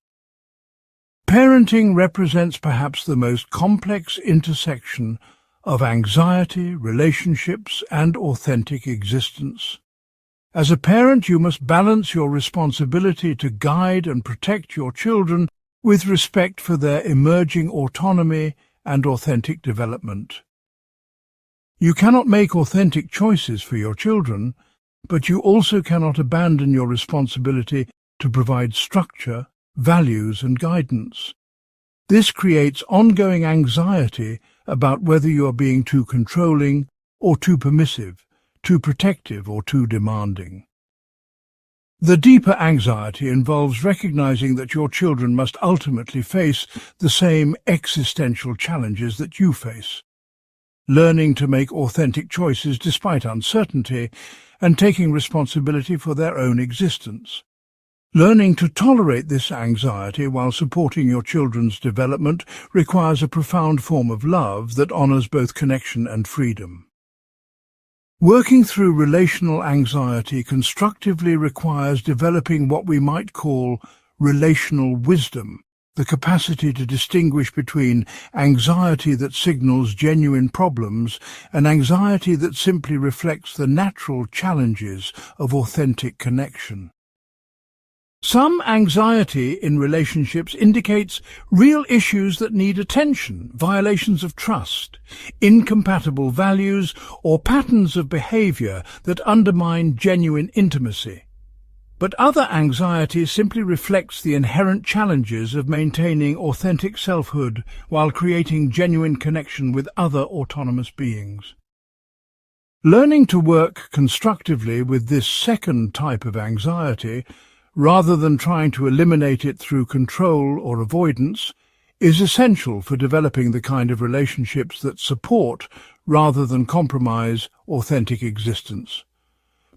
Parenting represents perhaps the most complex intersection of anxiety, relationships, and authentic existence. As a parent, you must balance your responsibility to guide and protect your children with respect for their emerging autonomy and authentic development. You cannot make authentic choices for your children, but you also cannot abandon your responsibility to provide structure, values, and guidance. This creates ongoing anxiety about whether you are being too controlling or too permissive, too protective or too demanding. The deeper anxiety involves recognizing that your children must ultimately face the same existential challenges that you face. Learning to make authentic choices despite uncertainty and taking responsibility for their own existence. Learning to tolerate this anxiety while supporting your children's development requires a profound form of love that honors both connection and freedom. Working through relational anxiety constructively requires developing what we might call relational wisdom, the capacity to distinguish between anxiety that signals genuine problems and anxiety that simply reflects the natural challenges of authentic connection. Some anxiety in relationships indicates real issues that need attention, violations of trust, incompatible values, or patterns of behavior that undermine genuine intimacy. But other anxiety simply reflects the inherent challenges of maintaining authentic selfhood while creating genuine connection with other autonomous beings. Learning to work constructively with this second type of anxiety, rather than trying to eliminate it through control or avoidance, is essential for developing the kind of relationships that support, rather than compromise, authentic existence.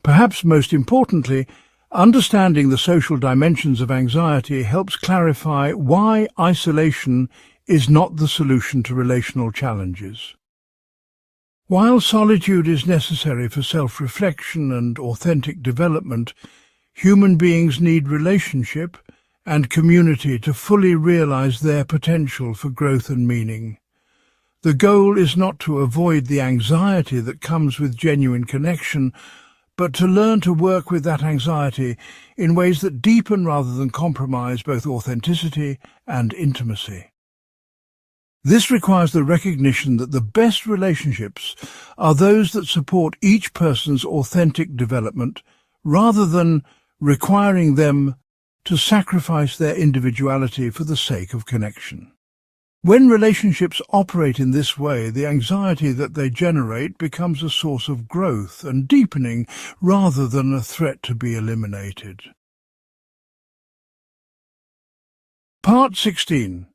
Perhaps most importantly, understanding the social dimensions of anxiety helps clarify why isolation is not the solution to relational challenges. While solitude is necessary for self-reflection and authentic development, human beings need relationship and community to fully realize their potential for growth and meaning. The goal is not to avoid the anxiety that comes with genuine connection, but to learn to work with that anxiety in ways that deepen rather than compromise both authenticity and intimacy. This requires the recognition that the best relationships are those that support each person's authentic development, rather than requiring them to sacrifice their individuality for the sake of connection. When relationships operate in this way, the anxiety that they generate becomes a source of growth and deepening rather than a threat to be eliminated. Part 16.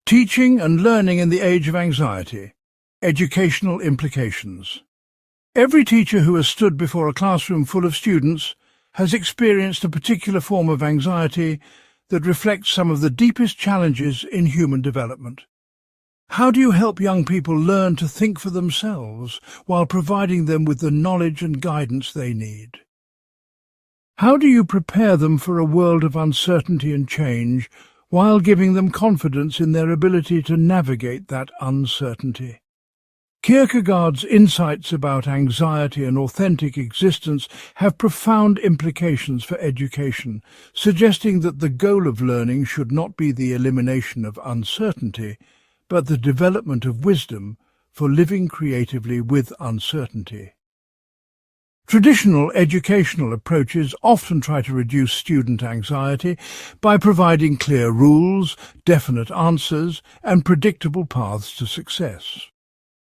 Teaching and Learning in the Age of Anxiety. Educational Implications. Every teacher who has stood before a classroom full of students has experienced a particular form of anxiety that reflects some of the deepest challenges in human development. How do you help young people learn to think for themselves while providing them with the knowledge and guidance they need? How do you prepare them for a world of uncertainty and change while giving them confidence in their ability to navigate that uncertainty? Kierkegaard's insights about anxiety and authentic existence have profound implications for education, suggesting that the goal of learning should not be the elimination of uncertainty, but the development of wisdom for living creatively with uncertainty. Traditional educational approaches often try to reduce student anxiety by providing clear rules, definite answers, and predictable paths to success.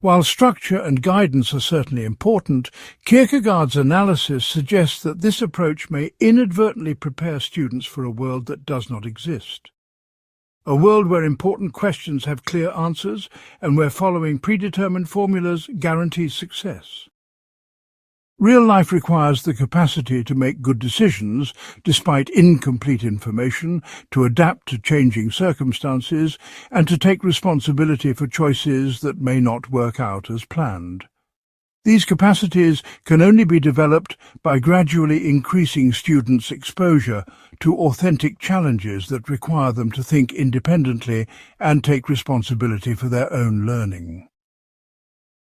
While structure and guidance are certainly important, Kierkegaard's analysis suggests that this approach may inadvertently prepare students for a world that does not exist. A world where important questions have clear answers and where following predetermined formulas guarantees success. Real life requires the capacity to make good decisions despite incomplete information, to adapt to changing circumstances, and to take responsibility for choices that may not work out as planned. These capacities can only be developed by gradually increasing students' exposure to authentic challenges that require them to think independently and take responsibility for their own learning.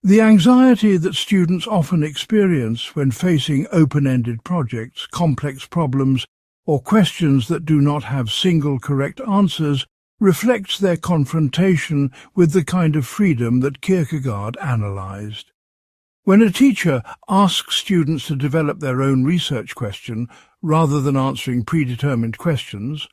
The anxiety that students often experience when facing open-ended projects, complex problems, or questions that do not have single correct answers reflects their confrontation with the kind of freedom that Kierkegaard analyzed. When a teacher asks students to develop their own research question rather than answering predetermined questions,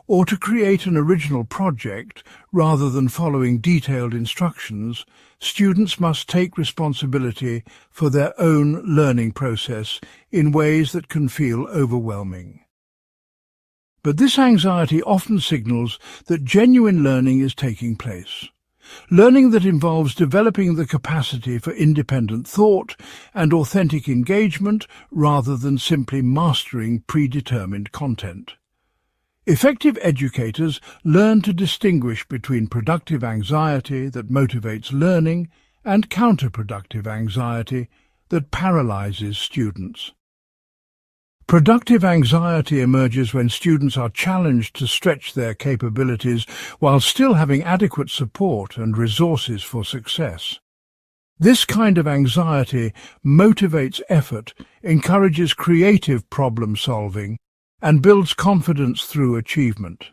or to create an original project rather than following detailed instructions, students must take responsibility for their own learning process in ways that can feel overwhelming. But this anxiety often signals that genuine learning is taking place. Learning that involves developing the capacity for independent thought and authentic engagement rather than simply mastering predetermined content. Effective educators learn to distinguish between productive anxiety that motivates learning and counterproductive anxiety that paralyzes students. Productive anxiety emerges when students are challenged to stretch their capabilities while still having adequate support and resources for success. This kind of anxiety motivates effort, encourages creative problem-solving, and builds confidence through achievement.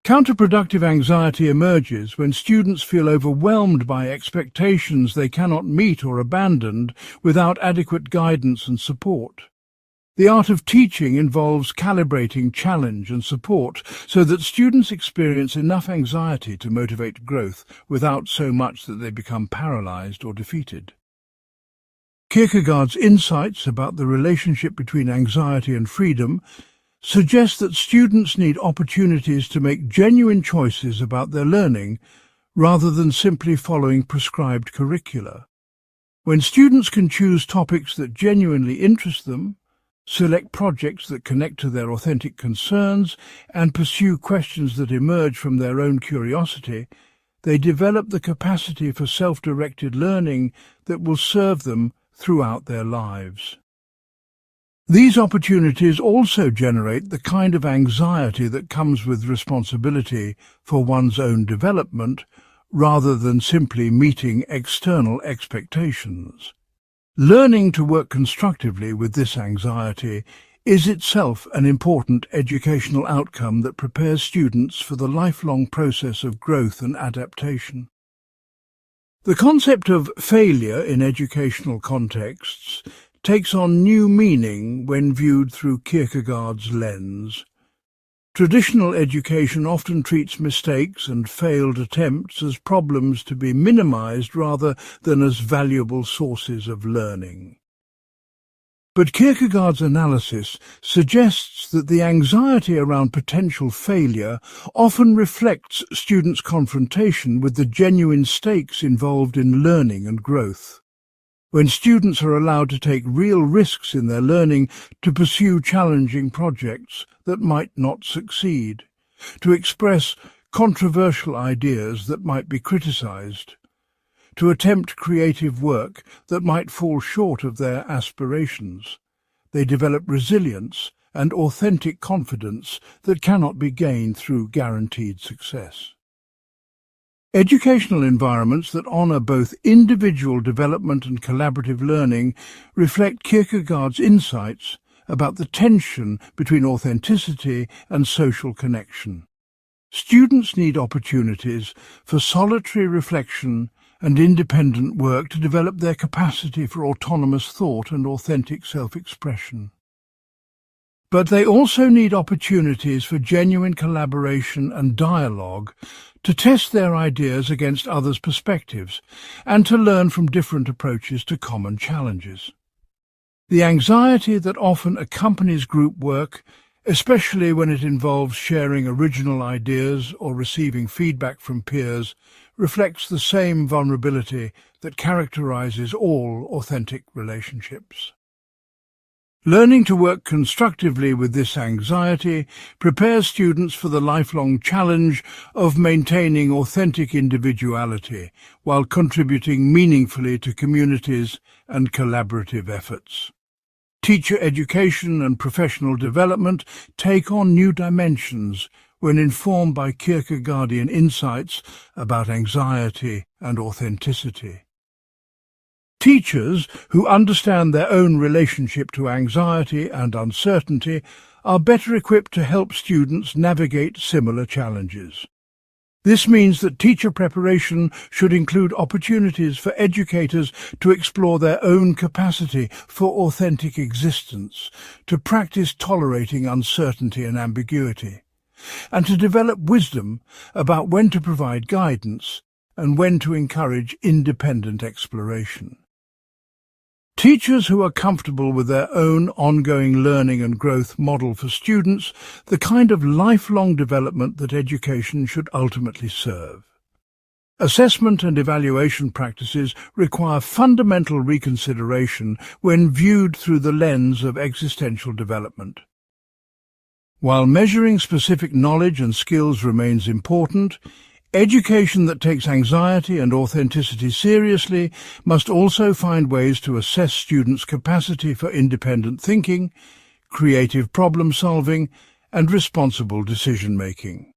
Counterproductive anxiety emerges when students feel overwhelmed by expectations they cannot meet or abandoned without adequate guidance and support. The art of teaching involves calibrating challenge and support so that students experience enough anxiety to motivate growth without so much that they become paralyzed or defeated. Kierkegaard's insights about the relationship between anxiety and freedom suggest that students need opportunities to make genuine choices about their learning rather than simply following prescribed curricula. When students can choose topics that genuinely interest them, select projects that connect to their authentic concerns, and pursue questions that emerge from their own curiosity, they develop the capacity for self-directed learning that will serve them throughout their lives. These opportunities also generate the kind of anxiety that comes with responsibility for one's own development, rather than simply meeting external expectations. Learning to work constructively with this anxiety is itself an important educational outcome that prepares students for the lifelong process of growth and adaptation. The concept of failure in educational contexts takes on new meaning when viewed through Kierkegaard's lens. Traditional education often treats mistakes and failed attempts as problems to be minimized rather than as valuable sources of learning. But Kierkegaard's analysis suggests that the anxiety around potential failure often reflects students' confrontation with the genuine stakes involved in learning and growth. When students are allowed to take real risks in their learning, to pursue challenging projects that might not succeed, to express controversial ideas that might be criticized, to attempt creative work that might fall short of their aspirations, they develop resilience and authentic confidence that cannot be gained through guaranteed success. Educational environments that honour both individual development and collaborative learning reflect Kierkegaard's insights about the tension between authenticity and social connection. Students need opportunities for solitary reflection and independent work to develop their capacity for autonomous thought and authentic self-expression. But they also need opportunities for genuine collaboration and dialogue to test their ideas against others' perspectives and to learn from different approaches to common challenges. The anxiety that often accompanies group work, especially when it involves sharing original ideas or receiving feedback from peers, reflects the same vulnerability that characterizes all authentic relationships. Learning to work constructively with this anxiety prepares students for the lifelong challenge of maintaining authentic individuality while contributing meaningfully to communities and collaborative efforts. Teacher education and professional development take on new dimensions when informed by Kierkegaardian insights about anxiety and authenticity. Teachers who understand their own relationship to anxiety and uncertainty are better equipped to help students navigate similar challenges. This means that teacher preparation should include opportunities for educators to explore their own capacity for authentic existence, to practice tolerating uncertainty and ambiguity, and to develop wisdom about when to provide guidance and when to encourage independent exploration. Teachers who are comfortable with their own ongoing learning and growth model for students the kind of lifelong development that education should ultimately serve. Assessment and evaluation practices require fundamental reconsideration when viewed through the lens of existential development. While measuring specific knowledge and skills remains important, education that takes anxiety and authenticity seriously must also find ways to assess students' capacity for independent thinking, creative problem-solving, and responsible decision-making.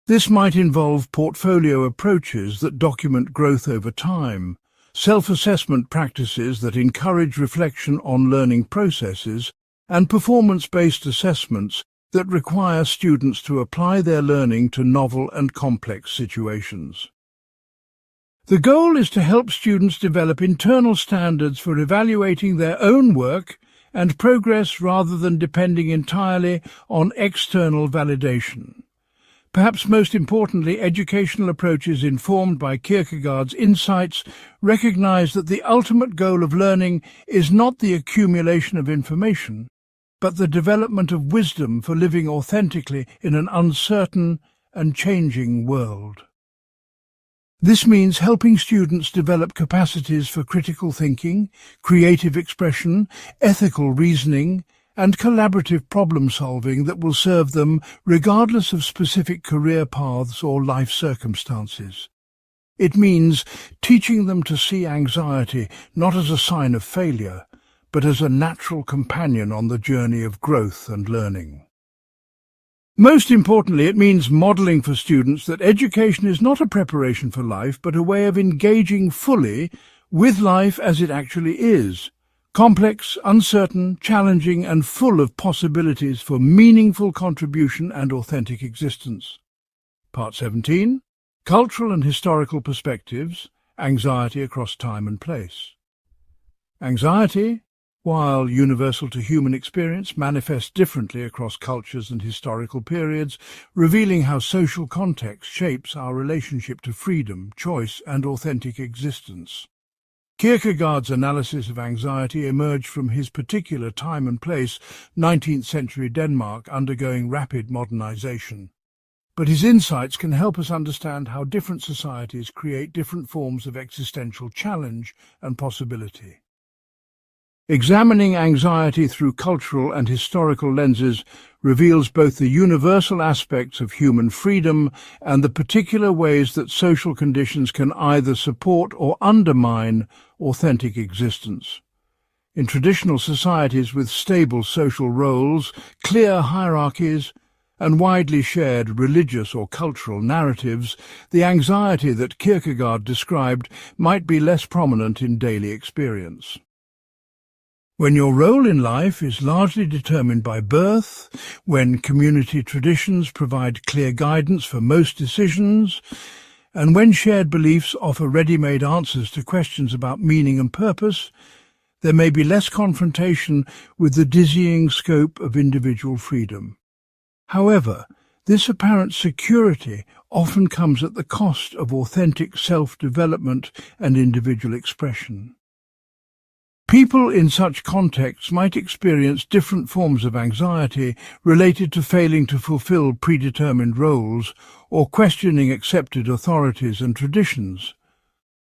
This might involve portfolio approaches that document growth over time, self-assessment practices that encourage reflection on learning processes, and performance-based assessments that require students to apply their learning to novel and complex situations. The goal is to help students develop internal standards for evaluating their own work and progress rather than depending entirely on external validation. Perhaps most importantly, educational approaches informed by Kierkegaard's insights recognize that the ultimate goal of learning is not the accumulation of information, but the development of wisdom for living authentically in an uncertain and changing world. This means helping students develop capacities for critical thinking, creative expression, ethical reasoning, and collaborative problem-solving that will serve them regardless of specific career paths or life circumstances. It means teaching them to see anxiety not as a sign of failure, but as a natural companion on the journey of growth and learning. Most importantly, it means modeling for students that education is not a preparation for life, but a way of engaging fully with life as it actually is. Complex, uncertain, challenging, and full of possibilities for meaningful contribution and authentic existence. Part 17. Cultural and Historical Perspectives, Anxiety Across Time and Place. Anxiety, while universal to human experience, manifests differently across cultures and historical periods, revealing how social context shapes our relationship to freedom, choice, and authentic existence. Kierkegaard's analysis of anxiety emerged from his particular time and place, 19th century Denmark undergoing rapid modernization. But his insights can help us understand how different societies create different forms of existential challenge and possibility. Examining anxiety through cultural and historical lenses reveals both the universal aspects of human freedom and the particular ways that social conditions can either support or undermine authentic existence. In traditional societies with stable social roles, clear hierarchies, and widely shared religious or cultural narratives, the anxiety that Kierkegaard described might be less prominent in daily experience. When your role in life is largely determined by birth, when community traditions provide clear guidance for most decisions, and when shared beliefs offer ready-made answers to questions about meaning and purpose, there may be less confrontation with the dizzying scope of individual freedom. However, this apparent security often comes at the cost of authentic self-development and individual expression. People in such contexts might experience different forms of anxiety related to failing to fulfill predetermined roles or questioning accepted authorities and traditions.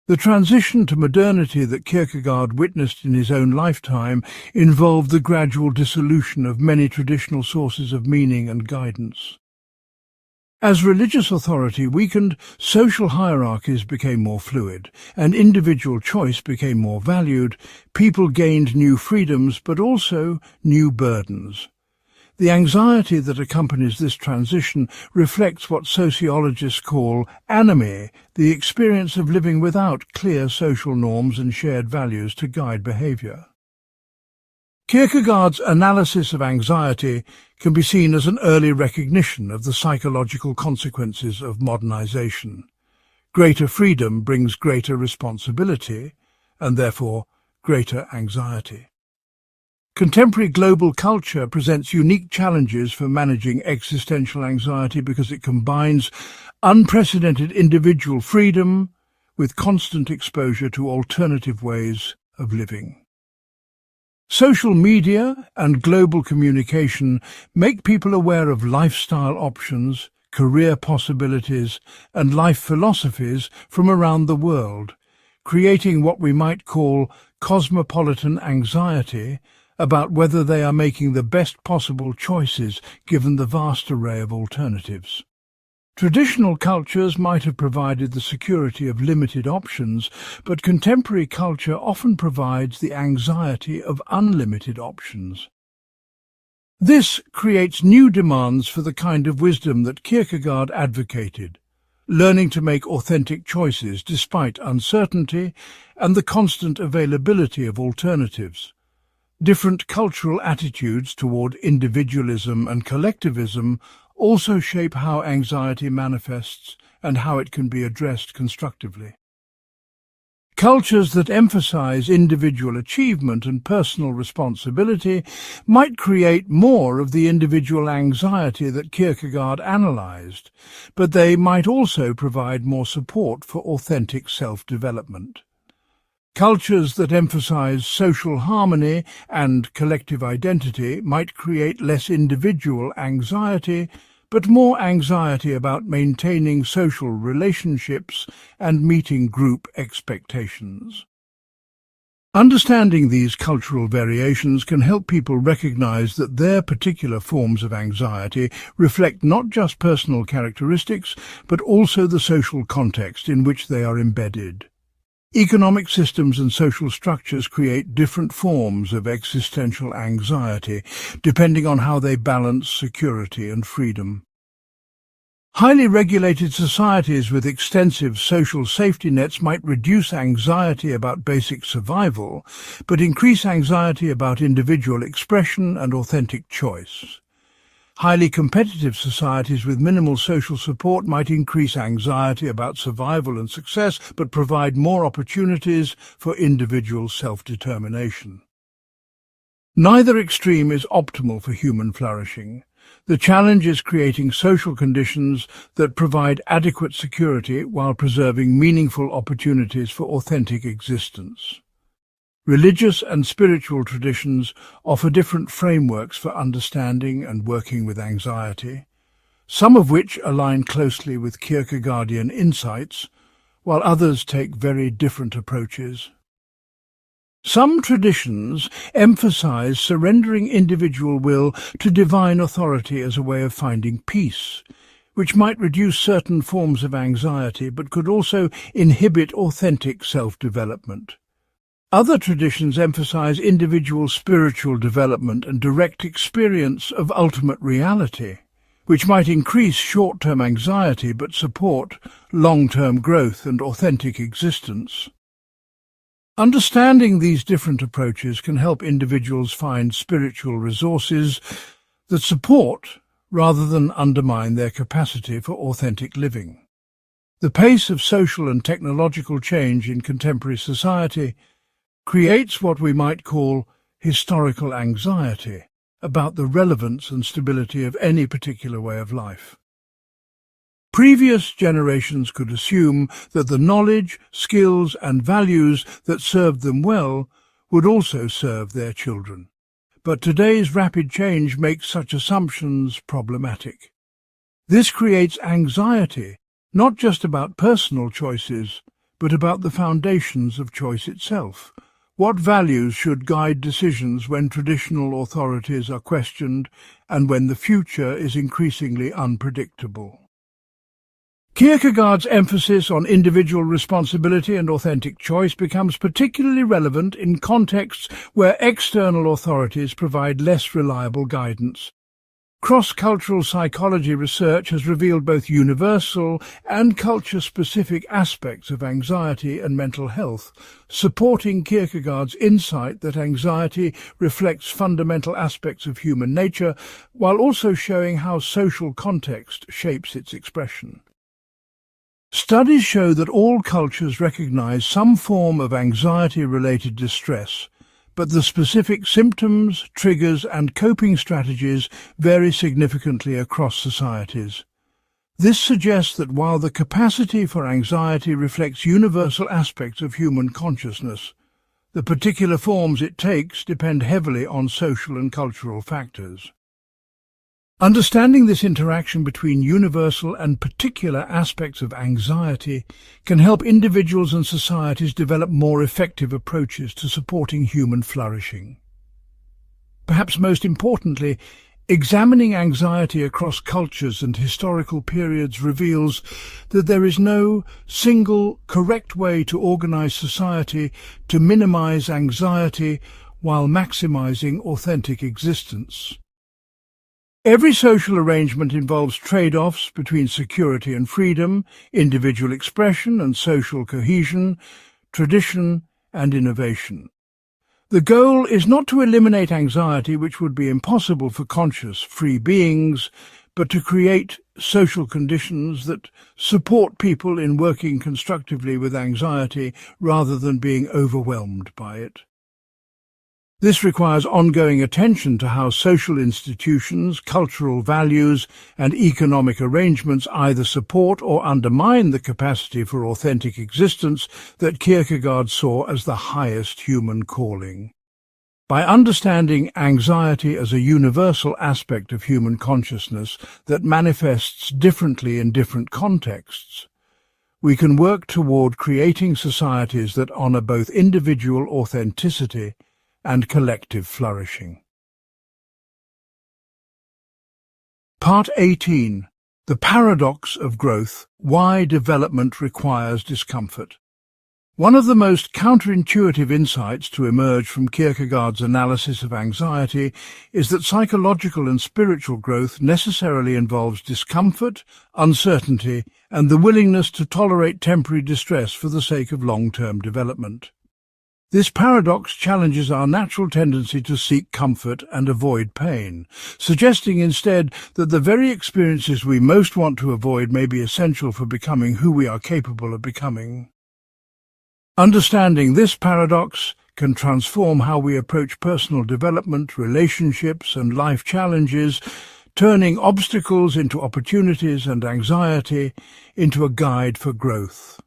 The transition to modernity that Kierkegaard witnessed in his own lifetime involved the gradual dissolution of many traditional sources of meaning and guidance. As religious authority weakened, social hierarchies became more fluid, and individual choice became more valued. People gained new freedoms, but also new burdens. The anxiety that accompanies this transition reflects what sociologists call anomie, the experience of living without clear social norms and shared values to guide behavior. Kierkegaard's analysis of anxiety can be seen as an early recognition of the psychological consequences of modernization. Greater freedom brings greater responsibility, and therefore greater anxiety. Contemporary global culture presents unique challenges for managing existential anxiety because it combines unprecedented individual freedom with constant exposure to alternative ways of living. Social media and global communication make people aware of lifestyle options, career possibilities, and life philosophies from around the world, creating what we might call cosmopolitan anxiety about whether they are making the best possible choices given the vast array of alternatives. Traditional cultures might have provided the security of limited options, but contemporary culture often provides the anxiety of unlimited options. This creates new demands for the kind of wisdom that Kierkegaard advocated, learning to make authentic choices despite uncertainty and the constant availability of alternatives. Different cultural attitudes toward individualism and collectivism also shape how anxiety manifests and how it can be addressed constructively. Cultures that emphasize individual achievement and personal responsibility might create more of the individual anxiety that Kierkegaard analyzed, but they might also provide more support for authentic self-development. Cultures that emphasize social harmony and collective identity might create less individual anxiety, but more anxiety about maintaining social relationships and meeting group expectations. Understanding these cultural variations can help people recognize that their particular forms of anxiety reflect not just personal characteristics, but also the social context in which they are embedded. Economic systems and social structures create different forms of existential anxiety, depending on how they balance security and freedom. Highly regulated societies with extensive social safety nets might reduce anxiety about basic survival, but increase anxiety about individual expression and authentic choice. Highly competitive societies with minimal social support might increase anxiety about survival and success, but provide more opportunities for individual self-determination. Neither extreme is optimal for human flourishing. The challenge is creating social conditions that provide adequate security while preserving meaningful opportunities for authentic existence. Religious and spiritual traditions offer different frameworks for understanding and working with anxiety, some of which align closely with Kierkegaardian insights, while others take very different approaches. Some traditions emphasize surrendering individual will to divine authority as a way of finding peace, which might reduce certain forms of anxiety but could also inhibit authentic self-development. Other traditions emphasize individual spiritual development and direct experience of ultimate reality, which might increase short-term anxiety but support long-term growth and authentic existence. Understanding these different approaches can help individuals find spiritual resources that support rather than undermine their capacity for authentic living. The pace of social and technological change in contemporary society creates what we might call historical anxiety about the relevance and stability of any particular way of life. Previous generations could assume that the knowledge, skills and values that served them well would also serve their children. But today's rapid change makes such assumptions problematic. This creates anxiety, not just about personal choices, but about the foundations of choice itself. What values should guide decisions when traditional authorities are questioned and when the future is increasingly unpredictable? Kierkegaard's emphasis on individual responsibility and authentic choice becomes particularly relevant in contexts where external authorities provide less reliable guidance. Cross-cultural psychology research has revealed both universal and culture-specific aspects of anxiety and mental health, supporting Kierkegaard's insight that anxiety reflects fundamental aspects of human nature, while also showing how social context shapes its expression. Studies show that all cultures recognize some form of anxiety-related distress, but the specific symptoms, triggers and coping strategies vary significantly across societies. This suggests that while the capacity for anxiety reflects universal aspects of human consciousness, the particular forms it takes depend heavily on social and cultural factors. Understanding this interaction between universal and particular aspects of anxiety can help individuals and societies develop more effective approaches to supporting human flourishing. Perhaps most importantly, examining anxiety across cultures and historical periods reveals that there is no single correct way to organize society to minimize anxiety while maximizing authentic existence. Every social arrangement involves trade-offs between security and freedom, individual expression and social cohesion, tradition and innovation. The goal is not to eliminate anxiety, which would be impossible for conscious, free beings, but to create social conditions that support people in working constructively with anxiety rather than being overwhelmed by it. This requires ongoing attention to how social institutions, cultural values, and economic arrangements either support or undermine the capacity for authentic existence that Kierkegaard saw as the highest human calling. By understanding anxiety as a universal aspect of human consciousness that manifests differently in different contexts, we can work toward creating societies that honor both individual authenticity and collective flourishing. Part 18. The Paradox of Growth: Why Development Requires Discomfort. One of the most counterintuitive insights to emerge from Kierkegaard's analysis of anxiety is that psychological and spiritual growth necessarily involves discomfort, uncertainty, and the willingness to tolerate temporary distress for the sake of long-term development. This paradox challenges our natural tendency to seek comfort and avoid pain, suggesting instead that the very experiences we most want to avoid may be essential for becoming who we are capable of becoming. Understanding this paradox can transform how we approach personal development, relationships, and life challenges, turning obstacles into opportunities and anxiety into a guide for growth.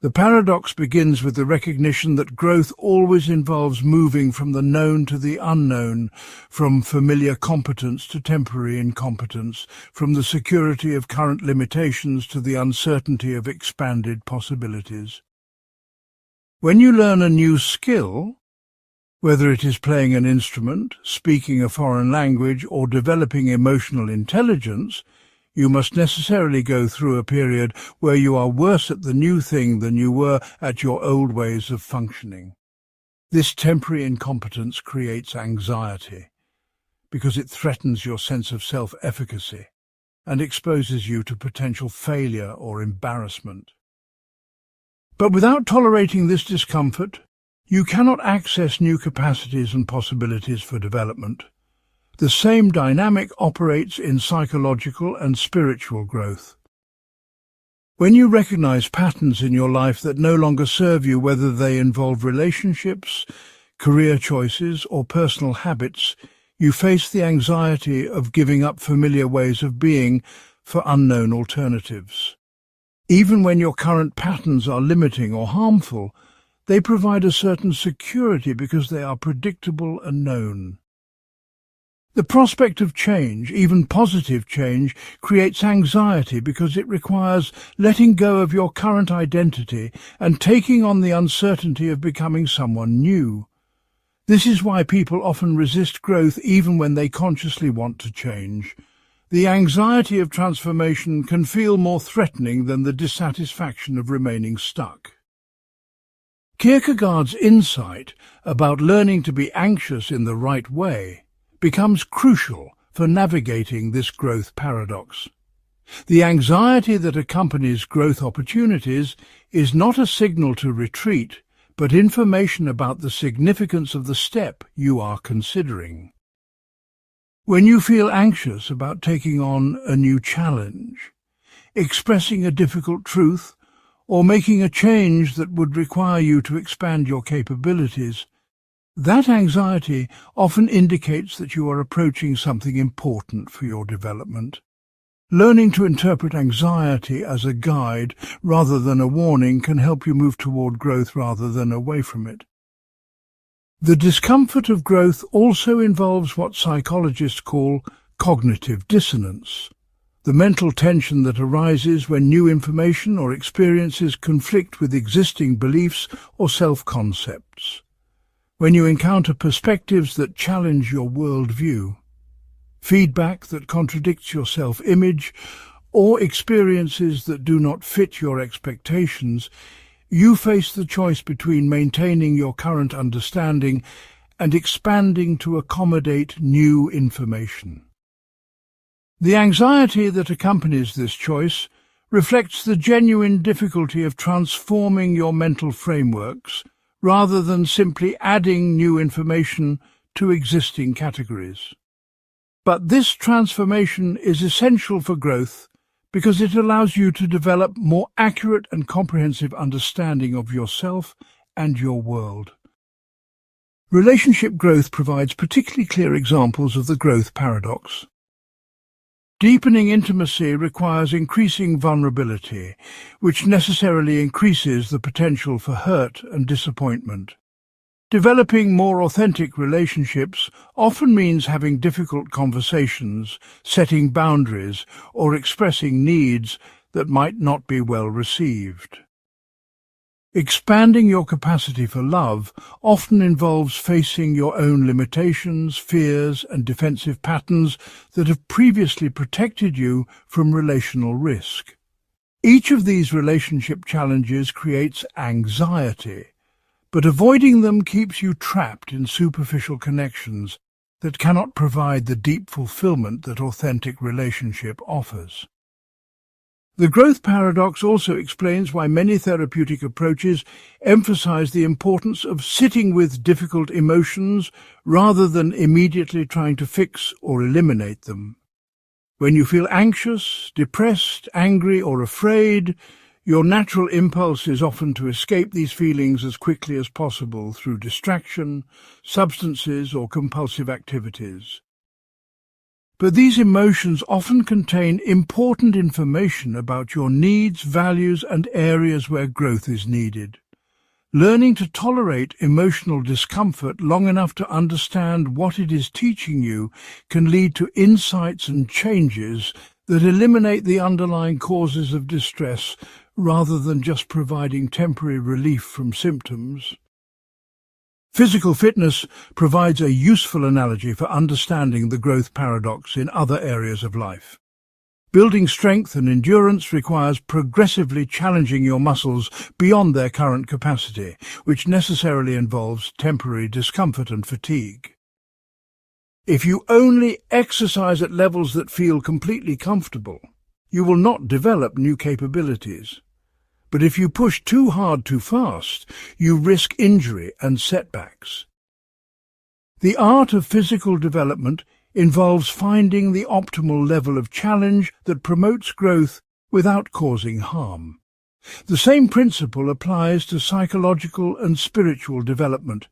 The paradox begins with the recognition that growth always involves moving from the known to the unknown, from familiar competence to temporary incompetence, from the security of current limitations to the uncertainty of expanded possibilities. When you learn a new skill, whether it is playing an instrument, speaking a foreign language, or developing emotional intelligence, you must necessarily go through a period where you are worse at the new thing than you were at your old ways of functioning. This temporary incompetence creates anxiety because it threatens your sense of self-efficacy and exposes you to potential failure or embarrassment. But without tolerating this discomfort, you cannot access new capacities and possibilities for development. The same dynamic operates in psychological and spiritual growth. When you recognize patterns in your life that no longer serve you, whether they involve relationships, career choices, or personal habits, you face the anxiety of giving up familiar ways of being for unknown alternatives. Even when your current patterns are limiting or harmful, they provide a certain security because they are predictable and known. The prospect of change, even positive change, creates anxiety because it requires letting go of your current identity and taking on the uncertainty of becoming someone new. This is why people often resist growth even when they consciously want to change. The anxiety of transformation can feel more threatening than the dissatisfaction of remaining stuck. Kierkegaard's insight about learning to be anxious in the right way becomes crucial for navigating this growth paradox. The anxiety that accompanies growth opportunities is not a signal to retreat, but information about the significance of the step you are considering. When you feel anxious about taking on a new challenge, expressing a difficult truth, or making a change that would require you to expand your capabilities, that anxiety often indicates that you are approaching something important for your development. Learning to interpret anxiety as a guide rather than a warning can help you move toward growth rather than away from it. The discomfort of growth also involves what psychologists call cognitive dissonance, the mental tension that arises when new information or experiences conflict with existing beliefs or self-concepts. When you encounter perspectives that challenge your worldview, feedback that contradicts your self-image, or experiences that do not fit your expectations, you face the choice between maintaining your current understanding and expanding to accommodate new information. The anxiety that accompanies this choice reflects the genuine difficulty of transforming your mental frameworks rather than simply adding new information to existing categories. But this transformation is essential for growth because it allows you to develop more accurate and comprehensive understanding of yourself and your world. Relationship growth provides particularly clear examples of the growth paradox. Deepening intimacy requires increasing vulnerability, which necessarily increases the potential for hurt and disappointment. Developing more authentic relationships often means having difficult conversations, setting boundaries, or expressing needs that might not be well received. Expanding your capacity for love often involves facing your own limitations, fears, and defensive patterns that have previously protected you from relational risk. Each of these relationship challenges creates anxiety, but avoiding them keeps you trapped in superficial connections that cannot provide the deep fulfillment that authentic relationship offers. The growth paradox also explains why many therapeutic approaches emphasize the importance of sitting with difficult emotions rather than immediately trying to fix or eliminate them. When you feel anxious, depressed, angry, or afraid, your natural impulse is often to escape these feelings as quickly as possible through distraction, substances, or compulsive activities. But these emotions often contain important information about your needs, values, and areas where growth is needed. Learning to tolerate emotional discomfort long enough to understand what it is teaching you can lead to insights and changes that eliminate the underlying causes of distress rather than just providing temporary relief from symptoms. Physical fitness provides a useful analogy for understanding the growth paradox in other areas of life. Building strength and endurance requires progressively challenging your muscles beyond their current capacity, which necessarily involves temporary discomfort and fatigue. If you only exercise at levels that feel completely comfortable, you will not develop new capabilities. But if you push too hard too fast, you risk injury and setbacks. The art of physical development involves finding the optimal level of challenge that promotes growth without causing harm. The same principle applies to psychological and spiritual development.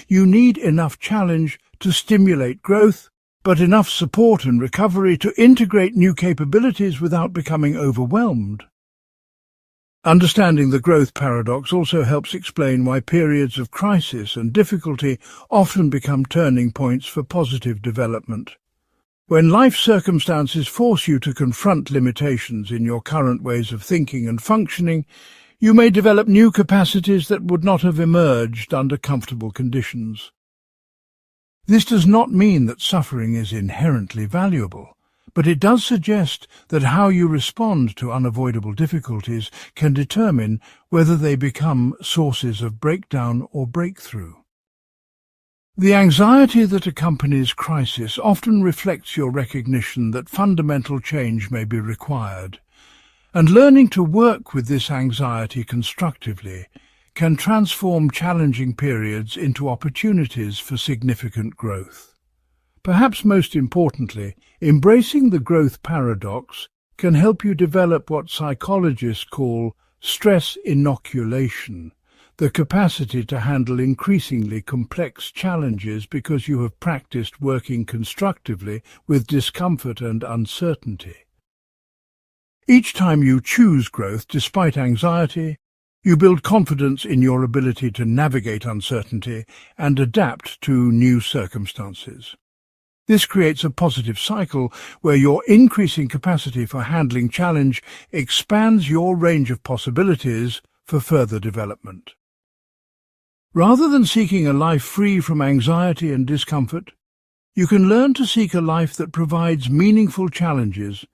You need enough challenge to stimulate growth, but enough support and recovery to integrate new capabilities without becoming overwhelmed. Understanding the growth paradox also helps explain why periods of crisis and difficulty often become turning points for positive development. When life circumstances force you to confront limitations in your current ways of thinking and functioning, you may develop new capacities that would not have emerged under comfortable conditions. This does not mean that suffering is inherently valuable, but it does suggest that how you respond to unavoidable difficulties can determine whether they become sources of breakdown or breakthrough. The anxiety that accompanies crisis often reflects your recognition that fundamental change may be required, and learning to work with this anxiety constructively can transform challenging periods into opportunities for significant growth. Perhaps most importantly, embracing the growth paradox can help you develop what psychologists call stress inoculation, the capacity to handle increasingly complex challenges because you have practiced working constructively with discomfort and uncertainty. Each time you choose growth despite anxiety, you build confidence in your ability to navigate uncertainty and adapt to new circumstances. This creates a positive cycle where your increasing capacity for handling challenge expands your range of possibilities for further development. Rather than seeking a life free from anxiety and discomfort, you can learn to seek a life that provides meaningful challenges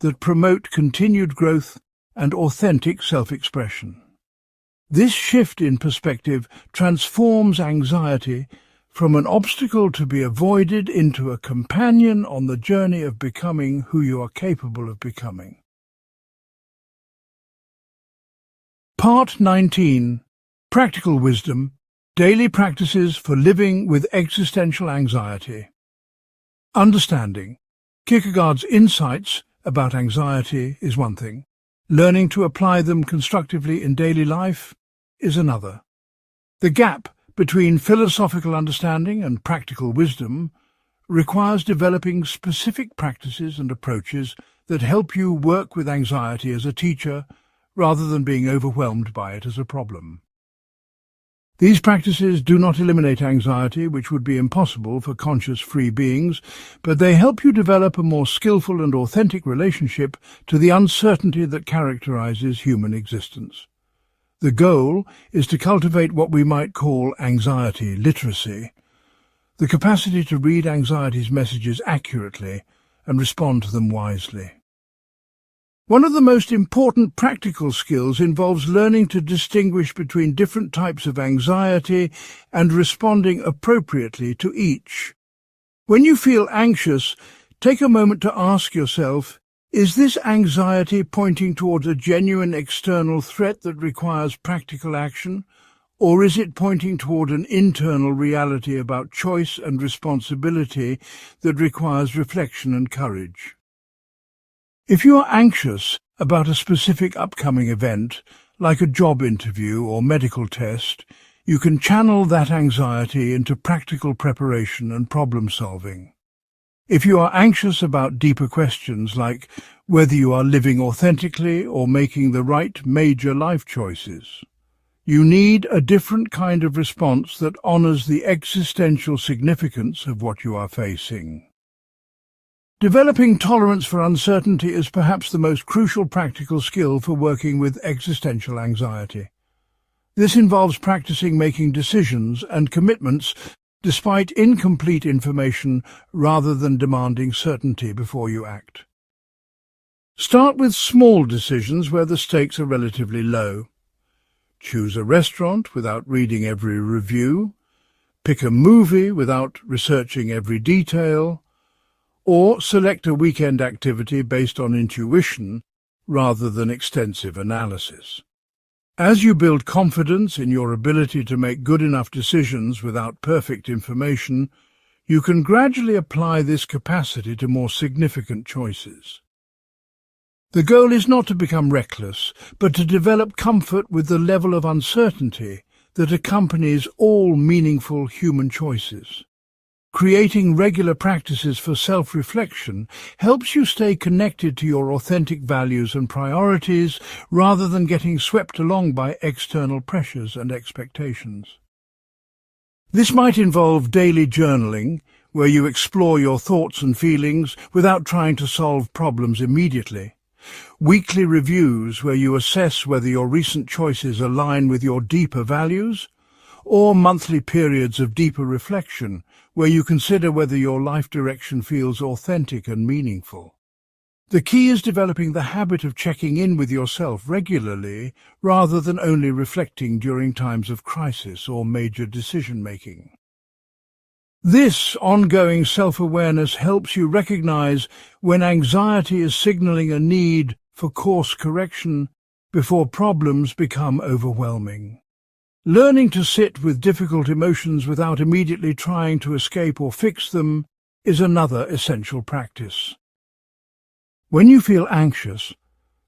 that promote continued growth and authentic self-expression. This shift in perspective transforms anxiety from an obstacle to be avoided into a companion on the journey of becoming who you are capable of becoming. Part 19. Practical Wisdom. Daily Practices for Living with Existential Anxiety. Understanding. Kierkegaard's insights about anxiety is one thing. Learning to apply them constructively in daily life is another. The gap between philosophical understanding and practical wisdom requires developing specific practices and approaches that help you work with anxiety as a teacher rather than being overwhelmed by it as a problem. These practices do not eliminate anxiety, which would be impossible for conscious free beings, but they help you develop a more skillful and authentic relationship to the uncertainty that characterizes human existence. The goal is to cultivate what we might call anxiety literacy, the capacity to read anxiety's messages accurately and respond to them wisely. One of the most important practical skills involves learning to distinguish between different types of anxiety and responding appropriately to each. When you feel anxious, take a moment to ask yourself, is this anxiety pointing towards a genuine external threat that requires practical action, or is it pointing toward an internal reality about choice and responsibility that requires reflection and courage? If you are anxious about a specific upcoming event, like a job interview or medical test, you can channel that anxiety into practical preparation and problem solving. If you are anxious about deeper questions like whether you are living authentically or making the right major life choices, you need a different kind of response that honors the existential significance of what you are facing. Developing tolerance for uncertainty is perhaps the most crucial practical skill for working with existential anxiety. This involves practicing making decisions and commitments despite incomplete information rather than demanding certainty before you act. Start with small decisions where the stakes are relatively low. Choose a restaurant without reading every review, pick a movie without researching every detail, or select a weekend activity based on intuition rather than extensive analysis. As you build confidence in your ability to make good enough decisions without perfect information, you can gradually apply this capacity to more significant choices. The goal is not to become reckless, but to develop comfort with the level of uncertainty that accompanies all meaningful human choices. Creating regular practices for self-reflection helps you stay connected to your authentic values and priorities rather than getting swept along by external pressures and expectations. This might involve daily journaling, where you explore your thoughts and feelings without trying to solve problems immediately. Weekly reviews, where you assess whether your recent choices align with your deeper values, or monthly periods of deeper reflection, where you consider whether your life direction feels authentic and meaningful. The key is developing the habit of checking in with yourself regularly rather than only reflecting during times of crisis or major decision-making. This ongoing self-awareness helps you recognize when anxiety is signaling a need for course correction before problems become overwhelming. Learning to sit with difficult emotions without immediately trying to escape or fix them is another essential practice. When you feel anxious,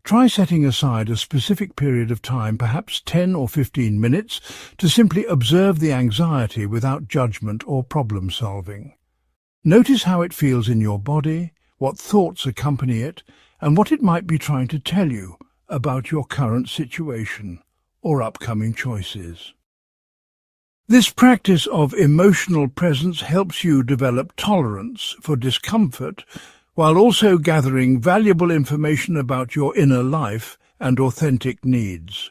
try setting aside a specific period of time, perhaps 10 or 15 minutes, to simply observe the anxiety without judgment or problem solving. Notice how it feels in your body, what thoughts accompany it, and what it might be trying to tell you about your current situation or upcoming choices. This practice of emotional presence helps you develop tolerance for discomfort while also gathering valuable information about your inner life and authentic needs.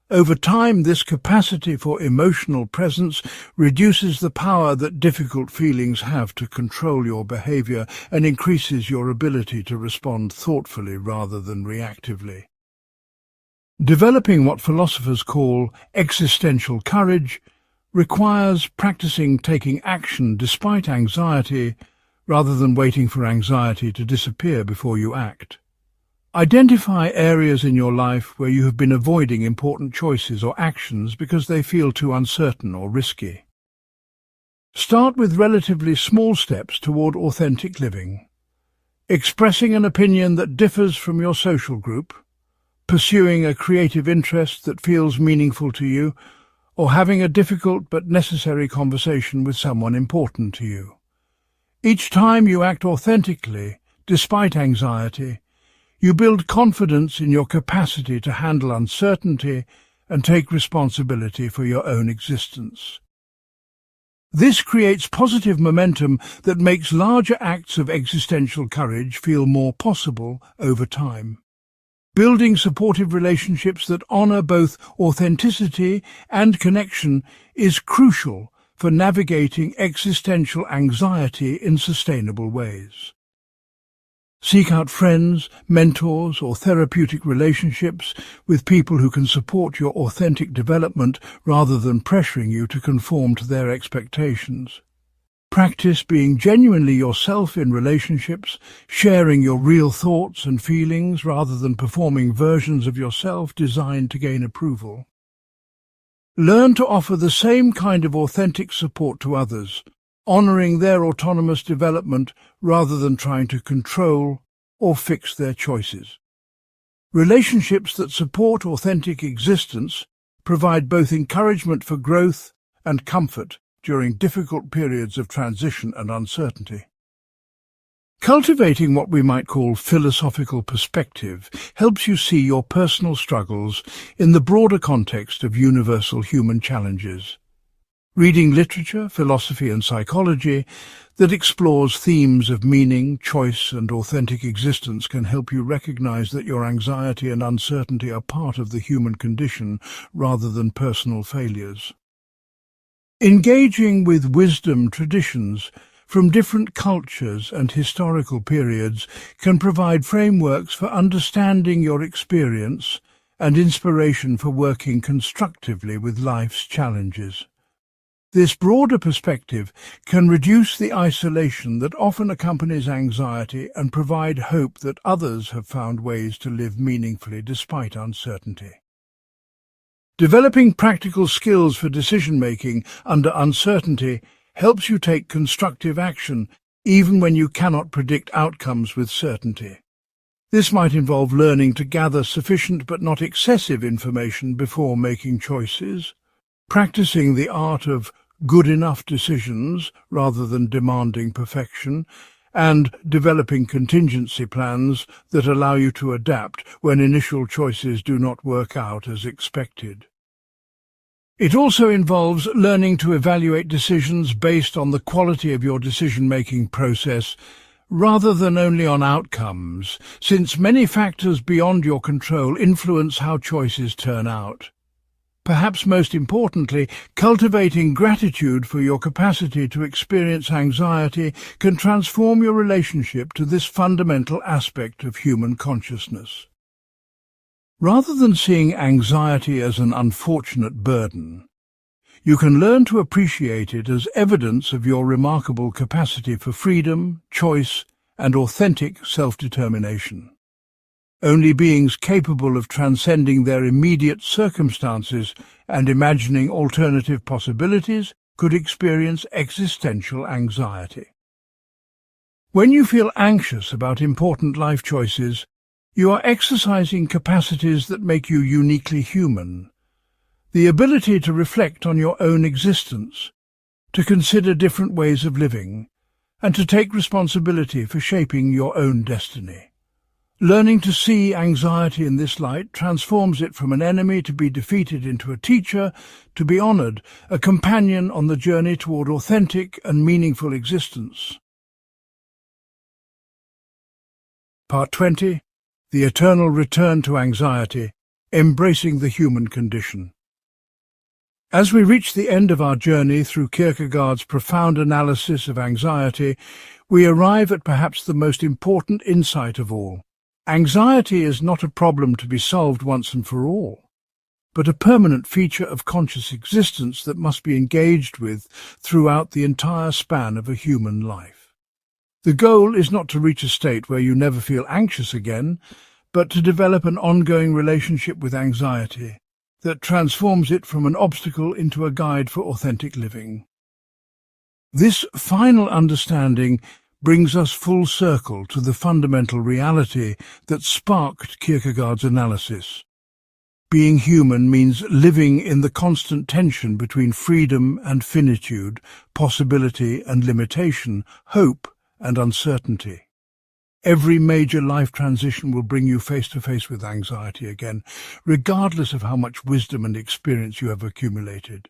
Over time, this capacity for emotional presence reduces the power that difficult feelings have to control your behavior and increases your ability to respond thoughtfully rather than reactively. Developing what philosophers call existential courage requires practicing taking action despite anxiety rather than waiting for anxiety to disappear before you act. Identify areas in your life where you have been avoiding important choices or actions because they feel too uncertain or risky. Start with relatively small steps toward authentic living. expressing an opinion that differs from your social group, pursuing a creative interest that feels meaningful to you, or having a difficult but necessary conversation with someone important to you. Each time you act authentically, despite anxiety, you build confidence in your capacity to handle uncertainty and take responsibility for your own existence. This creates positive momentum that makes larger acts of existential courage feel more possible over time. Building supportive relationships that honor both authenticity and connection is crucial for navigating existential anxiety in sustainable ways. Seek out friends, mentors, or therapeutic relationships with people who can support your authentic development rather than pressuring you to conform to their expectations. Practice being genuinely yourself in relationships, sharing your real thoughts and feelings rather than performing versions of yourself designed to gain approval. Learn to offer the same kind of authentic support to others, honoring their autonomous development rather than trying to control or fix their choices. Relationships that support authentic existence provide both encouragement for growth and comfort during difficult periods of transition and uncertainty. Cultivating what we might call philosophical perspective helps you see your personal struggles in the broader context of universal human challenges. Reading literature, philosophy and psychology that explores themes of meaning, choice and authentic existence can help you recognize that your anxiety and uncertainty are part of the human condition rather than personal failures. Engaging with wisdom traditions from different cultures and historical periods can provide frameworks for understanding your experience and inspiration for working constructively with life's challenges. This broader perspective can reduce the isolation that often accompanies anxiety and provide hope that others have found ways to live meaningfully despite uncertainty. Developing practical skills for decision-making under uncertainty helps you take constructive action even when you cannot predict outcomes with certainty. This might involve learning to gather sufficient but not excessive information before making choices, practicing the art of good enough decisions rather than demanding perfection, and developing contingency plans that allow you to adapt when initial choices do not work out as expected. It also involves learning to evaluate decisions based on the quality of your decision-making process rather than only on outcomes, since many factors beyond your control influence how choices turn out. Perhaps most importantly, cultivating gratitude for your capacity to experience anxiety can transform your relationship to this fundamental aspect of human consciousness. Rather than seeing anxiety as an unfortunate burden, you can learn to appreciate it as evidence of your remarkable capacity for freedom, choice, and authentic self-determination. Only beings capable of transcending their immediate circumstances and imagining alternative possibilities could experience existential anxiety. When you feel anxious about important life choices, you are exercising capacities that make you uniquely human. The ability to reflect on your own existence, to consider different ways of living, and to take responsibility for shaping your own destiny. Learning to see anxiety in this light transforms it from an enemy to be defeated into a teacher, to be honored, a companion on the journey toward authentic and meaningful existence. Part 20. The Eternal Return to Anxiety, Embracing the Human Condition. As we reach the end of our journey through Kierkegaard's profound analysis of anxiety, we arrive at perhaps the most important insight of all. Anxiety is not a problem to be solved once and for all, but a permanent feature of conscious existence that must be engaged with throughout the entire span of a human life. The goal is not to reach a state where you never feel anxious again, but to develop an ongoing relationship with anxiety that transforms it from an obstacle into a guide for authentic living. This final understanding brings us full circle to the fundamental reality that sparked Kierkegaard's analysis. Being human means living in the constant tension between freedom and finitude, possibility and limitation, hope and uncertainty. Every major life transition will bring you face to face with anxiety again, regardless of how much wisdom and experience you have accumulated.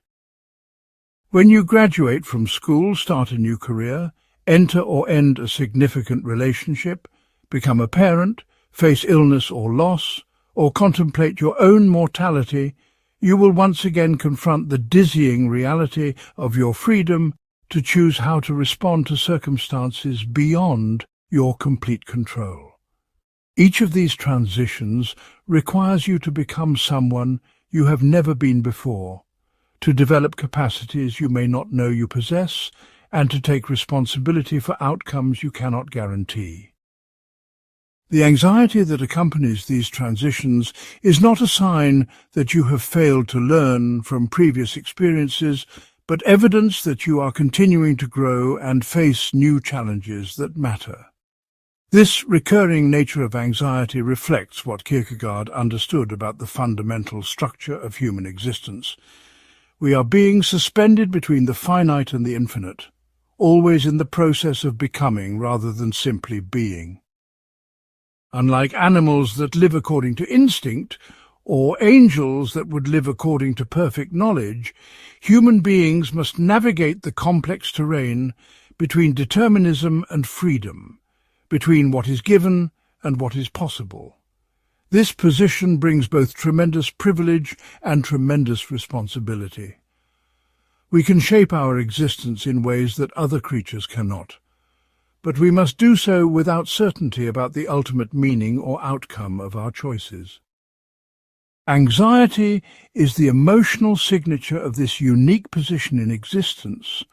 When you graduate from school, start a new career, enter or end a significant relationship, become a parent, face illness or loss, or contemplate your own mortality, you will once again confront the dizzying reality of your freedom to choose how to respond to circumstances beyond your complete control. Each of these transitions requires you to become someone you have never been before, to develop capacities you may not know you possess, and to take responsibility for outcomes you cannot guarantee. The anxiety that accompanies these transitions is not a sign that you have failed to learn from previous experiences, but evidence that you are continuing to grow and face new challenges that matter. This recurring nature of anxiety reflects what Kierkegaard understood about the fundamental structure of human existence. We are beings suspended between the finite and the infinite, always in the process of becoming rather than simply being. Unlike animals that live according to instinct, or angels that would live according to perfect knowledge, human beings must navigate the complex terrain between determinism and freedom, between what is given and what is possible. This position brings both tremendous privilege and tremendous responsibility. We can shape our existence in ways that other creatures cannot, but we must do so without certainty about the ultimate meaning or outcome of our choices. Anxiety is the emotional signature of this unique position in existence,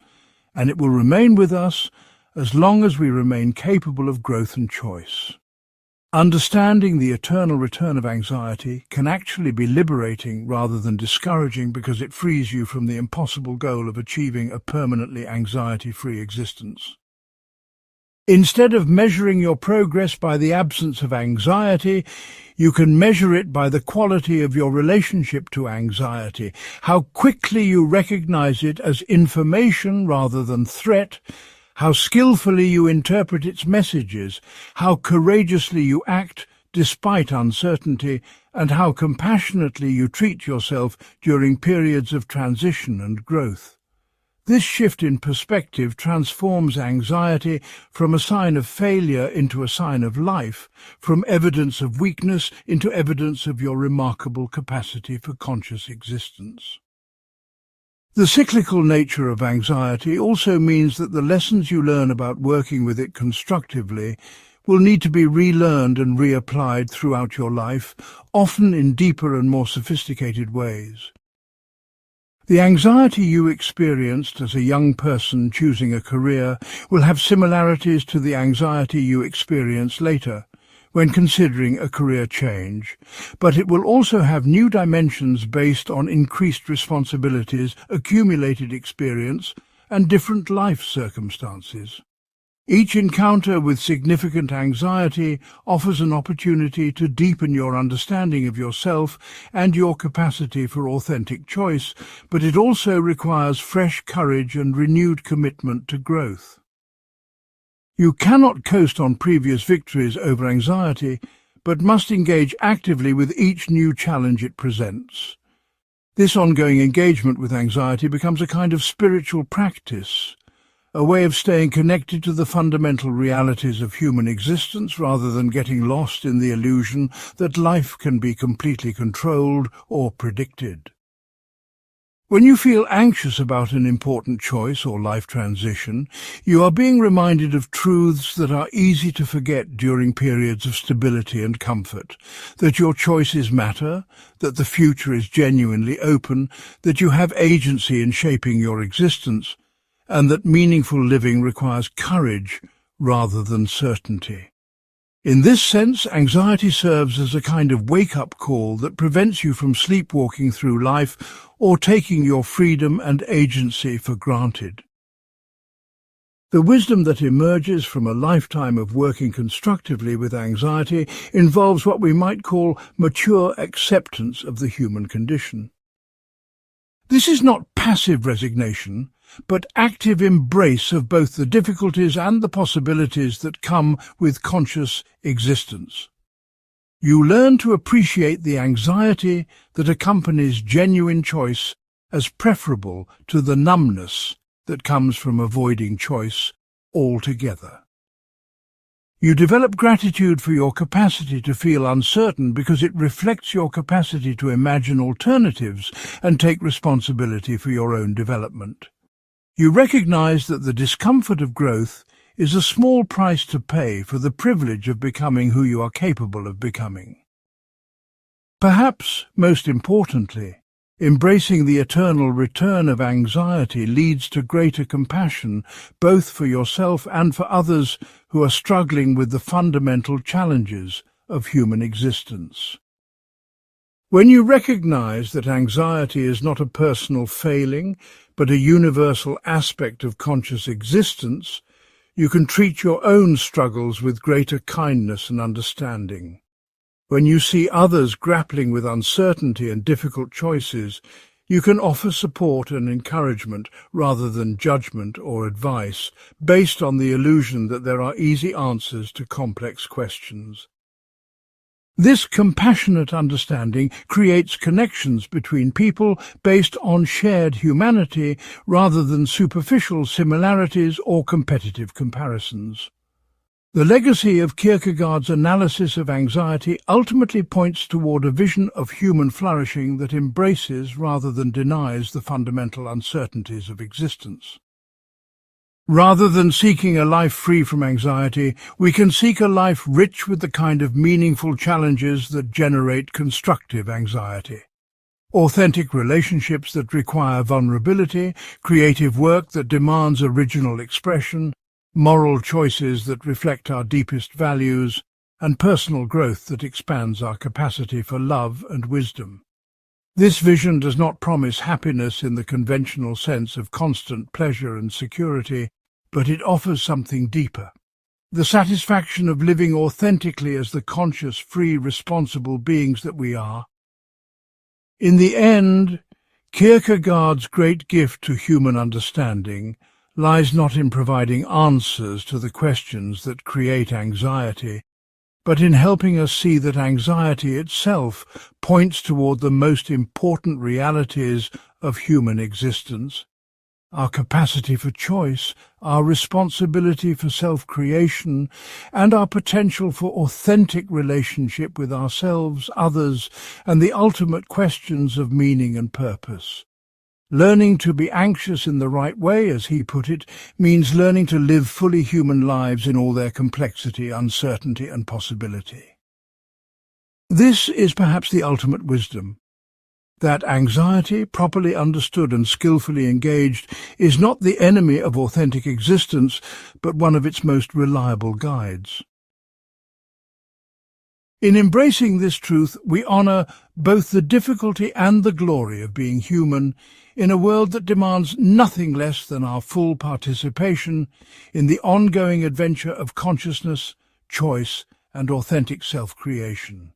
and it will remain with us as long as we remain capable of growth and choice. Understanding the eternal return of anxiety can actually be liberating rather than discouraging, because it frees you from the impossible goal of achieving a permanently anxiety-free existence. Instead of measuring your progress by the absence of anxiety, you can measure it by the quality of your relationship to anxiety, how quickly you recognize it as information rather than threat, how skillfully you interpret its messages, how courageously you act despite uncertainty, and how compassionately you treat yourself during periods of transition and growth. This shift in perspective transforms anxiety from a sign of failure into a sign of life, from evidence of weakness into evidence of your remarkable capacity for conscious existence. The cyclical nature of anxiety also means that the lessons you learn about working with it constructively will need to be relearned and reapplied throughout your life, often in deeper and more sophisticated ways. The anxiety you experienced as a young person choosing a career will have similarities to the anxiety you experience later when considering a career change, but it will also have new dimensions based on increased responsibilities, accumulated experience, and different life circumstances. Each encounter with significant anxiety offers an opportunity to deepen your understanding of yourself and your capacity for authentic choice, but it also requires fresh courage and renewed commitment to growth. You cannot coast on previous victories over anxiety, but must engage actively with each new challenge it presents. This ongoing engagement with anxiety becomes a kind of spiritual practice, a way of staying connected to the fundamental realities of human existence rather than getting lost in the illusion that life can be completely controlled or predicted. When you feel anxious about an important choice or life transition, you are being reminded of truths that are easy to forget during periods of stability and comfort, that your choices matter, that the future is genuinely open, that you have agency in shaping your existence, and that meaningful living requires courage rather than certainty. In this sense, anxiety serves as a kind of wake-up call that prevents you from sleepwalking through life or taking your freedom and agency for granted. The wisdom that emerges from a lifetime of working constructively with anxiety involves what we might call mature acceptance of the human condition. This is not passive resignation, but active embrace of both the difficulties and the possibilities that come with conscious existence. You learn to appreciate the anxiety that accompanies genuine choice as preferable to the numbness that comes from avoiding choice altogether. You develop gratitude for your capacity to feel uncertain because it reflects your capacity to imagine alternatives and take responsibility for your own development. You recognize that the discomfort of growth is a small price to pay for the privilege of becoming who you are capable of becoming. Perhaps most importantly, embracing the eternal return of anxiety leads to greater compassion, both for yourself and for others who are struggling with the fundamental challenges of human existence. When you recognize that anxiety is not a personal failing, but a universal aspect of conscious existence, you can treat your own struggles with greater kindness and understanding. When you see others grappling with uncertainty and difficult choices, you can offer support and encouragement rather than judgment or advice, based on the illusion that there are easy answers to complex questions. This compassionate understanding creates connections between people based on shared humanity rather than superficial similarities or competitive comparisons. The legacy of Kierkegaard's analysis of anxiety ultimately points toward a vision of human flourishing that embraces rather than denies the fundamental uncertainties of existence. Rather than seeking a life free from anxiety, we can seek a life rich with the kind of meaningful challenges that generate constructive anxiety. Authentic relationships that require vulnerability, creative work that demands original expression, moral choices that reflect our deepest values, and personal growth that expands our capacity for love and wisdom. This vision does not promise happiness in the conventional sense of constant pleasure and security, but it offers something deeper: the satisfaction of living authentically as the conscious, free, responsible beings that we are. In the end, Kierkegaard's great gift to human understanding lies not in providing answers to the questions that create anxiety, but in helping us see that anxiety itself points toward the most important realities of human existence: our capacity for choice, our responsibility for self-creation, and our potential for authentic relationship with ourselves, others, and the ultimate questions of meaning and purpose. Learning to be anxious in the right way, as he put it, means learning to live fully human lives in all their complexity, uncertainty, and possibility. This is perhaps the ultimate wisdom: that anxiety, properly understood and skillfully engaged, is not the enemy of authentic existence, but one of its most reliable guides. In embracing this truth, we honor both the difficulty and the glory of being human in a world that demands nothing less than our full participation in the ongoing adventure of consciousness, choice, and authentic self-creation.